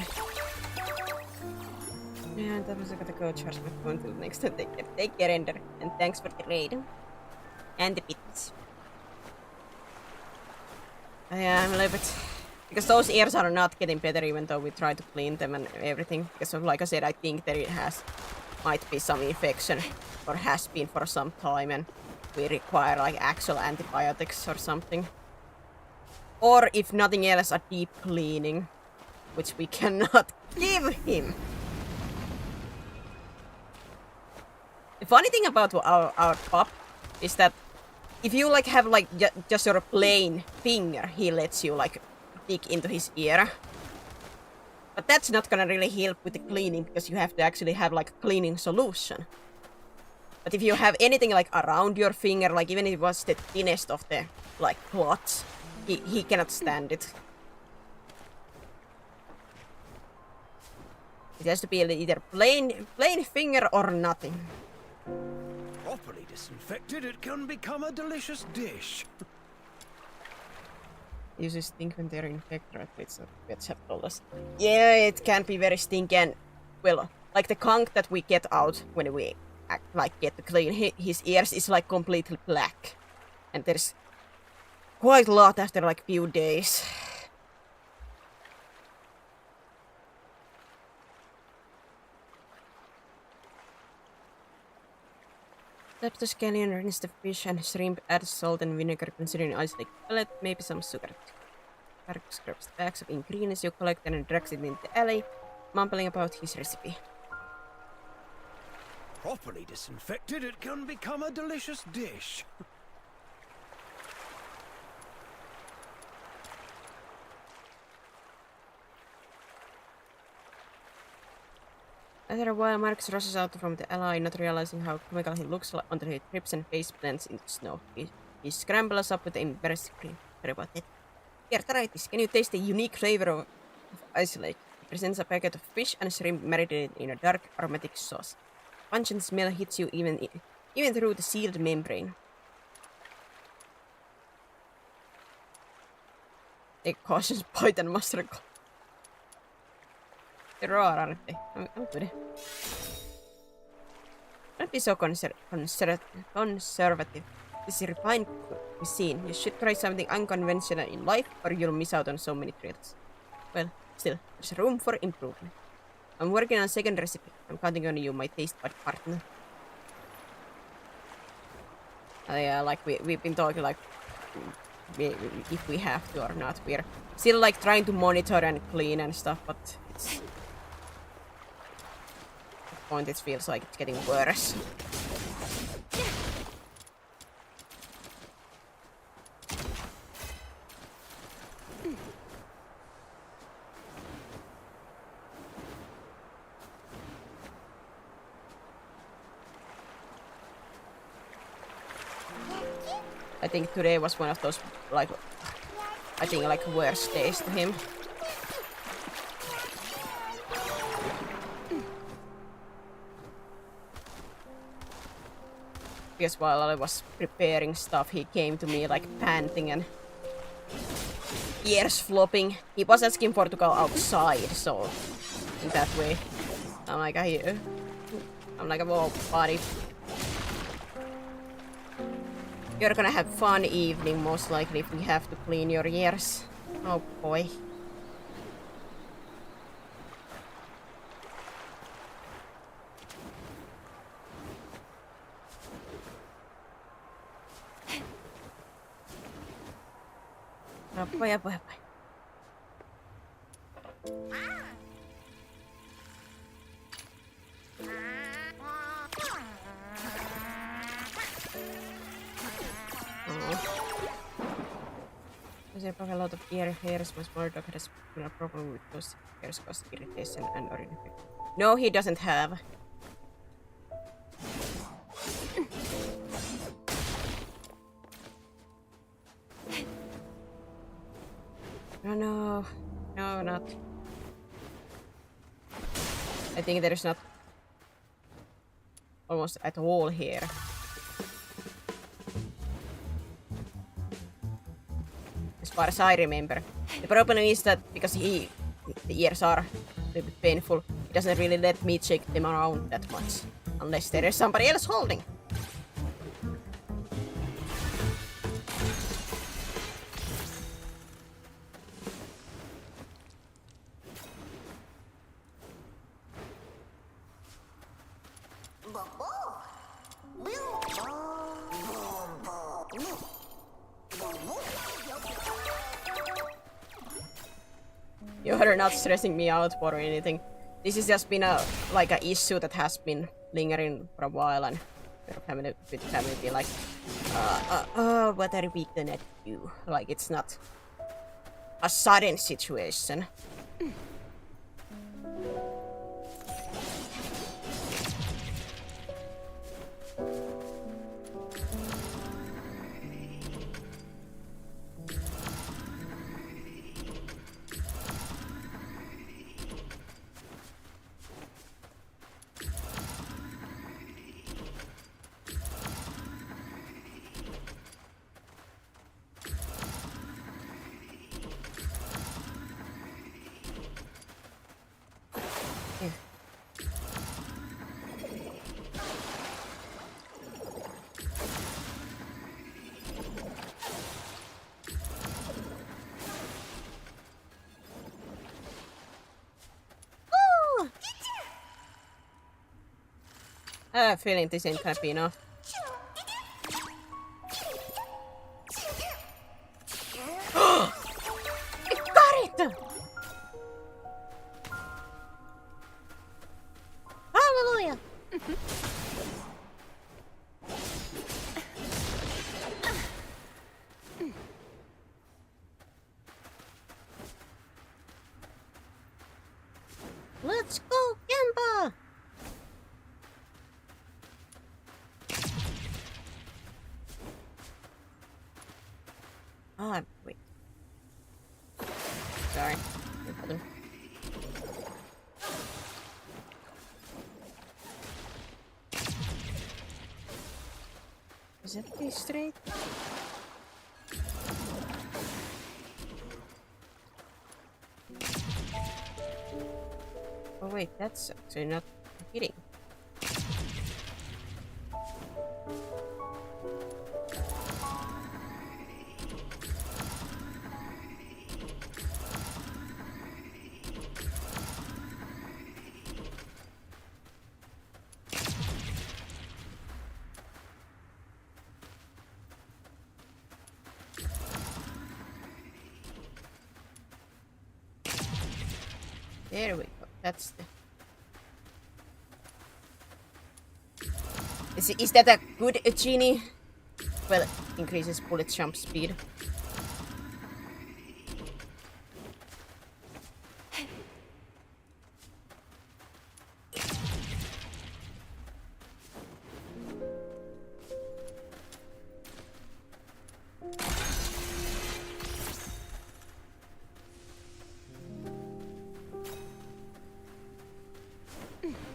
Yeah, that was gonna go charge my phone till next time. Take care, Ender, and thanks for the raid and the bits. Yeah, I'm a little bit because those ears are not getting better, even though we try to clean them and everything. Because of, like I said, I think that it might be some infection, or has been for some time, and we require like actual antibiotics or something. Or if nothing else, a deep cleaning, which we cannot give him. The funny thing about our pup is that if you like have like just your plain finger, he lets you like dig into his ear. But that's not gonna really help with the cleaning, because you have to actually have like a cleaning solution. But if you have anything like around your finger, like even if it was the thinnest of the like clots, he cannot stand it. It has to be either plain finger or nothing. properly disinfected, it can become a delicious dish. Uses stink when they're infected, at least pets have told us. Yeah, it can be very stinky, and well, like the conch that we get out when we get to clean his ears is like completely black, and there's quite a lot after like few days. Tap the scallion, rinse the fish and shrimp, add salt and vinegar, considering ice lake pellet, maybe some sugar. Mark scrubs the bags of ingredients you collect and drags it into the alley, mumbling about his recipe. Properly disinfected, it can become a delicious dish. After a while, Marx rushes out from the alley, not realizing how comical he looks until he trips and face plants into snow. He scrambles up with an embarrassed grin. Sorry about that. Here, try this. Can you taste the unique flavor of ice lake? He presents a packet of fish and shrimp marinated in a dark, aromatic sauce. Pungent smell hits you even through the sealed membrane. A cautious bite and mustard. They're raw, aren't they? I'm good. Don't be so conservative. This is refined cuisine. You should try something unconventional in life, or you'll miss out on so many thrills. Well, still, there's room for improvement. I'm working on a second recipe. I'm counting on you, my taste bud partner. Yeah, like we've been talking like if we have to or not. We're still like trying to monitor and clean and stuff, but it's at the point it feels like it's getting worse. I think today was one of those, like, I think, like, worst days to him. Because while I was preparing stuff, he came to me, like, panting and ears flopping. He was asking for to go outside, so in that way, I'm like, I'm like, well, buddy, you're gonna have fun evening most likely if we have to clean your ears. Oh boy. Oh boy, oh boy, oh boy. There's probably a lot of ear hairs. My small dog has a problem with those hairs cause irritation and or infection. No, he doesn't have. No, not. I think there is not almost at all here. As far as I remember. The problem is that because the ears are a little bit painful, he doesn't really let me shake them around that much. Unless there is somebody else holding. You're not stressing me out or anything. This has just been a issue that has been lingering for a while, and your family be like, what are we gonna do? Like, it's not a sudden situation. I have a feeling this ain't gonna be enough. It got it! Hallelujah! Let's go, Kemba! Ah, wait. Sorry. Is it pretty straight? Oh wait, that's actually not hitting. There we go. That's the... Is that a good genie? Well, it increases bullet jump speed.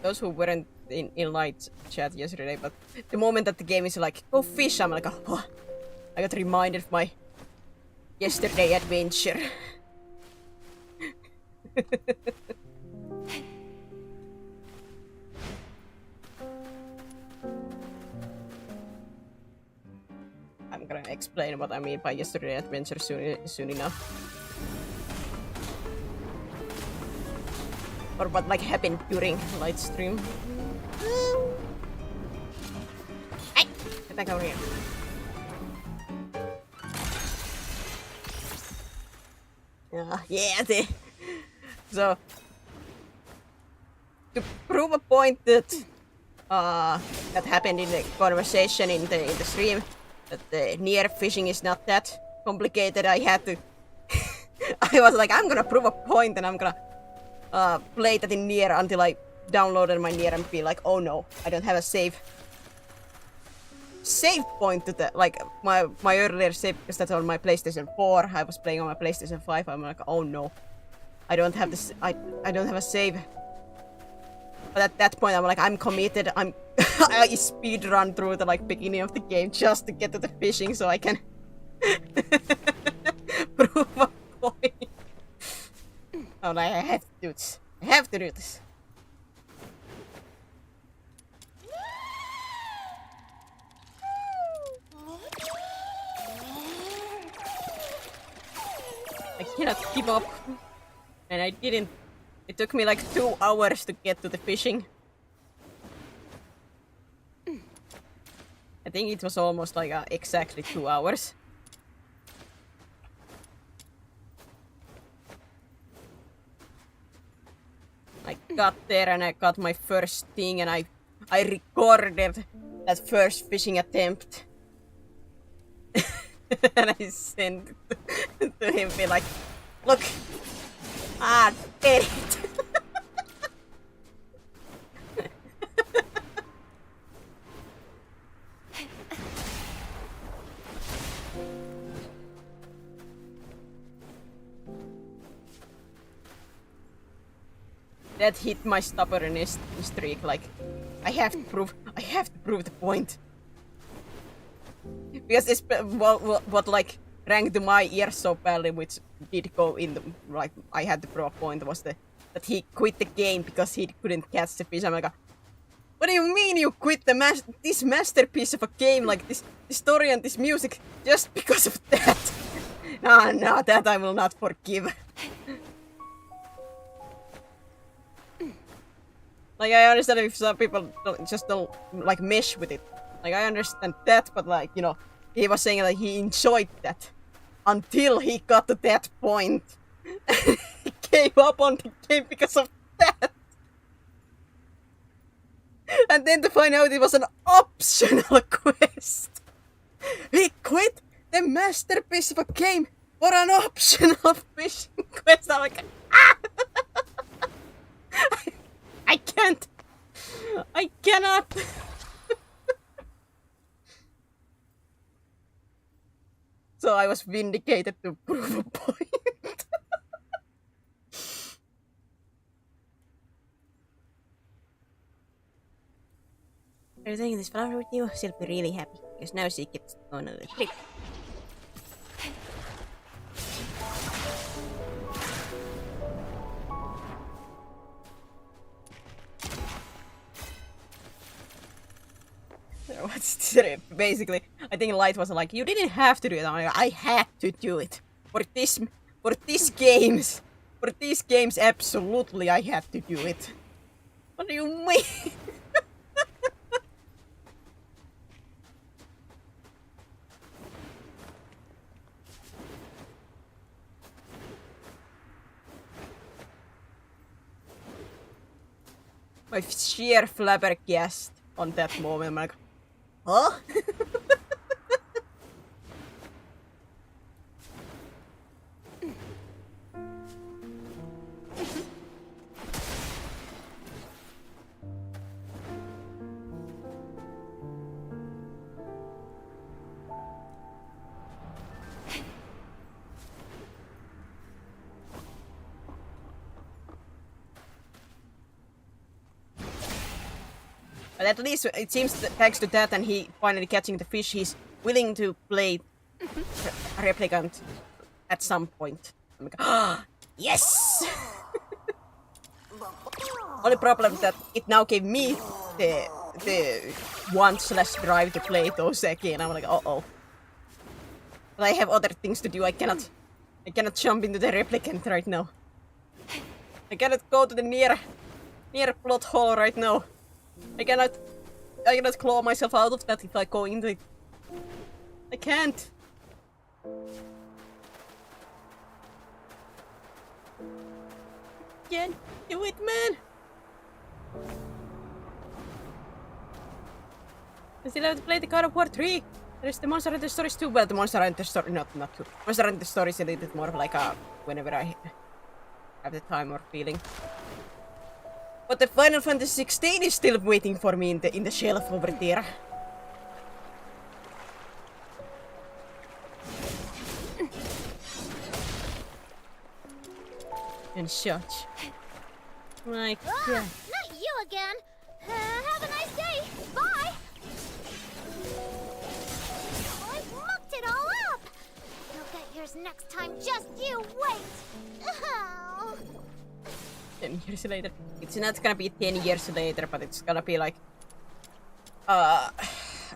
Those who weren't in light chat yesterday, but the moment that the game is like, go fish, I'm like, oh, I got reminded of my yesterday adventure. I'm gonna explain what I mean by yesterday adventure soon enough. Or what like happened during light stream. Hey! Get back over here. Yeah, so to prove a point that that happened in the conversation in the stream, that the near fishing is not that complicated, I had to I was like, I'm gonna prove a point and I'm gonna play that in near until I downloaded my near and be like, oh no, I don't have a save point to the like my earlier save, because that's on my PlayStation 4. I was playing on my PlayStation 5. I'm like, oh no, I don't have this. I don't have a save. But at that point, I'm like, I'm committed. I speed run through the like beginning of the game just to get to the fishing, so I can prove a point. Oh, I have to do this. I have to do this. I cannot keep up. And I didn't. It took me like 2 hours to get to the fishing. I think it was almost like exactly 2 hours. I got there and I got my first thing and I recorded that first fishing attempt. And I sent it to him, be like, look, did it. That hit my stubbornness streak, like, I have to prove the point. Because it's what like ranked my ears so badly, which did go in the like I had to prove a point, was that he quit the game because he couldn't catch the fish. I'm like, what do you mean you quit this masterpiece of a game, like this story and this music, just because of that? No, that I will not forgive. Like, I understand if some people don't like mesh with it. Like, I understand that, but like, you know, he was saying that he enjoyed that until he got to that point. He gave up on the game because of that. And then to find out it was an optional quest. He quit the masterpiece of a game for an optional fishing quest. I'm like, I can't. I cannot. So I was vindicated to prove a point. Are you taking this flower with you? She'll be really happy, because now she gets on a trip. Basically, I think Light was like, you didn't have to do it. I'm like, I had to do it. For these games, absolutely I had to do it. What do you mean? My sheer flabbergasted on that moment. I'm like, huh? But at least it seems that thanks to that and he finally catching the fish, he's willing to play replicant at some point. I'm like, ah, yes! Only problem that it now gave me the want/drive to play those again. I'm like, uh-oh. But I have other things to do. I cannot jump into the replicant right now. I cannot go to the near plot hole right now. I cannot claw myself out of that if I go into it. I can't. Can't do it, man. I still have to play the God of War 3. There's the Monster Hunter Stories too. Well, the Monster Hunter Story, not too. Monster Hunter Stories is a little bit more of like a whenever I have the time or feeling. But the Final Fantasy 16 is still waiting for me in the shelf over there. And such. Like, yeah. Not you again. Have a nice day. Bye. I mucked it all up. You'll get yours next time. Just you wait. Oh. 10 years later. It's not gonna be 10 years later, but it's gonna be like... I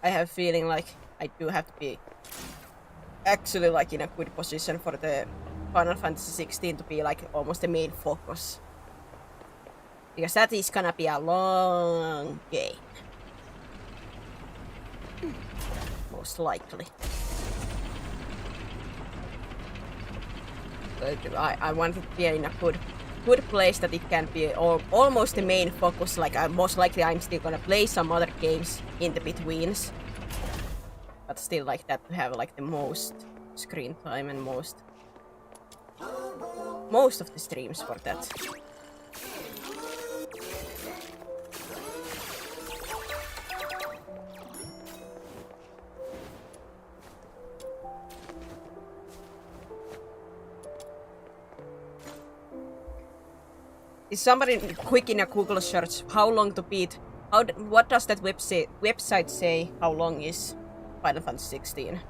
have a feeling like I do have to be actually like in a good position for the Final Fantasy 16 to be like almost the main focus. Because that is gonna be a long game. Most likely. But I want it to be in a good place that it can be almost the main focus. Like most likely I'm still gonna play some other games in the betweens. But still like that to have like the most screen time and most of the streams for that. Is somebody quick in a Google search how long to beat? What does that website say? How long is Final Fantasy 16?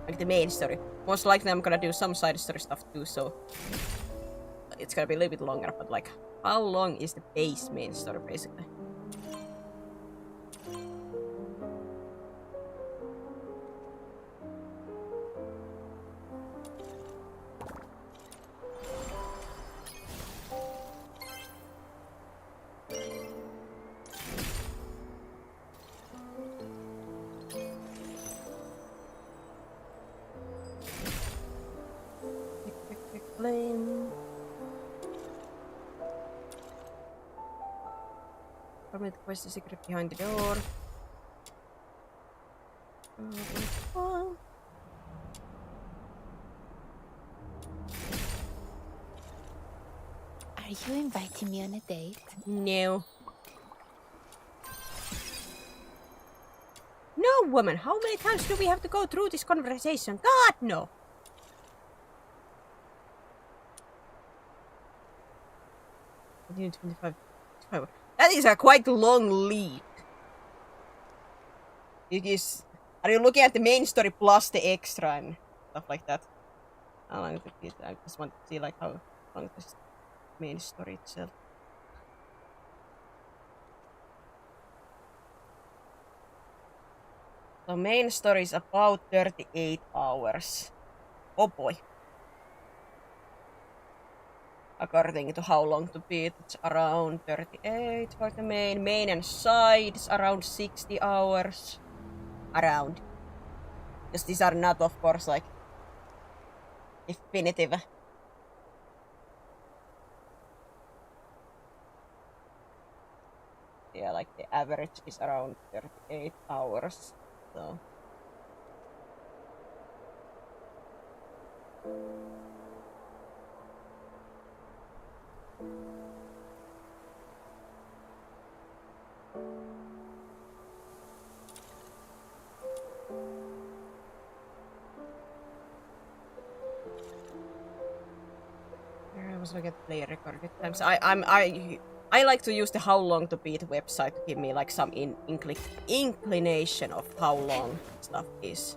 Like the main story. Most likely I'm gonna do some side story stuff too, so it's gonna be a little bit longer. But like, how long is the base main story basically? Probably the quest is secret behind the door. Are you inviting me on a date? No. No, woman. How many times do we have to go through this conversation? God, no. That is a quite long lead. Are you looking at the main story plus the extra and stuff like that? How long it is? I just want to see like how long the main story itself. The main story is about 38 hours. Oh boy. According to how long to beat, it's around 38 for the main and sides around 60 hours. Around. Because these are not, of course, like definitive. Yeah, like the average is around 38 hours. So. I was looking at player recorded times. I like to use the how long to beat website to give me like some inclination of how long stuff is.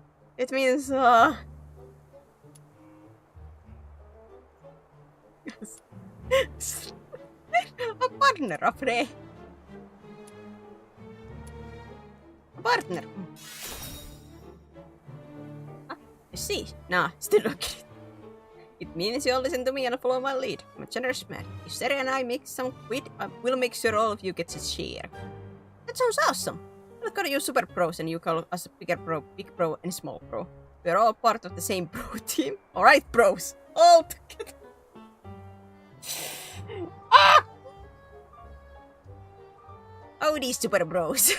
It means a partner of Ray. A partner. I see. Nah, still don't get it. It means you'll listen to me and follow my lead. I'm a generous man. If Seri and I make some quid, I will make sure all of you get a share. That sounds awesome. I'll call you super pros and you call us bigger pro, big pro, and small pro. We're all part of the same pro team. Alright, bros. All together. Ah! Oh, these super bros.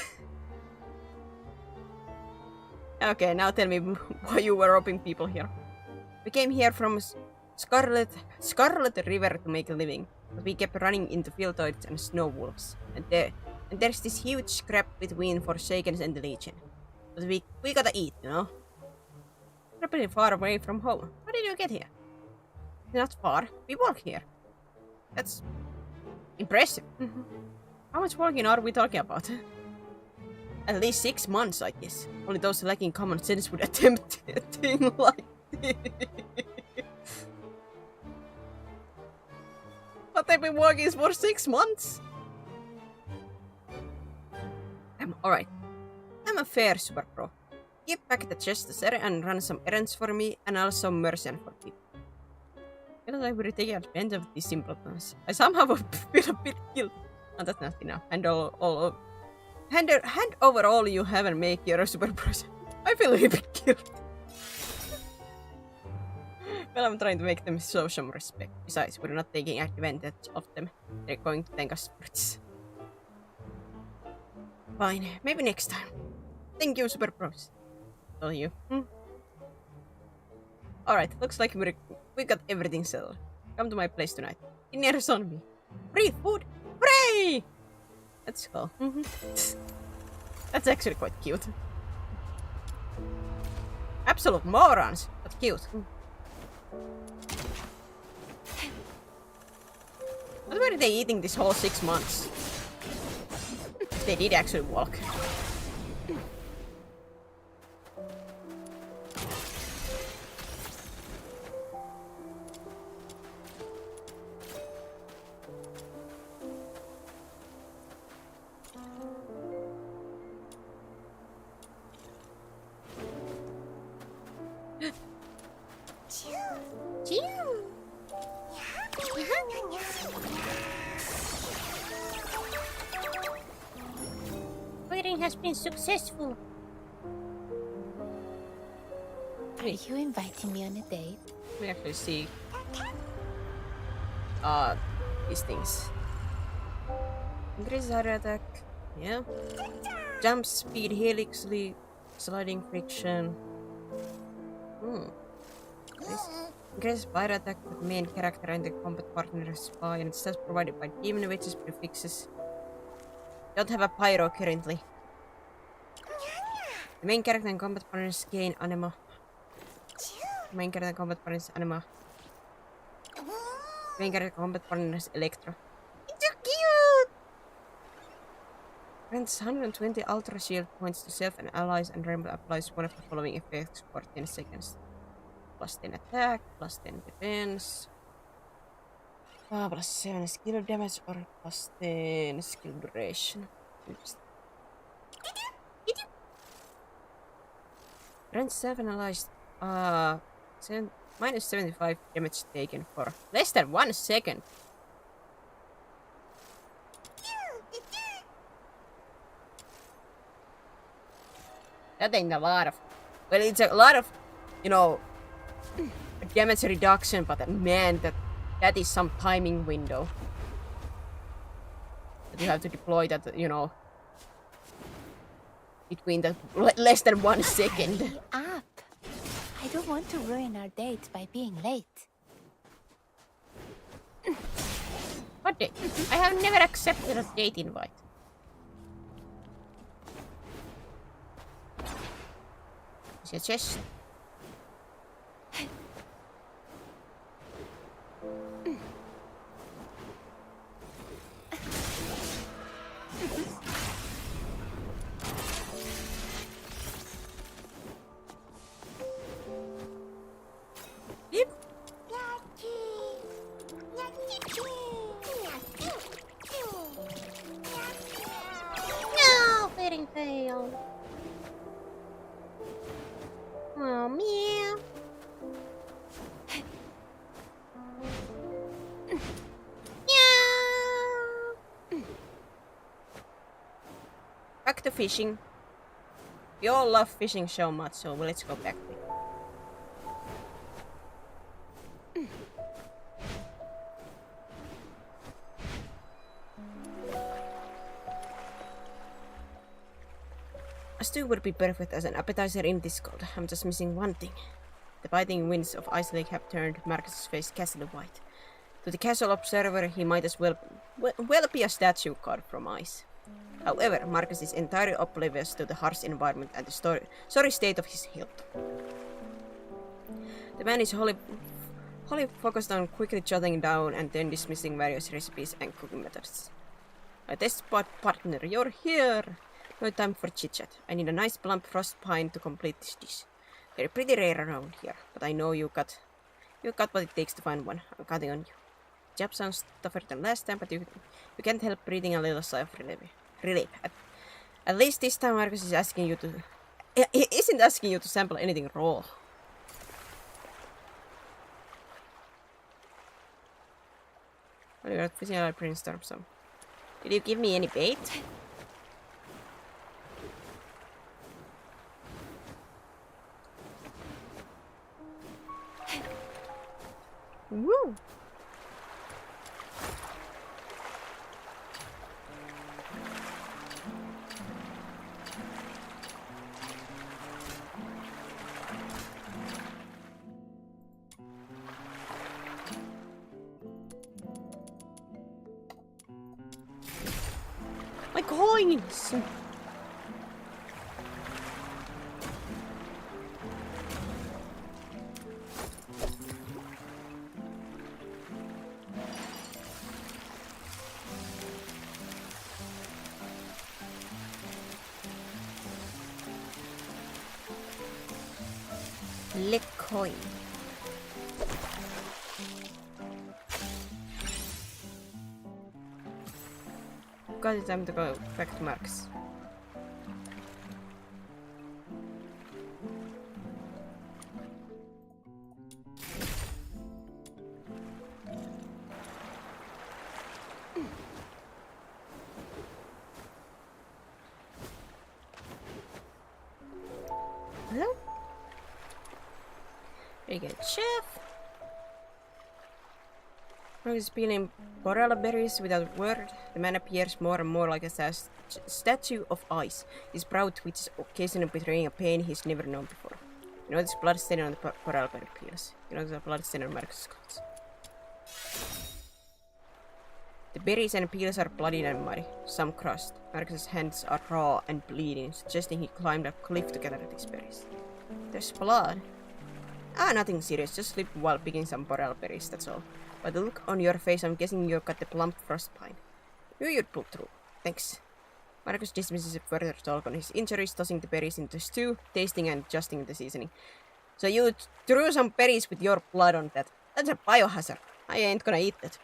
Okay, now tell me why you were robbing people here. We came here from Scarlet River to make a living, but we kept running into Filtoids and snow wolves. And there's this huge scrap between Forsakens and the Legion. But we gotta eat, you know? We're pretty far away from home. How did you get here? Not far. We walk here. That's impressive. How much walking are we talking about? At least 6 months, I guess. Only those lacking common sense would attempt a thing like this. But they've been walking for 6 months. Alright. I'm a fair super pro. Give back the chest to Seri and run some errands for me, and also merchant for people. I feel like we're taking advantage of these simpletons. I somehow feel a bit guilty. Oh, that's not enough. Hand over all you have and make your super present. I feel a bit guilty. Well, I'm trying to make them show some respect. Besides, we're not taking advantage of them. They're going to thank us for this. Fine, maybe next time. Thank you, super pros. Tell you. Alright, looks like we got everything settled. Come to my place tonight. Dinner's on me. Free food! Hooray! Let's go. That's actually quite cute. Absolute morons, but cute. What were they eating this whole 6 months? They did actually walk. Wedding has been successful. Are you inviting me on a date? We actually see these things. Increase heart attack. Yeah. Jump speed, helix leap, sliding friction. Increases fire attack with the main character and the combat partner's fire, and it's just provided by demon witches prefixes. Don't have a pyro currently. The main character and combat partners gain anima. The main character and combat partners anima. The main character and combat partners electro. It's so cute! Grants 120 ultra shield points to self and allies, and Rainbow applies one of the following effects for 10 seconds. Plus 10 attack, plus 10 defense. Plus 7 skill damage or plus 10 skill duration. Grants 7 allies minus 75 damage taken for less than 1 second. That ain't a lot of... Well, it's a lot of, you know, damage reduction, but man, that is some timing window. That you have to deploy that, you know, between the less than 1 second. Hurry up. I don't want to ruin our date by being late. What date? I have never accepted a date invite. Is it just... fishing fail. Oh, meow. Meow. Back to fishing. We all love fishing so much, so let's go back. A stew would be perfect as an appetizer in this cold. I'm just missing one thing. The biting winds of Ice Lake have turned Marcus's face ghastly white. To the casual observer, he might as well be a statue carved from ice. However, Marcus is entirely oblivious to the harsh environment and the sorry state of his health. The man is wholly focused on quickly jotting down and then dismissing various recipes and cooking methods. My test spot partner, you're here! No time for chit-chat. I need a nice plump frost pine to complete this dish. They're pretty rare around here, but I know you got what it takes to find one. I'm counting on you. The job sounds tougher than last time, but you can't help breathing a little sigh of relief. At least this time Marcus is asking you to... He isn't asking you to sample anything raw. Oh, you got fishing at brainstorm some. Did you give me any bait? Woo! My coins! Lick coin. Got it, time to go back to Marcus. Hello? Very good, chef. Marcus is peeling boreal berries without a word. The man appears more and more like a statue of ice. His brow twitches, occasionally betraying a pain he's never known before. You notice blood staining on the boreal berry peels. You notice a blood stain on Marcus's clothes. The berries and peels are bloody and muddy, some crushed. Marcus's hands are raw and bleeding, suggesting he climbed a cliff to gather these berries. There's blood. Ah, nothing serious, just slipped while picking some boreal berries, that's all. By the look on your face, I'm guessing you got the plump frost pine. You'd pull through. Thanks. Marcus dismisses further talk on his injuries, tossing the berries into the stew, tasting and adjusting the seasoning. So you threw some berries with your blood on that. That's a biohazard. I ain't gonna eat that.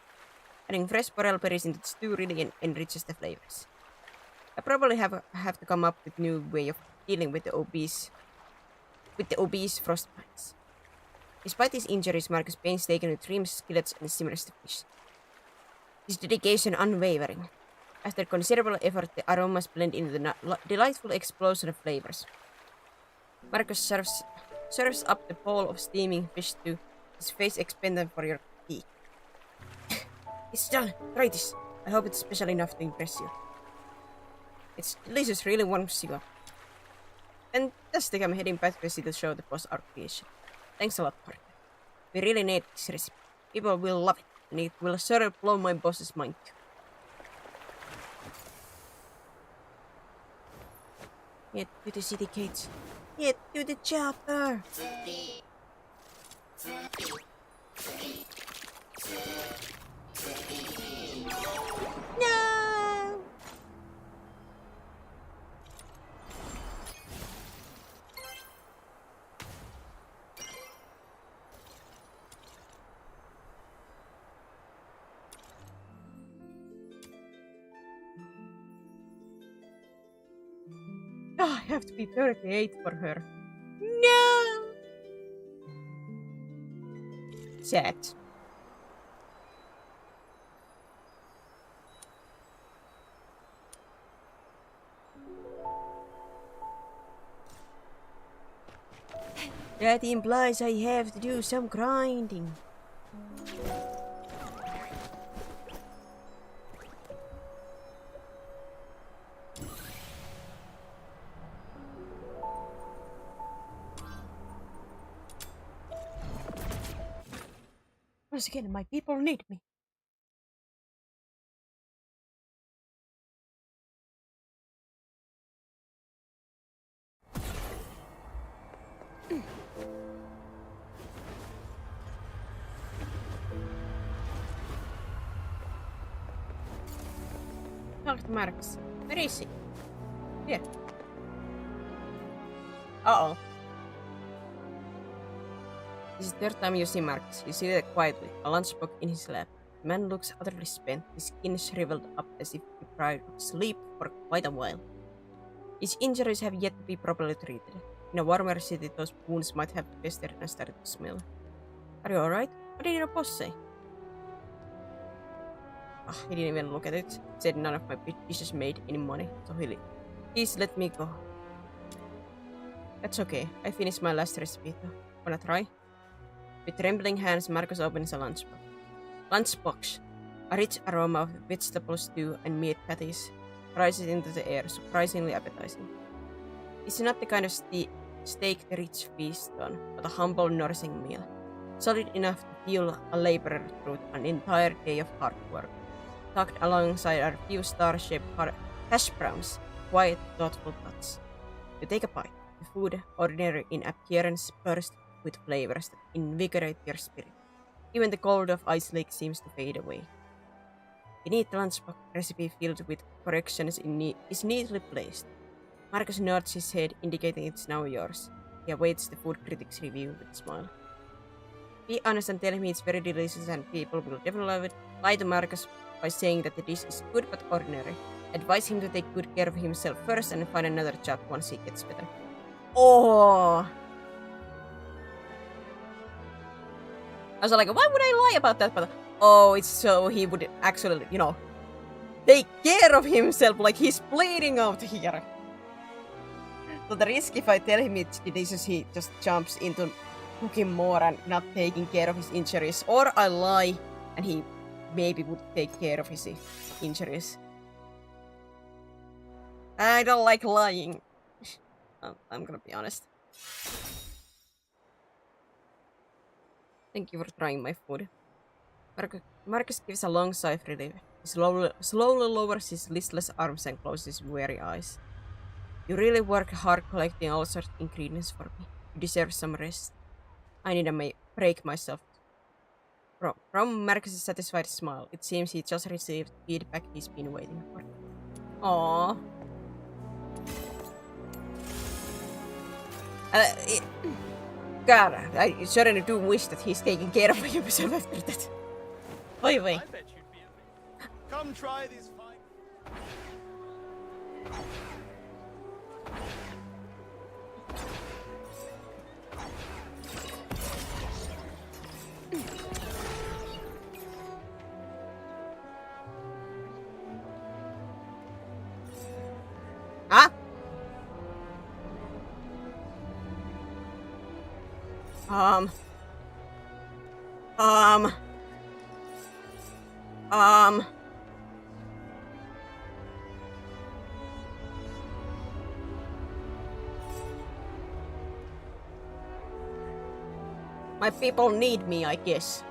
Adding fresh boreal berries into the stew really enriches the flavors. I probably have to come up with a new way of dealing with the obese frost pines. Despite his injuries, Marcus painstakingly trims, skillets, and simmers the fish. His dedication unwavering. After considerable effort, the aromas blend into the delightful explosion of flavors. Marcus serves up the bowl of steaming fish stew, his face expanded for your beak. It's done! Try this! I hope it's special enough to impress you. It's delicious, really warms you up. Fantastic, I'm heading back to the city to show the boss our creation. Thanks a lot, partner. We really need this recipe. People will love it, and it will sure blow my boss's mind too. Head to the city gates. Head to the chopper! No! I have to be 38 for her. No! Sad. That implies I have to do some grinding. Once again, my people need me. Talk to Marcus. Where is he? Here. Uh-oh. This is the third time you see Marcus. You sit there quietly, a lunchbox in his lap. The man looks utterly spent, his skin shriveled up as if deprived of sleep for quite a while. His injuries have yet to be properly treated. In a warmer city, those wounds might have festered and started to smell. Are you alright? What did your boss say? He didn't even look at it. He said none of my dishes made any money, so please let me go. That's okay. I finished my last recipe though. Wanna try? With trembling hands, Marcus opens a lunchbox. A rich aroma of vegetable stew and meat patties rises into the air, surprisingly appetizing. It's not the kind of steak the rich feast on, but a humble, nourishing meal. Solid enough to fuel a laborer through an entire day of hard work. Tucked alongside are a few star-shaped hash browns, quiet, thoughtful touch. You take a bite. The food, ordinary in appearance, bursts with flavors that invigorate your spirit. Even the cold of Ice Lake seems to fade away. Beneath the lunchbox, recipe filled with corrections is neatly placed. Marcus nods his head, indicating it's now yours. He awaits the food critic's review with a smile. Be honest and tell me it's very delicious and people will definitely love it. Lie to Marcus by saying that the dish is good but ordinary. Advise him to take good care of himself first and find another job once he gets better. Oh! I was like, why would I lie about that? But oh, it's so he would actually, take care of himself, like he's bleeding out here. So the risk if I tell him it's delicious, he just jumps into cooking more and not taking care of his injuries. Or I lie and he maybe would take care of his injuries. I don't like lying. I'm gonna be honest. Thank you for trying my food. Marcus gives a long sigh of relief. He slowly lowers his listless arms and closes his weary eyes. You really work hard collecting all sorts of ingredients for me. You deserve some rest. I need a break myself. From Marcus' satisfied smile, it seems he just received feedback he's been waiting for. Aww. God, I certainly do wish that he's taking care of himself after that. Oi, wait. Come try this fine. Huh? My people need me, I guess.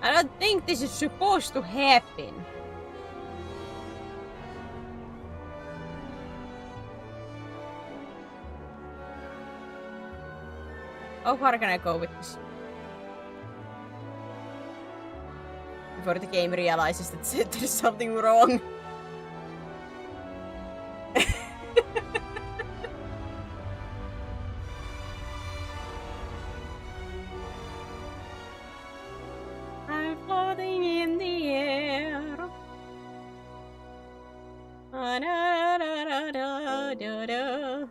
I don't think this is supposed to happen. How far can I go with this? Before the game realizes that there's something wrong. I'm floating in the air. Da, da, da, da, da, da.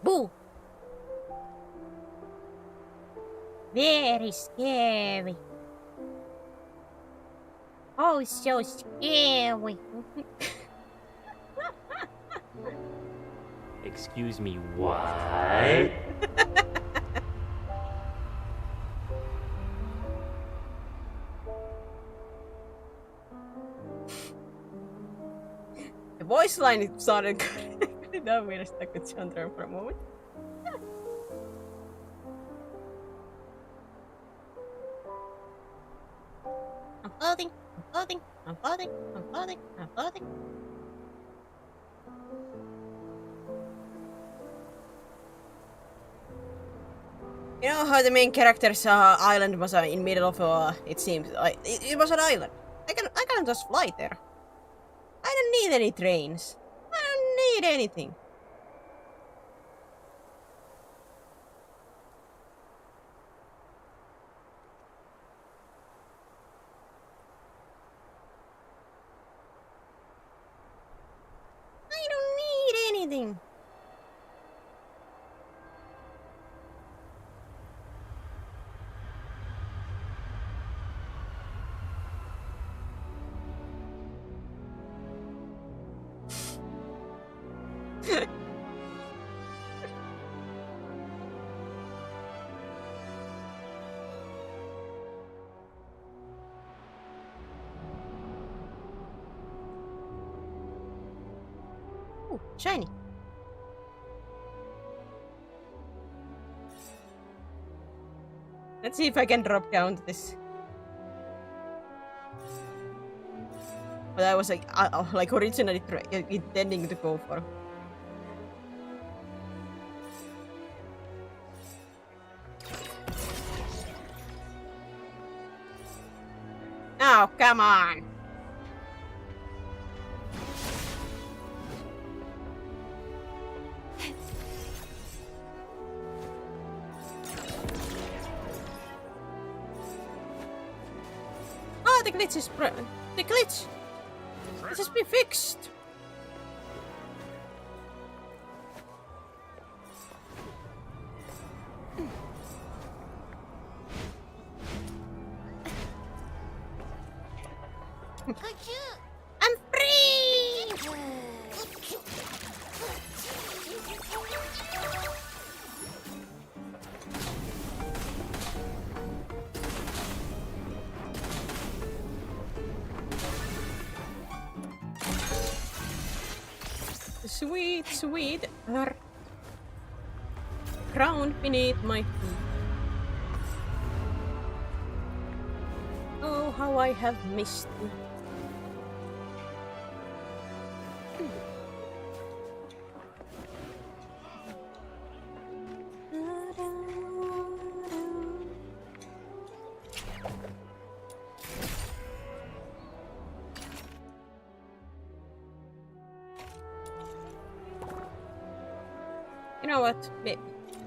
Boo! Very scary. Oh, so scary. Excuse me, what? The voice line sounded good. Now we're stuck with Chandra for a moment. I'm floating, I'm floating, I'm floating, I'm floating, I'm floating. You know how the main character's island was in middle of it seems like it was an island. I can just fly there. I don't need any trains. I don't need anything. I don't need anything. Ooh, shiny. Let's see if I can drop down to this. But I was like originally intending to go for. Oh, come on. Oh, the glitch is the glitch. It has been fixed. I'm free! Sweet, sweet earth. Crown beneath my feet. Oh, how I have missed you. You know what?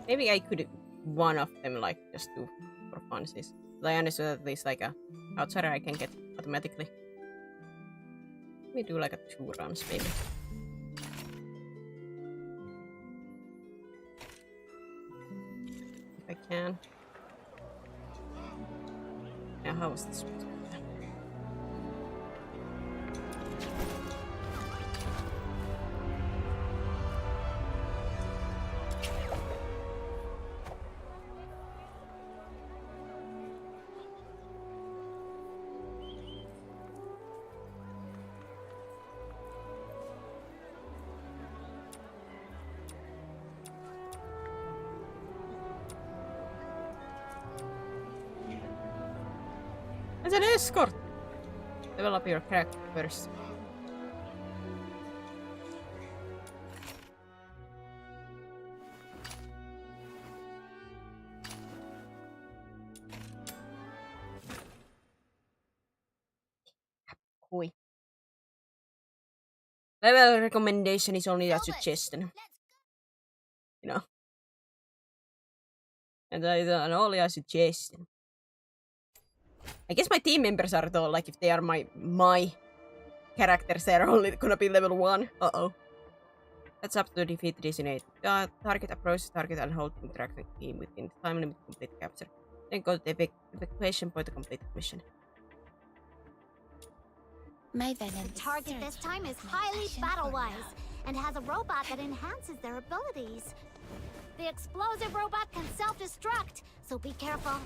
Maybe I could one of them like just do for funsies. I understood that there's like a outsider I can get automatically. Let me do like a 2 runs maybe. If I can. Yeah, how was this? As an escort. Develop your character first. Hui. Level recommendation is only a suggestion. You know. And that is only a suggestion. I guess my team members are though, like if they are my characters, they are only gonna be level 1. Uh-oh. That's up to defeat designate. Target approaches target and hold interact with team within the time limit to complete capture. Then go to the evacuation point to complete the mission. My venom. The target this time is highly battle-wise and has a robot that enhances their abilities. The explosive robot can self-destruct, so be careful.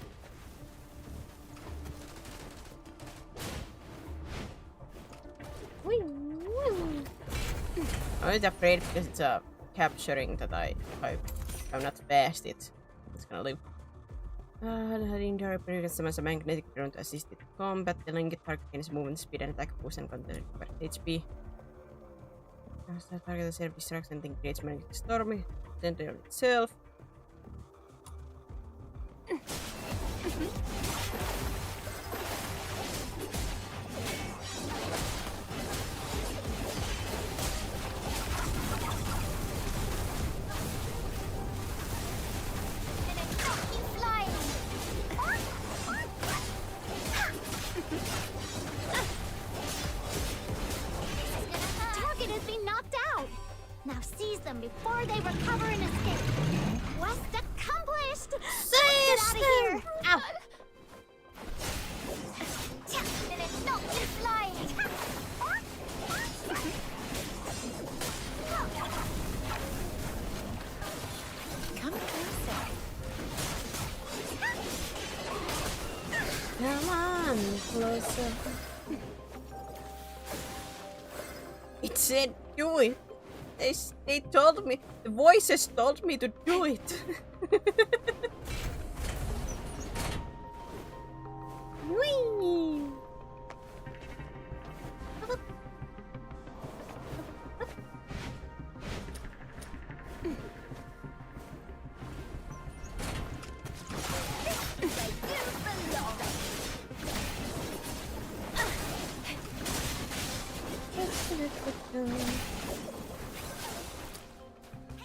I'm a bit afraid because it's capturing that I'm not fast yet. It's gonna live. Having direct customer as a magnetic drone to assist with combat. The linked target gains movement speed and attack boost and content recover HP. The target is self-destruction and creates magnetic storm. Then to itself. Target has been knocked out. Now seize them before they recover and escape. Quest accomplished! Get out of here! Ow! Come closer. Come on, closer. It said do it. They told me. The voices told me to do it. Whee!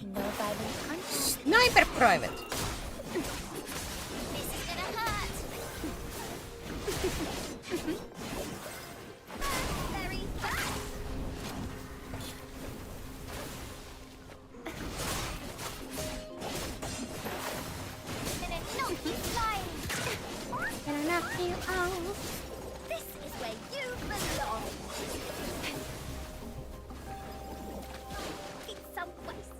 No violent contact. Sniper private. This is gonna hurt. Very fast. Gonna knock you flying. Gonna knock you out. This is where you belong. It's some quest.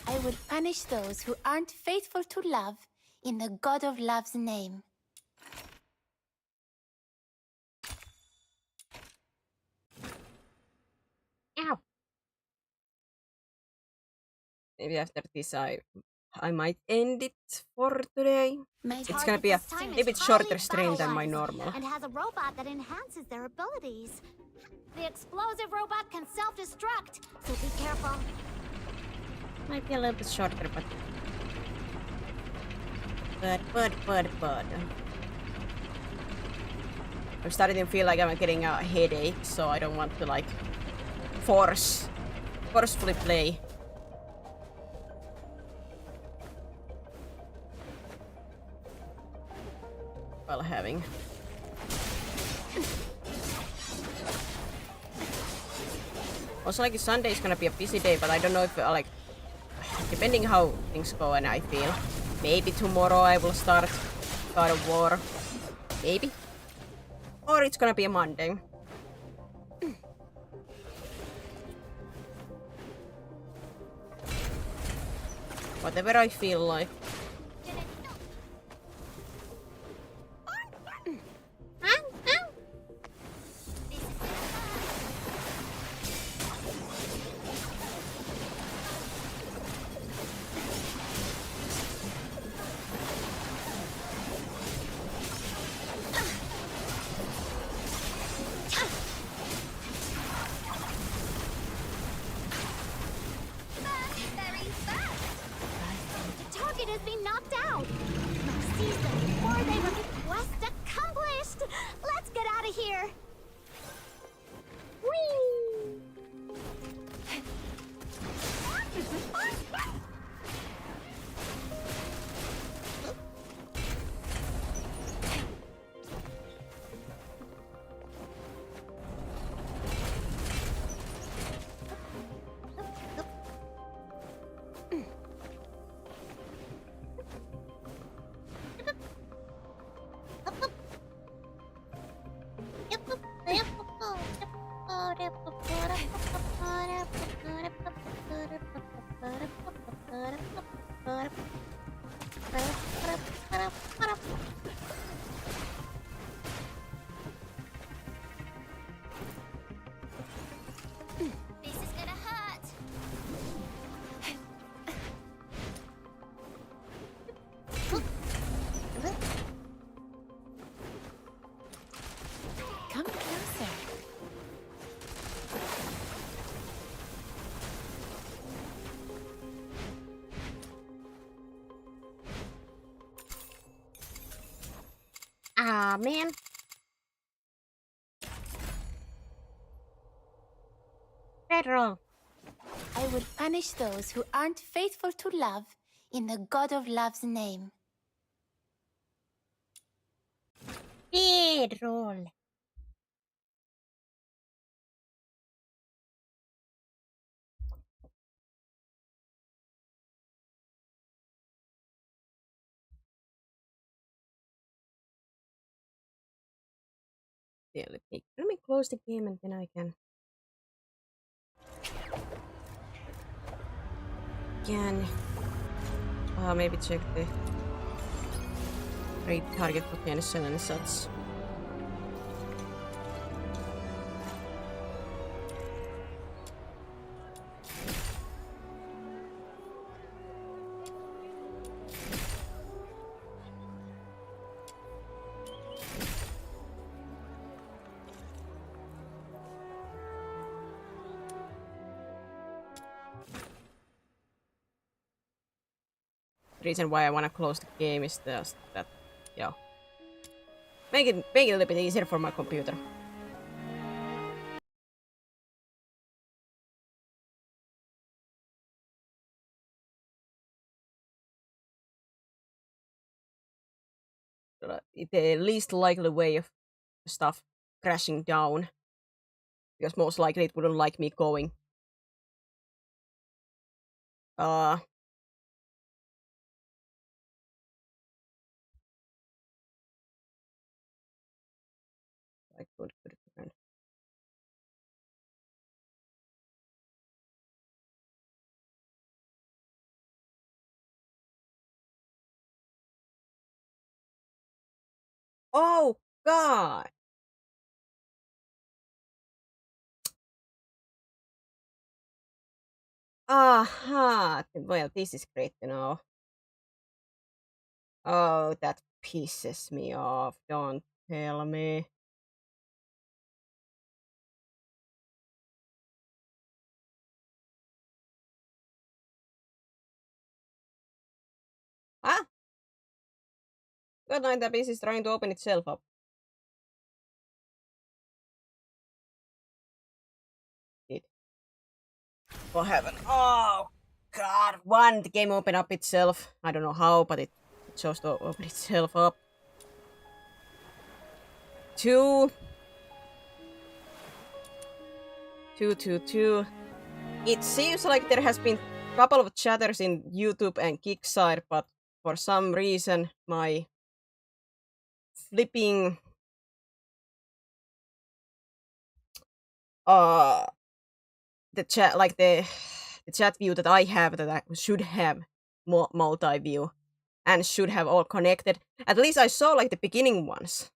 I will punish those who aren't faithful to love in the God of Love's name. Ow. Maybe after this I might end it for today. It's gonna be a bit shorter stream than my normal. And has a robot that enhances their abilities. The explosive robot can self-destruct, so be careful. Might be a little bit shorter, but I'm starting to feel like I'm getting a headache, so I don't want to like forcefully play. While having. Also, like Sunday is gonna be a busy day, but I don't know if like depending how things go and I feel. Maybe tomorrow I will start God of War. Maybe. Or it's gonna be a Monday. Whatever I feel like. roll. I will punish those who aren't faithful to love in the God of Love's name. Speed roll. Yeah, let me close the game and then I can maybe check the rate target potential and such. The reason why I want to close the game is just that, make it a little bit easier for my computer. The least likely way of stuff crashing down, because most likely it wouldn't like me going. Good. Oh God! Aha! Well, this is great to know. Oh, that pisses me off. Don't tell me. Huh? Good night, the piece is trying to open itself up. For heaven. Oh God! One, the game opened up itself. I don't know how, but it chose to open itself up. 2. 2. It seems like there has been a couple of chatters in YouTube and Kickside, but for some reason my flipping the chat, like the chat view that I have, that I should have multi-view and should have all connected. At least I saw like the beginning ones,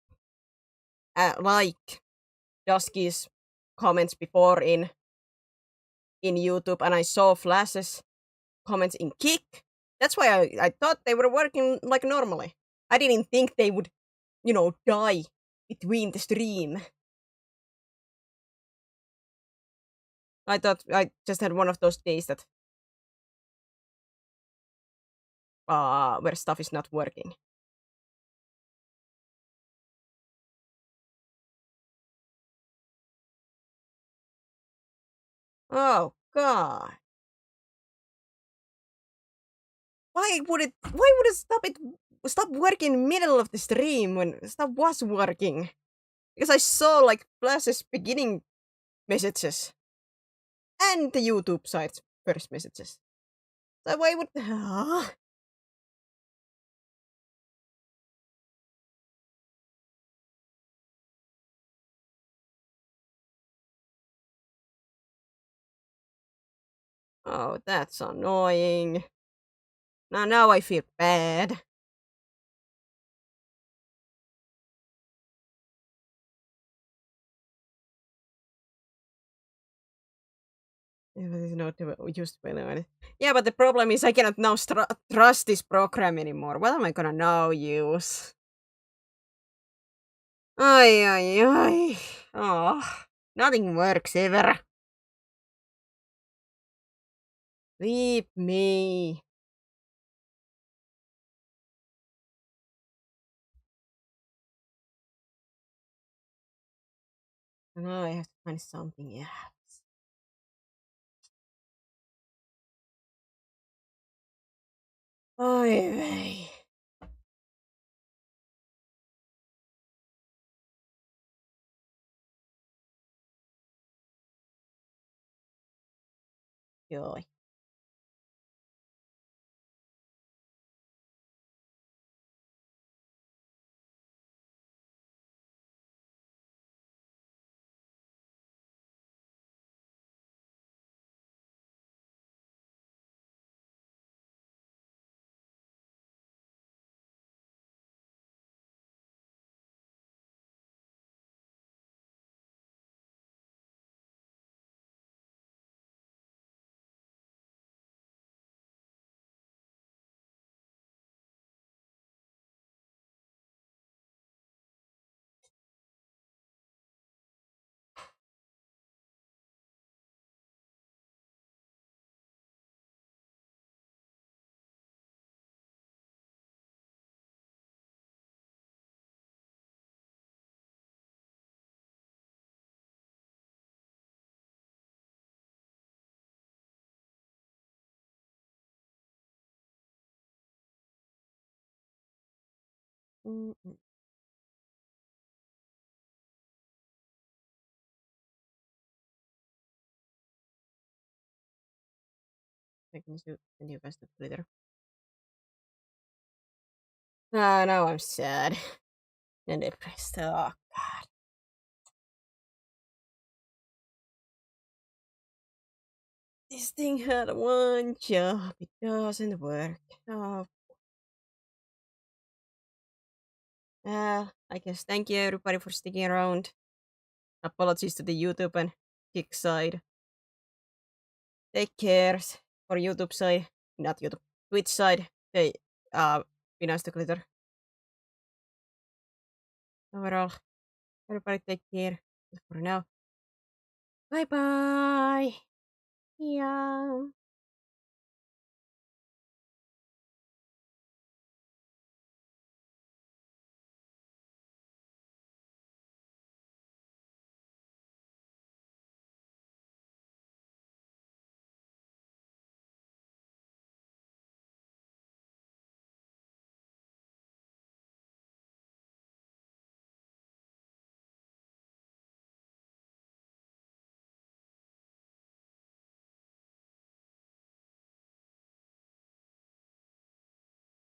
like Dusky's comments before in YouTube, and I saw Flash's comments in Kick. That's why I thought they were working like normally. I didn't think they would, die between the stream. I thought I just had one of those days that where stuff is not working. Oh God! Why would it stop working middle of the stream when stuff was working? Because I saw like Flash's beginning messages and the YouTube side's first messages. So why would Oh, that's annoying. Now I feel bad. Yeah, but the problem is I cannot now trust this program anymore. What am I gonna now use? Ay. Oh, nothing works ever. Leave me. Now I have to find something else. Oi vei. Joo. Mm-mm. I can send you guys the glitter. Ah, now I'm sad and depressed. Oh god. This thing had one job. It doesn't work. Oh. I guess thank you everybody for sticking around. Apologies to the YouTube and Kick side. Take care for YouTube side. Not YouTube. Twitch side. Hey, be nice to glitter. Overall, everybody take care. For now. Bye bye. Yeah.